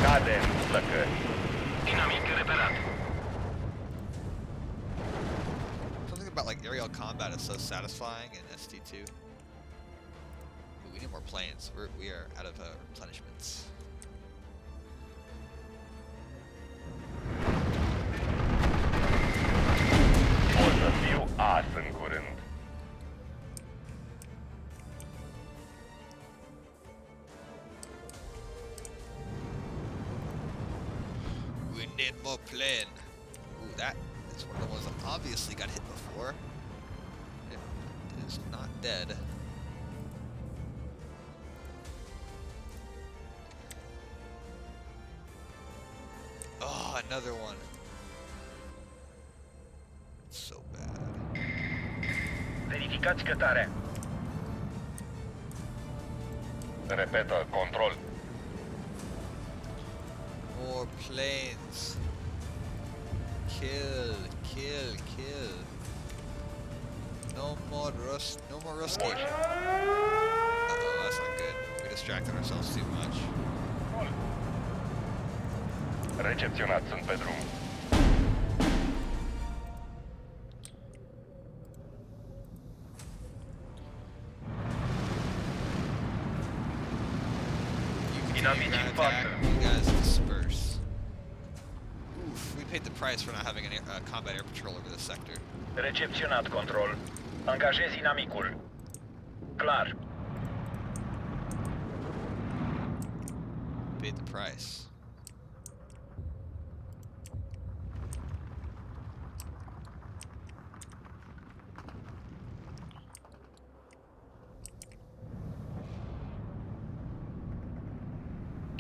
[SPEAKER 5] Cadem, plăcări.
[SPEAKER 4] Inamic reperat.
[SPEAKER 1] Something about like aerial combat is so satisfying in ST2. Ooh, we need more planes. We are out of replenishments.
[SPEAKER 5] O să fiu as în curând.
[SPEAKER 1] We need more plane. Ooh, that is one of the ones that obviously got hit before. It is not dead. Another one. It's so bad.
[SPEAKER 4] Verificați cătarea.
[SPEAKER 5] Repetă, control.
[SPEAKER 1] More planes. Kill, kill, kill. No more Ruski. Uh-oh, that's not good. We distracted ourselves too much.
[SPEAKER 5] Recepționat, sunt pe drum.
[SPEAKER 1] You can continue ground attack. You guys disperse. Oof, we paid the price for not having a combat air patrol over this sector.
[SPEAKER 4] Recepționat, control. Angajez inamicul. Clar.
[SPEAKER 1] Paid the price.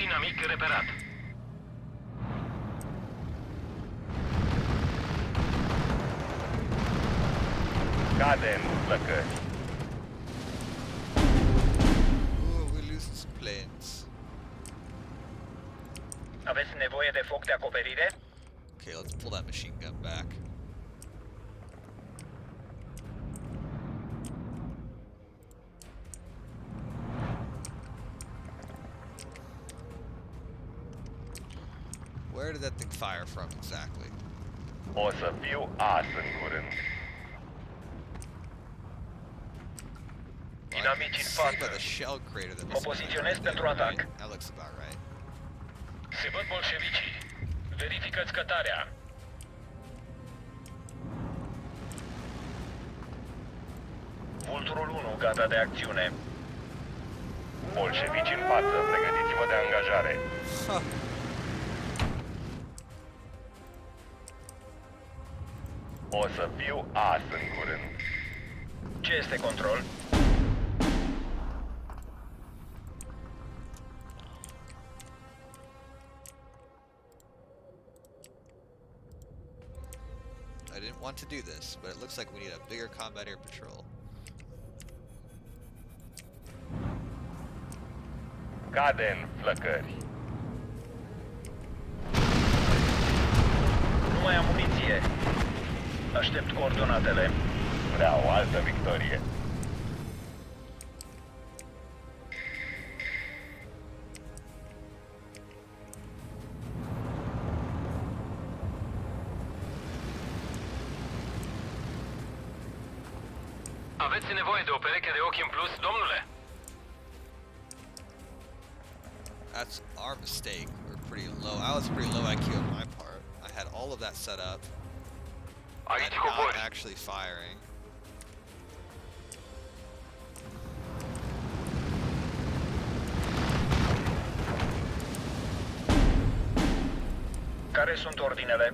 [SPEAKER 4] Inamic reperat.
[SPEAKER 5] Cadem, plăcări.
[SPEAKER 1] Ooh, we're losing some planes.
[SPEAKER 4] Aveți nevoie de foc de acoperire?
[SPEAKER 1] Okay, let's pull that machine gun back. Where did that thing fire from exactly?
[SPEAKER 5] O să fiu as în curând.
[SPEAKER 4] Inamici în
[SPEAKER 1] Saved by
[SPEAKER 4] față.
[SPEAKER 1] the shell crater that
[SPEAKER 4] Mă
[SPEAKER 1] must have been
[SPEAKER 4] poziționez
[SPEAKER 1] right
[SPEAKER 4] pentru
[SPEAKER 1] there,
[SPEAKER 4] atac.
[SPEAKER 1] right? That looks about right.
[SPEAKER 4] Se văd bolșevicii. Verificați cătarea. Vulturul 1 gata de acțiune.
[SPEAKER 5] Bolșevici în față, pregătiți-vă de angajare.
[SPEAKER 1] Huh.
[SPEAKER 5] O să fiu as în curând.
[SPEAKER 4] Ce este control?
[SPEAKER 1] I didn't want to do this, but it looks like we need a bigger combat air patrol.
[SPEAKER 5] Cade în flăcări.
[SPEAKER 4] Nu mai am muniție. Aștept coordonatele.
[SPEAKER 5] Vreau o altă victorie.
[SPEAKER 4] Aveți nevoie de o pereche de ochi în plus, domnule?
[SPEAKER 1] That's our mistake. We're pretty low. I was pretty low IQ on my part. I had all of that set up.
[SPEAKER 4] Aici
[SPEAKER 1] And not
[SPEAKER 4] cobori.
[SPEAKER 1] actually firing.
[SPEAKER 4] Care sunt ordinele?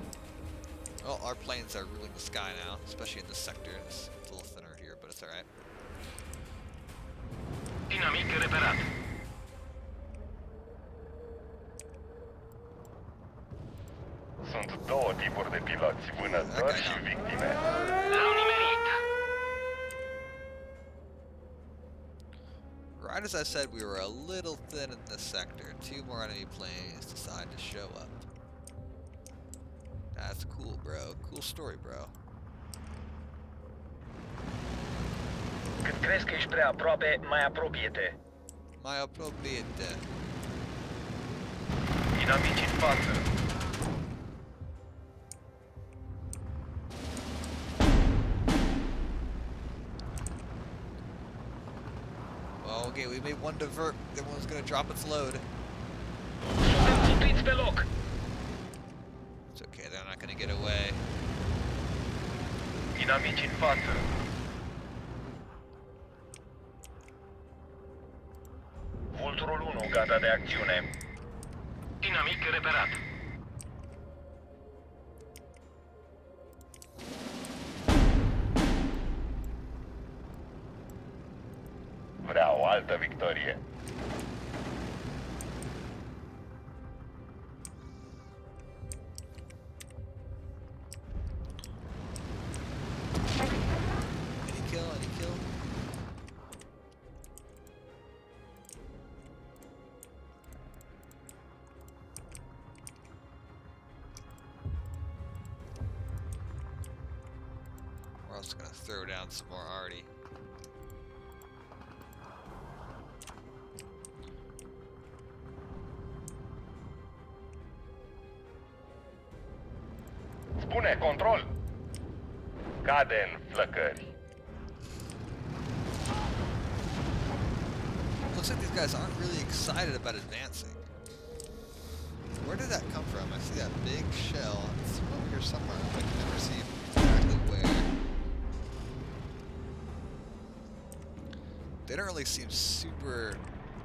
[SPEAKER 1] Well, our planes are ruling the sky now, especially in this sector. It's a little thinner here, but it's alright.
[SPEAKER 4] Inamic reperat.
[SPEAKER 5] Sunt două tipuri de piloți, vânători și victime.
[SPEAKER 4] L-au nimerit.
[SPEAKER 1] Right as I said, we were a little thin in this sector. Two more enemy planes decide to show up. That's cool, bro. Cool story, bro.
[SPEAKER 4] Când crezi că ești prea aproape, mai apropie-te.
[SPEAKER 1] My appropriate.
[SPEAKER 4] Inamici în față.
[SPEAKER 1] Well, okay, we made one divert. The one's gonna drop its load.
[SPEAKER 4] Suntem țintuiți pe loc.
[SPEAKER 1] It's okay, they're not gonna get away.
[SPEAKER 4] Inamici în față. Vulturul 1 gata de acțiune. Inamic reperat.
[SPEAKER 5] Vreau o altă victorie.
[SPEAKER 1] also gonna throw down some more arty.
[SPEAKER 5] Spune control. Cade în flăcări.
[SPEAKER 1] Looks like these guys aren't really excited about advancing. Where did that come from? I see that big shell. It's over here somewhere. I can never see exactly where. They don't really seem super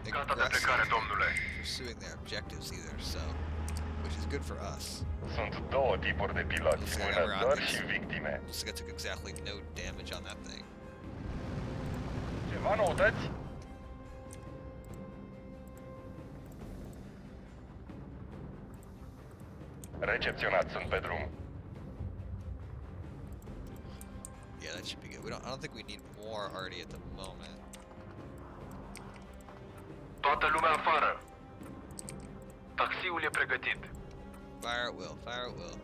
[SPEAKER 5] Gata de
[SPEAKER 1] aggressive
[SPEAKER 5] plecare, domnule.
[SPEAKER 1] pursuing their objectives either, so which is good for us.
[SPEAKER 5] Sunt două tipuri de piloți,
[SPEAKER 1] Looks like
[SPEAKER 5] vânători și victime.
[SPEAKER 1] Looks like I took exactly no damage on that thing.
[SPEAKER 5] Ceva noutăți? Recepționat, sunt pe drum.
[SPEAKER 1] Yeah, that should be good. I don't think we need more already at the moment.
[SPEAKER 5] Toată lumea afară. Taxiul e pregătit.
[SPEAKER 1] Fire at will, fire at will.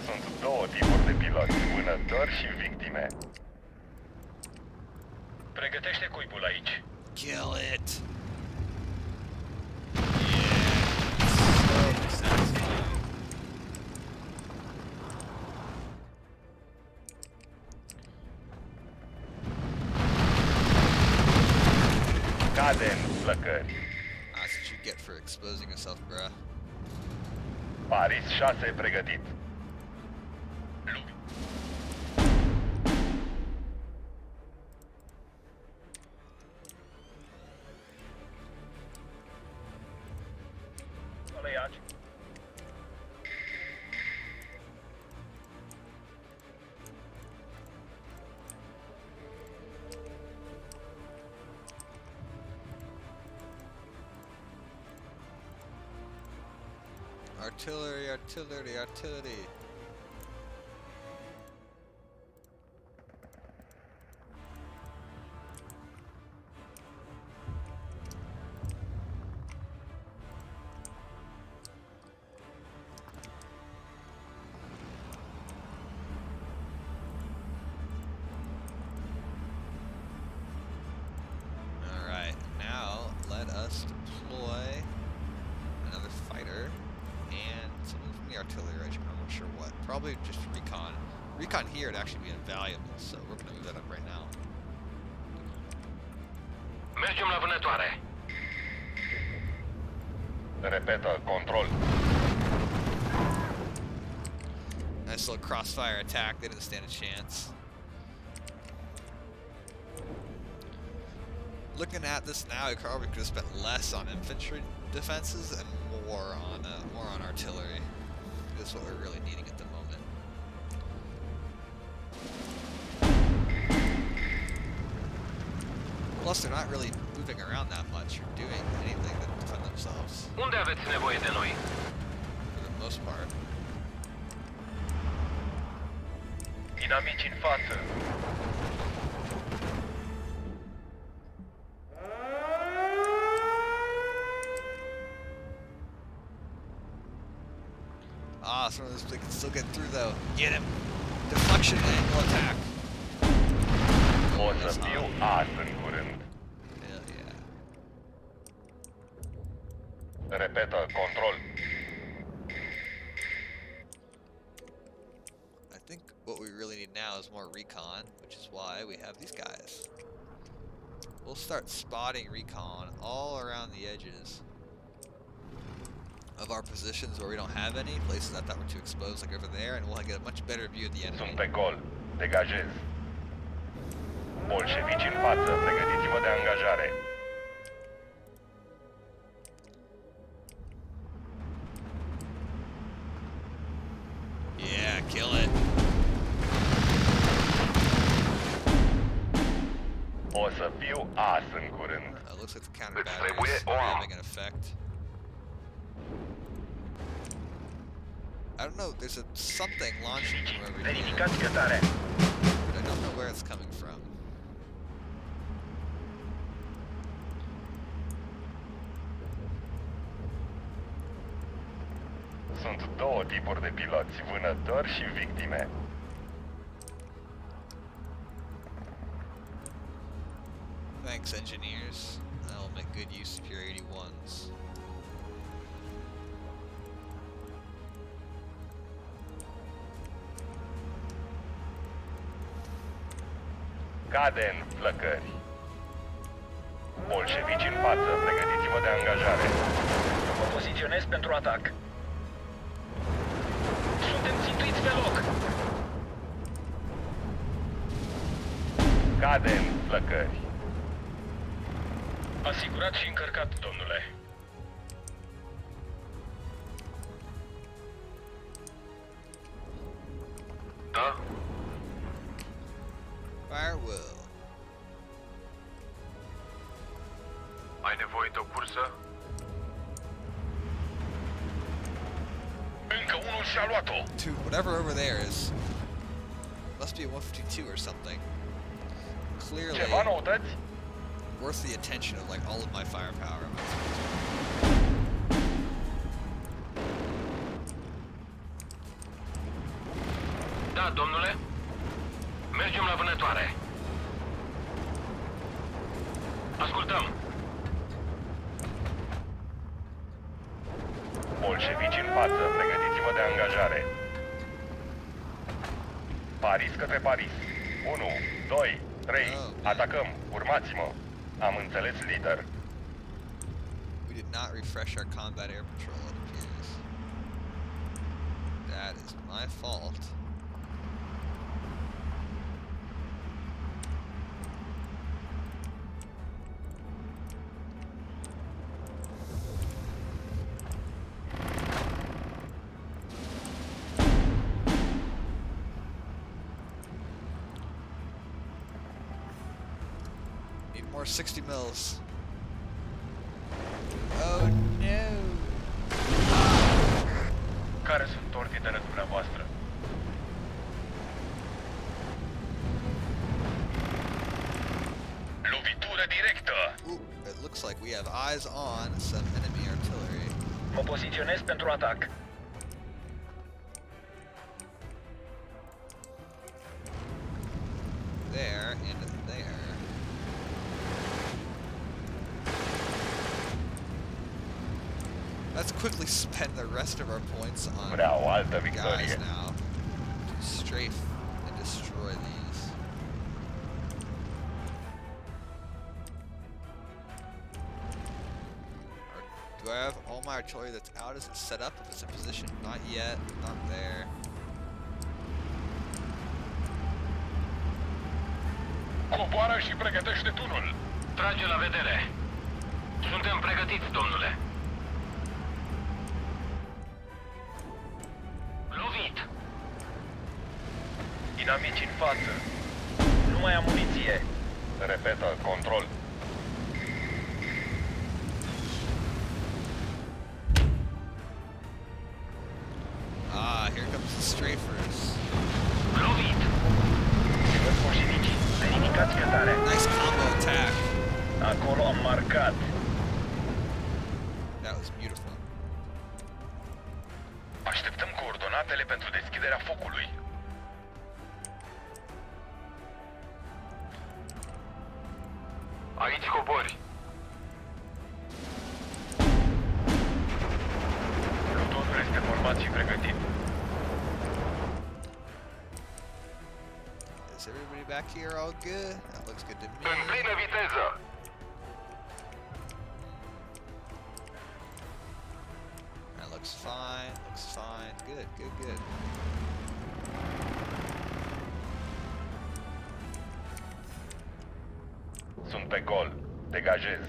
[SPEAKER 5] Sunt două tipuri de piloți, vânători și victime. Pregătește cuibul aici.
[SPEAKER 1] Kill it!
[SPEAKER 5] Cade în flăcări.
[SPEAKER 1] That's what you get for exposing yourself, bruh.
[SPEAKER 5] Paris 6 pregătit.
[SPEAKER 1] Artillery, artillery, artillery. Alright, now let us deploy another fighter and something from the artillery regiment. I'm not sure what. Probably just recon. Recon here would actually be invaluable, so we're going to move that up right now.
[SPEAKER 4] Mergem la vânătoare.
[SPEAKER 5] Repetă, control.
[SPEAKER 1] Nice little crossfire attack. They didn't stand a chance. Looking at this now, I probably could have spent less on infantry defenses and more on artillery. That's what we're really needing at the moment. Plus, they're not really moving around that much or doing anything to defend themselves,
[SPEAKER 4] Unde aveți nevoie de noi?
[SPEAKER 1] for the most part.
[SPEAKER 5] Inamici în față.
[SPEAKER 1] Ah, some of this they can still get through though. Get him! Deflection angle attack.
[SPEAKER 5] O
[SPEAKER 1] That's
[SPEAKER 5] să fiu
[SPEAKER 1] hot.
[SPEAKER 5] as în curând.
[SPEAKER 1] Hell yeah.
[SPEAKER 5] Repetă, control.
[SPEAKER 1] I think what we really need now is more recon, which is why we have these guys. We'll start spotting recon all around the edges of our positions where we don't have any, places I thought were too exposed, like over there, and we'll get a much better view of the enemy.
[SPEAKER 5] Sunt pe gol. Degajez. Bolșevici în față, pregătiți-vă de angajare.
[SPEAKER 1] Yeah, kill it.
[SPEAKER 5] O să fiu as în curând.
[SPEAKER 1] Looks like the counter
[SPEAKER 5] It's
[SPEAKER 1] batteries
[SPEAKER 5] trebuie
[SPEAKER 1] are
[SPEAKER 5] o armă.
[SPEAKER 1] having an effect. I don't know, there's something launching from over here,
[SPEAKER 4] Verificați cătarea.
[SPEAKER 1] but I don't know where it's coming from.
[SPEAKER 5] Sunt două tipuri de piloți, vânători și victime.
[SPEAKER 1] Thanks, engineers. I'll make good use of your 81s.
[SPEAKER 5] Cade în flăcări. Bolșevici în față, pregătiți-vă de angajare.
[SPEAKER 4] Mă poziționez pentru atac. Suntem țintuiți pe loc.
[SPEAKER 5] Cade în flăcări.
[SPEAKER 4] Asigurat și încărcat, domnule. Da?
[SPEAKER 1] Fire will.
[SPEAKER 5] Ai nevoie de o cursă?
[SPEAKER 4] Încă unul și-a luat-o.
[SPEAKER 1] To whatever over there is. Must be a 152 or something. Clearly
[SPEAKER 5] Ceva noutăți?
[SPEAKER 1] worth the attention of like all of my firepower.
[SPEAKER 4] Da, domnule. Mergem la vânătoare. Ascultăm.
[SPEAKER 5] Bolșevici în față, pregătiți-vă de angajare. Paris către Paris. 1, 2, 3, atacăm, urmați-mă. Am înțeles, lider.
[SPEAKER 1] We did not refresh our combat air patrol, it appears. That is my fault. Need more 60 mils. Oh no!
[SPEAKER 5] Care sunt ordinele dumneavoastră?
[SPEAKER 4] Lovitură directă.
[SPEAKER 1] Ooh, it looks like we have eyes on some enemy artillery.
[SPEAKER 4] Mă poziționez pentru atac.
[SPEAKER 1] There and there. Let's quickly spend the rest of our points on
[SPEAKER 5] Vreau o altă
[SPEAKER 1] guys
[SPEAKER 5] victorie.
[SPEAKER 1] now. To strafe and destroy these. Do I have all my artillery that's out? Is it set up? If it's in position? Not yet. Not there.
[SPEAKER 5] Coboară și pregătește tunul.
[SPEAKER 4] Trage la vedere. Suntem pregătiți, domnule. Lovit.
[SPEAKER 5] Inamici în față.
[SPEAKER 4] Nu mai am muniție.
[SPEAKER 5] Repetă, control.
[SPEAKER 1] Ah, here comes the strafers.
[SPEAKER 4] Lovit. Se văd bolșevicii. Verificați cătarea.
[SPEAKER 1] Nice combo attack.
[SPEAKER 4] Acolo am marcat.
[SPEAKER 1] That was beautiful.
[SPEAKER 5] Așteptăm coordonatele pentru deschiderea focului. Aici cobori. Plutonul este format și pregătit.
[SPEAKER 1] Is everybody back here all good? That looks good to me.
[SPEAKER 5] În plină viteză.
[SPEAKER 1] That looks fine. Looks fine. Good, good, good.
[SPEAKER 5] Sunt pe gol. Degajez.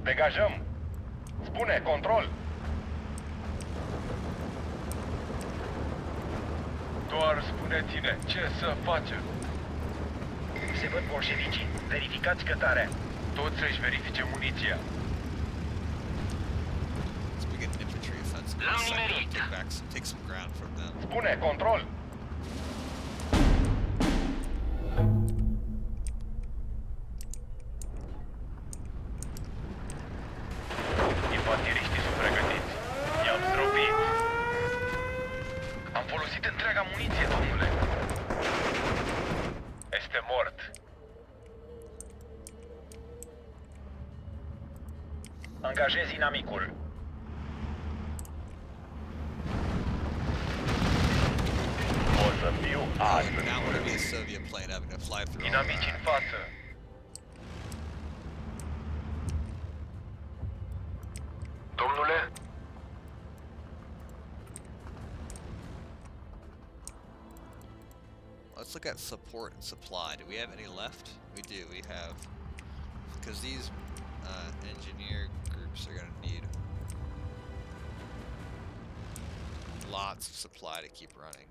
[SPEAKER 5] Degajăm. Spune, control. Doar spune-ține ce să facem.
[SPEAKER 4] Se văd bolșevicii. Verificați cătarea.
[SPEAKER 5] Toți să-și verifice muniția.
[SPEAKER 1] Let's begin an infantry offensive. some
[SPEAKER 4] L-am
[SPEAKER 1] sector,
[SPEAKER 4] nimerit.
[SPEAKER 1] take some ground from them.
[SPEAKER 5] Spune, control! Infanteriștii sunt pregătiți. I-am zdrobit. Am folosit întreaga muniție, domnule. Este mort. Angajez inamicul. O să fiu
[SPEAKER 1] Oh,
[SPEAKER 5] azi.
[SPEAKER 1] and now would be a Soviet plane having to fly through all
[SPEAKER 5] Inamici în
[SPEAKER 1] that.
[SPEAKER 5] față.
[SPEAKER 2] Domnule?
[SPEAKER 1] Let's look at support and supply. Do we have any left? We do. We have, because these engineer groups are going to need lots of supply to keep running.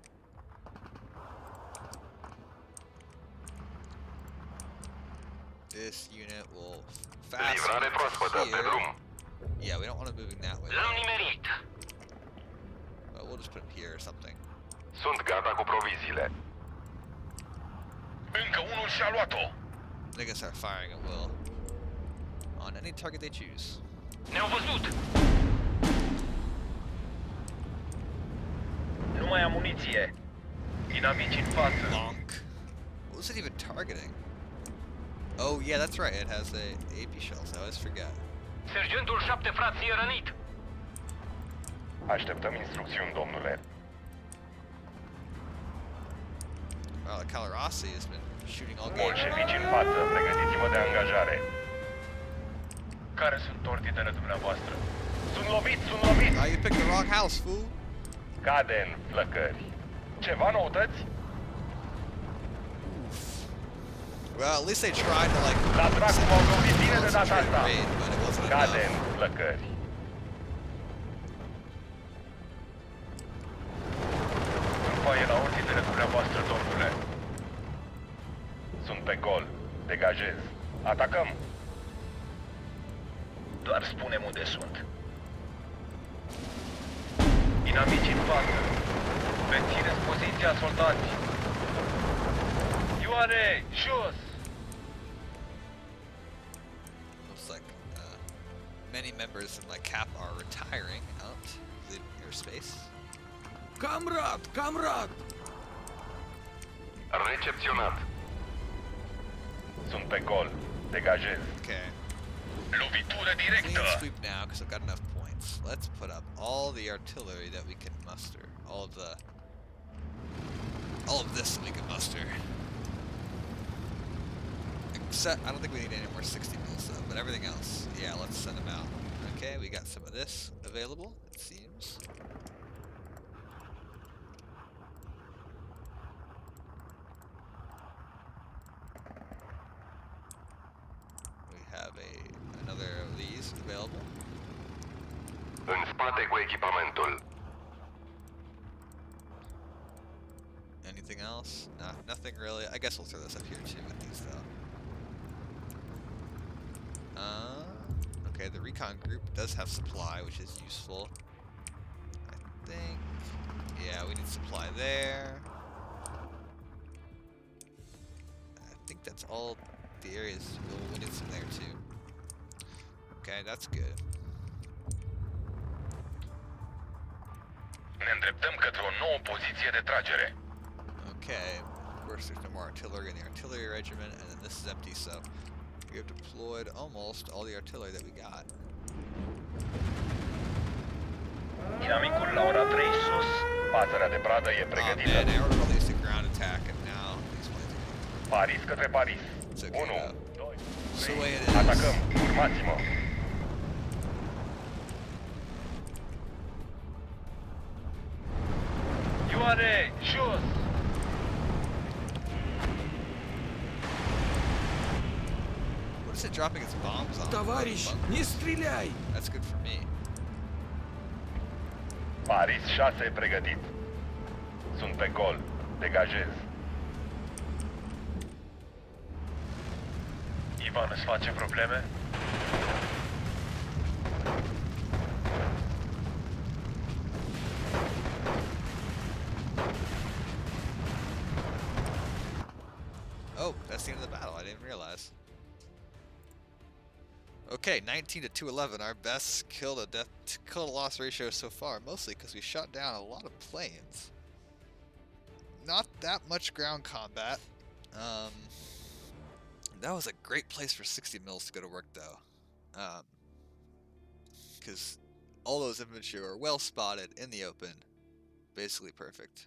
[SPEAKER 1] This unit will fast
[SPEAKER 2] Livrare proaspătă pe
[SPEAKER 1] here.
[SPEAKER 2] drum.
[SPEAKER 1] Yeah, we don't want to move that way.
[SPEAKER 4] L-am nimerit.
[SPEAKER 1] But we'll just put him here or something.
[SPEAKER 2] Sunt gata cu proviziile.
[SPEAKER 5] Încă unul și-a luat-o.
[SPEAKER 1] They can start firing at will on any target they choose.
[SPEAKER 4] Ne-au văzut.
[SPEAKER 5] Nu mai am muniție. Inamici în față.
[SPEAKER 1] Bonk. What was it even targeting? Oh yeah, that's right. It has a AP shells. I always forget.
[SPEAKER 4] Sergentul 7 frații e rănit.
[SPEAKER 5] Așteptăm instrucțiuni, domnule.
[SPEAKER 1] Wow, the Calarasi has been shooting all game.
[SPEAKER 5] Bolșevici în față, pregătiți-vă de angajare. Care sunt ordinele dumneavoastră? Sunt lovit!
[SPEAKER 1] Oh, you picked the wrong house, fool.
[SPEAKER 5] Cade în flăcări. Ceva noutăți?
[SPEAKER 1] Well, at least they tried to like.
[SPEAKER 5] La dracu, m-au găurit bine de data
[SPEAKER 1] concentrate
[SPEAKER 5] asta.
[SPEAKER 1] raid, but it wasn't
[SPEAKER 5] Cade
[SPEAKER 1] enough.
[SPEAKER 5] în flăcări. Sunt foaie la ordinele dumneavoastră, domnule. Sunt pe gol. Degajez. Atacăm! Doar spune-mi unde sunt. Inamici în față. Mențineți poziția, soldați. Ioane, jos!
[SPEAKER 1] Looks like many members of my cap are retiring out the airspace.
[SPEAKER 6] Камрад!
[SPEAKER 2] Recepționat.
[SPEAKER 5] Sunt pe gol. Degajez.
[SPEAKER 1] Okay.
[SPEAKER 5] Lovitură
[SPEAKER 1] Clean
[SPEAKER 5] directă!
[SPEAKER 1] sweep now because I've got enough points. Let's put up all the artillery that we can muster. All of this we can muster. Except I don't think we need any more 60 mils though, but everything else, yeah, let's send them out. Okay, we got some of this available, it seems. We have another of these available.
[SPEAKER 2] În spate cu echipamentul.
[SPEAKER 1] Anything else? No, nothing really. I guess we'll throw this up here too with these though. Okay, the recon group does have supply, which is useful. I think. Yeah, we need supply there. I think that's all the areas. Oh, we need some there too. Okay, that's good.
[SPEAKER 5] Ne îndreptăm către o nouă poziție de tragere.
[SPEAKER 1] Okay, of course there's no more artillery in the artillery regiment, and then this is empty, so we have deployed almost all the artillery that we got.
[SPEAKER 5] Inamicul la ora 3 sus. Pasărea de pradă e
[SPEAKER 1] Oh
[SPEAKER 5] pregătită.
[SPEAKER 1] man, I ordered all these to ground attack, and now these ones are coming.
[SPEAKER 5] Paris către Paris.
[SPEAKER 1] It's okay,
[SPEAKER 5] 1,
[SPEAKER 1] though.
[SPEAKER 5] 2,
[SPEAKER 1] It's the way it
[SPEAKER 5] 3.
[SPEAKER 1] is.
[SPEAKER 5] Atacăm. Urmați-mă. Ioane, jos!
[SPEAKER 1] What is it dropping its bombs on?
[SPEAKER 6] Товарищ,
[SPEAKER 1] Bunkers?
[SPEAKER 6] не стреляй!
[SPEAKER 1] That's good for me.
[SPEAKER 5] Paris 6 e pregătit. Sunt pe gol. Degajez. Ivan îți face probleme?
[SPEAKER 1] Okay, 19 to 211, our best kill to loss ratio so far, mostly because we shot down a lot of planes. Not that much ground combat. That was a great place for 60 mils to go to work though. Because all those infantry were well spotted in the open. Basically perfect.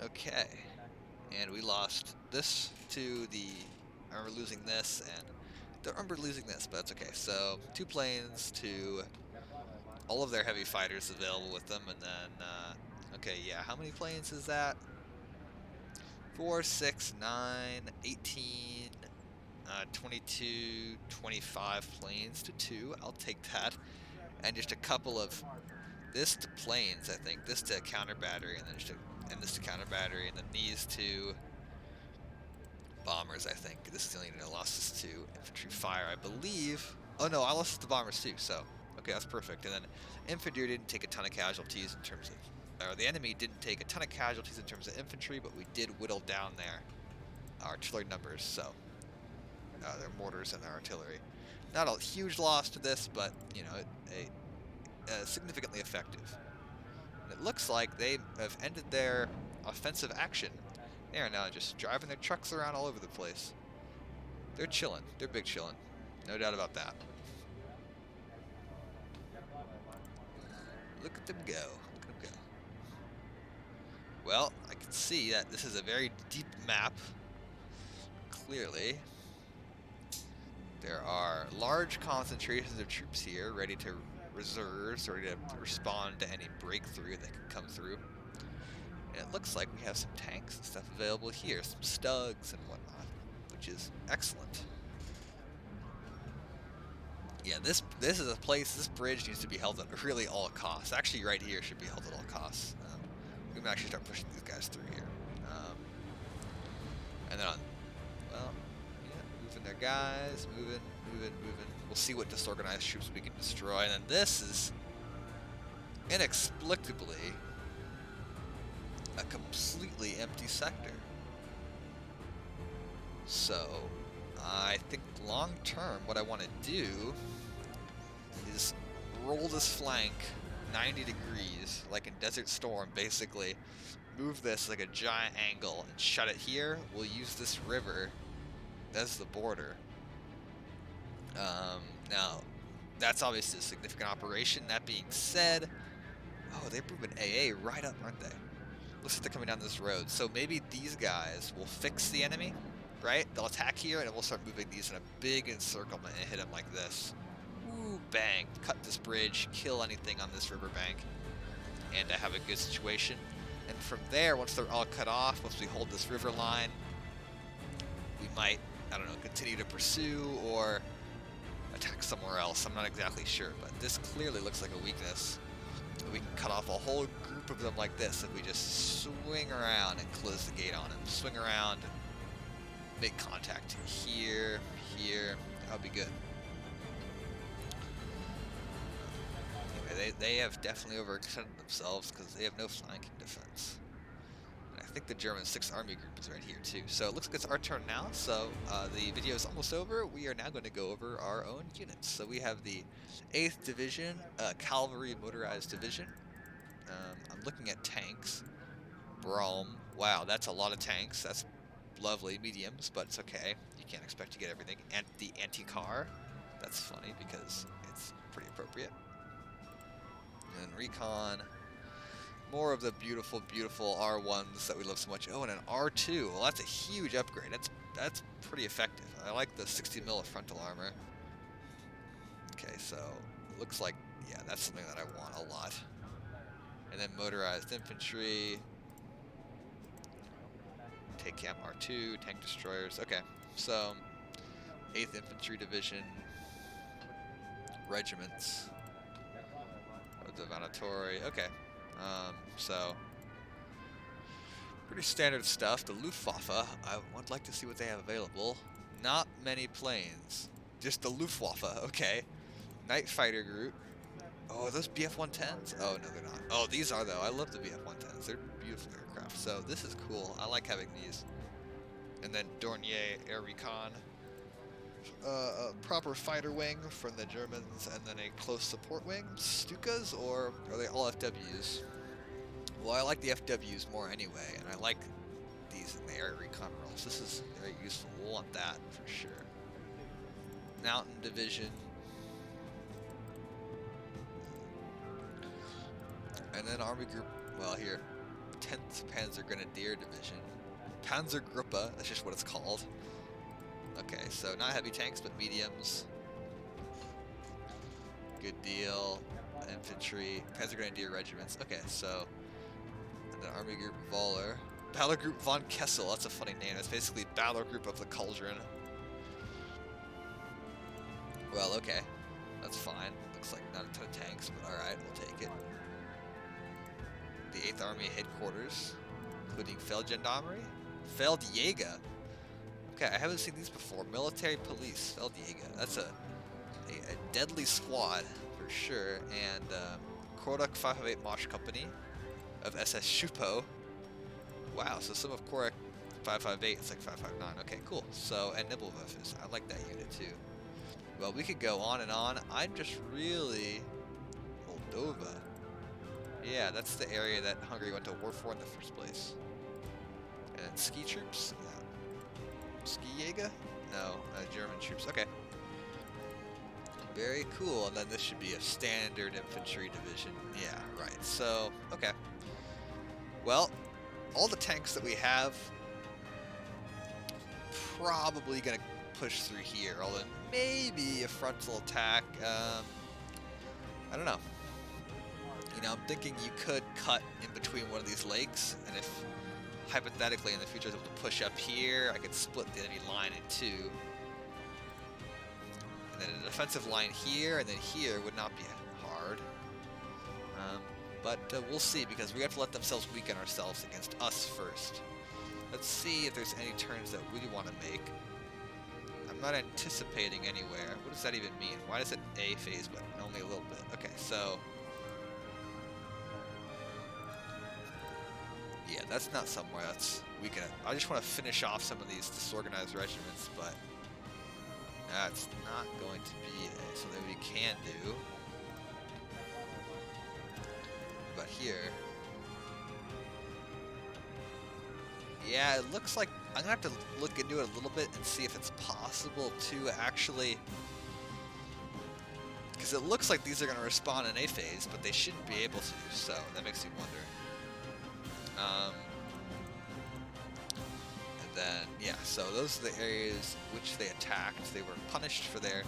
[SPEAKER 1] Okay. And we lost this to the... I remember losing this, and don't remember losing this, but that's okay. So, 2 planes to all of their heavy fighters available with them, and then, okay, yeah, how many planes is that? 4, 6, 9, 18, 22, 25 planes to 2. I'll take that. And just a couple of this to planes, I think. This to counter battery, and then and this to counter battery, and then these to bombers, I think. This is the only unit I lost this to infantry fire, I believe. Oh no, I lost this to bombers too, so okay, that's perfect. And then infantry didn't take a ton of casualties in terms of, or the enemy didn't take a ton of casualties in terms of infantry, but we did whittle down their artillery numbers, so their mortars and their artillery. Not a huge loss to this, but you know, significantly effective. And it looks like they have ended their offensive action. They are now just driving their trucks around all over the place. They're chilling. They're big chilling. No doubt about that. Look at them go. Look at them go. Well, I can see that this is a very deep map. Clearly. There are large concentrations of troops here, ready to reserves, ready to respond to any breakthrough that can come through. And it looks like we have some tanks and stuff available here, some stugs and whatnot, which is excellent. Yeah, this is a place, this bridge needs to be held at really all costs. Actually, right here should be held at all costs. We can actually start pushing these guys through here. And then on, well, yeah, moving their guys, moving. We'll see what disorganized troops we can destroy. And then this is inexplicably a completely empty sector. So I think long term what I want to do is roll this flank 90 degrees like in Desert Storm, basically move this like a giant angle and shut it here. We'll use this river as the border. Now that's obviously a significant operation. That being said, oh, they're moving AA right up, aren't they? Looks like they're coming down this road. So maybe these guys will fix the enemy, right? They'll attack here, and then we'll start moving these in a big encirclement and hit them like this. Ooh, bang. Cut this bridge, kill anything on this riverbank, and have a good situation. And from there, once they're all cut off, once we hold this river line, we might, I don't know, continue to pursue or attack somewhere else. I'm not exactly sure, but this clearly looks like a weakness. We can cut off a whole group of them like this if we just swing around and close the gate on them. Swing around, make contact here, here. That'll be good. Anyway, they have definitely overextended themselves because they have no flanking defense. And I think the German 6th Army Group is right here too. So it looks like it's our turn now. So the video is almost over. We are now going to go over our own units. So we have the 8th Division, Cavalry Motorized Division. I'm looking at tanks. Brougham. Wow, that's a lot of tanks. That's lovely. Mediums, but it's okay. You can't expect to get everything. And the anti-car. That's funny because it's pretty appropriate. And recon. More of the beautiful, beautiful R1s that we love so much. Oh, and an R2. Well, that's a huge upgrade. That's pretty effective. I like the 60 mil frontal armor. Okay, so it looks like, yeah, that's something that I want a lot. And then motorized infantry. Take camp R2, tank destroyers. Okay, so 8th Infantry Division, regiments, Devanatori. Okay, so pretty standard stuff. The Luftwaffe, I would like to see what they have available. Not many planes, just the Luftwaffe. Okay, Night Fighter Group. Oh, are those BF-110s? Oh, no, they're not. Oh, these are, though. I love the BF-110s. They're beautiful aircraft. So this is cool. I like having these. And then Dornier Air Recon. A proper fighter wing from the Germans, and then a close support wing. Stukas, or are they all FWs? Well, I like the FWs more anyway, and I like these in the Air Recon roles. This is very useful. We'll want that for sure. Mountain Division. And then Army Group, well here, 10th Panzer Grenadier Division. Panzergruppe, that's just what it's called. Okay, so not heavy tanks, but mediums. Good deal. Infantry, Panzer Grenadier Regiments. Okay, so, and then Army Group Voller. Battle Group von Kessel, that's a funny name. It's basically Battle Group of the Cauldron. Well, okay, that's fine. Looks like not a ton of tanks, but alright, we'll take it. The 8th Army Headquarters, including Feldgendarmerie, Feldjäger. Okay, I haven't seen these before. Military Police, Feldjäger. That's a deadly squad for sure. And Kordak 558 Marsh Company of SS Schupo. Wow, so some of Kordak 558 is like 559. Okay, cool. So, and Nibelwürfers. I like that unit too. Well, we could go on and on. I'm just really... Moldova. Yeah, that's the area that Hungary went to war for in the first place. And then ski troops? Ski Jäger? No, German troops. Okay. Very cool. And then this should be a standard infantry division. Yeah, right. So, okay. Well, all the tanks that we have probably going to push through here. Although maybe a frontal attack. I don't know. You know, I'm thinking you could cut in between one of these lakes, and if hypothetically in the future I was able to push up here, I could split the enemy line in two. And then a defensive line here, and then here would not be hard. But we'll see, because we have to let themselves weaken ourselves against us first. Let's see if there's any turns that we want to make. I'm not anticipating anywhere. What does that even mean? Why does it A phase, but only a little bit? Okay, so... yeah, that's not somewhere that's we can... I just want to finish off some of these disorganized regiments, but that's not going to be something we can do. But here... yeah, it looks like... I'm going to have to look into it a little bit and see if it's possible to actually... because it looks like these are going to respond in A phase, but they shouldn't be able to, so that makes me wonder. And then, yeah, so those are the areas which they attacked. They were punished for their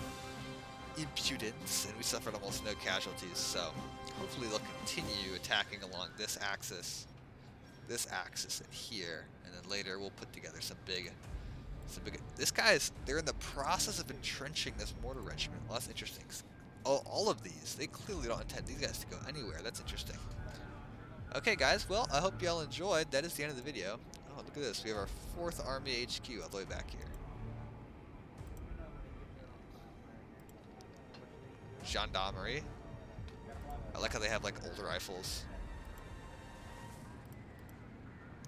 [SPEAKER 1] impudence, and we suffered almost no casualties, so hopefully they'll continue attacking along this axis, and here, and then later we'll put together some big, this guy's, they're in the process of entrenching this mortar regiment. Well, that's interesting. All of these, they clearly don't intend these guys to go anywhere. That's interesting. Okay, guys, well, I hope y'all enjoyed. That is the end of the video. Oh, look at this. We have our 4th Army HQ all the way back here. Gendarmerie. I like how they have, like, older rifles.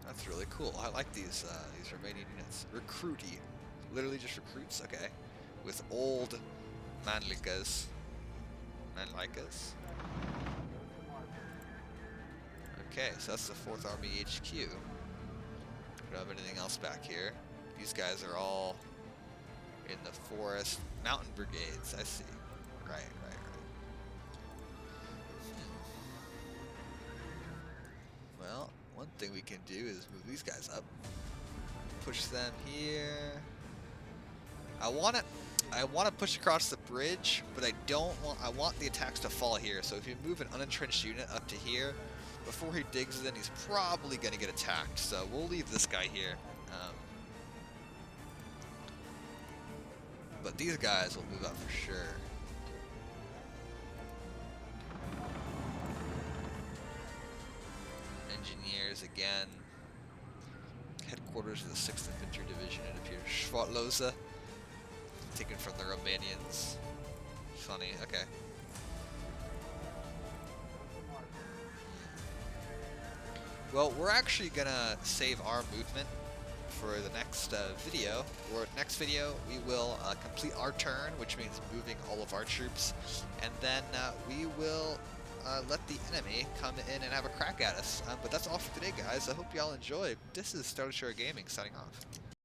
[SPEAKER 1] That's really cool. I like these Romanian units. Recruity. Literally just recruits? Okay. With old Manlikas. Okay, so that's the 4th Army HQ. We don't have anything else back here. These guys are all in the forest. Mountain brigades, I see. Right. Well, one thing we can do is move these guys up. Push them here. I want to push across the bridge, but I don't want... I want the attacks to fall here. So if you move an unentrenched unit up to here, before he digs in, he's probably going to get attacked. So we'll leave this guy here. But these guys will move up for sure. Engineers again. Headquarters of the 6th Infantry Division, it appears. Schwartlose. Taken from the Romanians. Funny, okay. Well, we're actually gonna save our movement for the next video. Next video, we will complete our turn, which means moving all of our troops, and then we will let the enemy come in and have a crack at us. But that's all for today, guys. I hope y'all enjoyed. This is Star Destroyer Gaming signing off.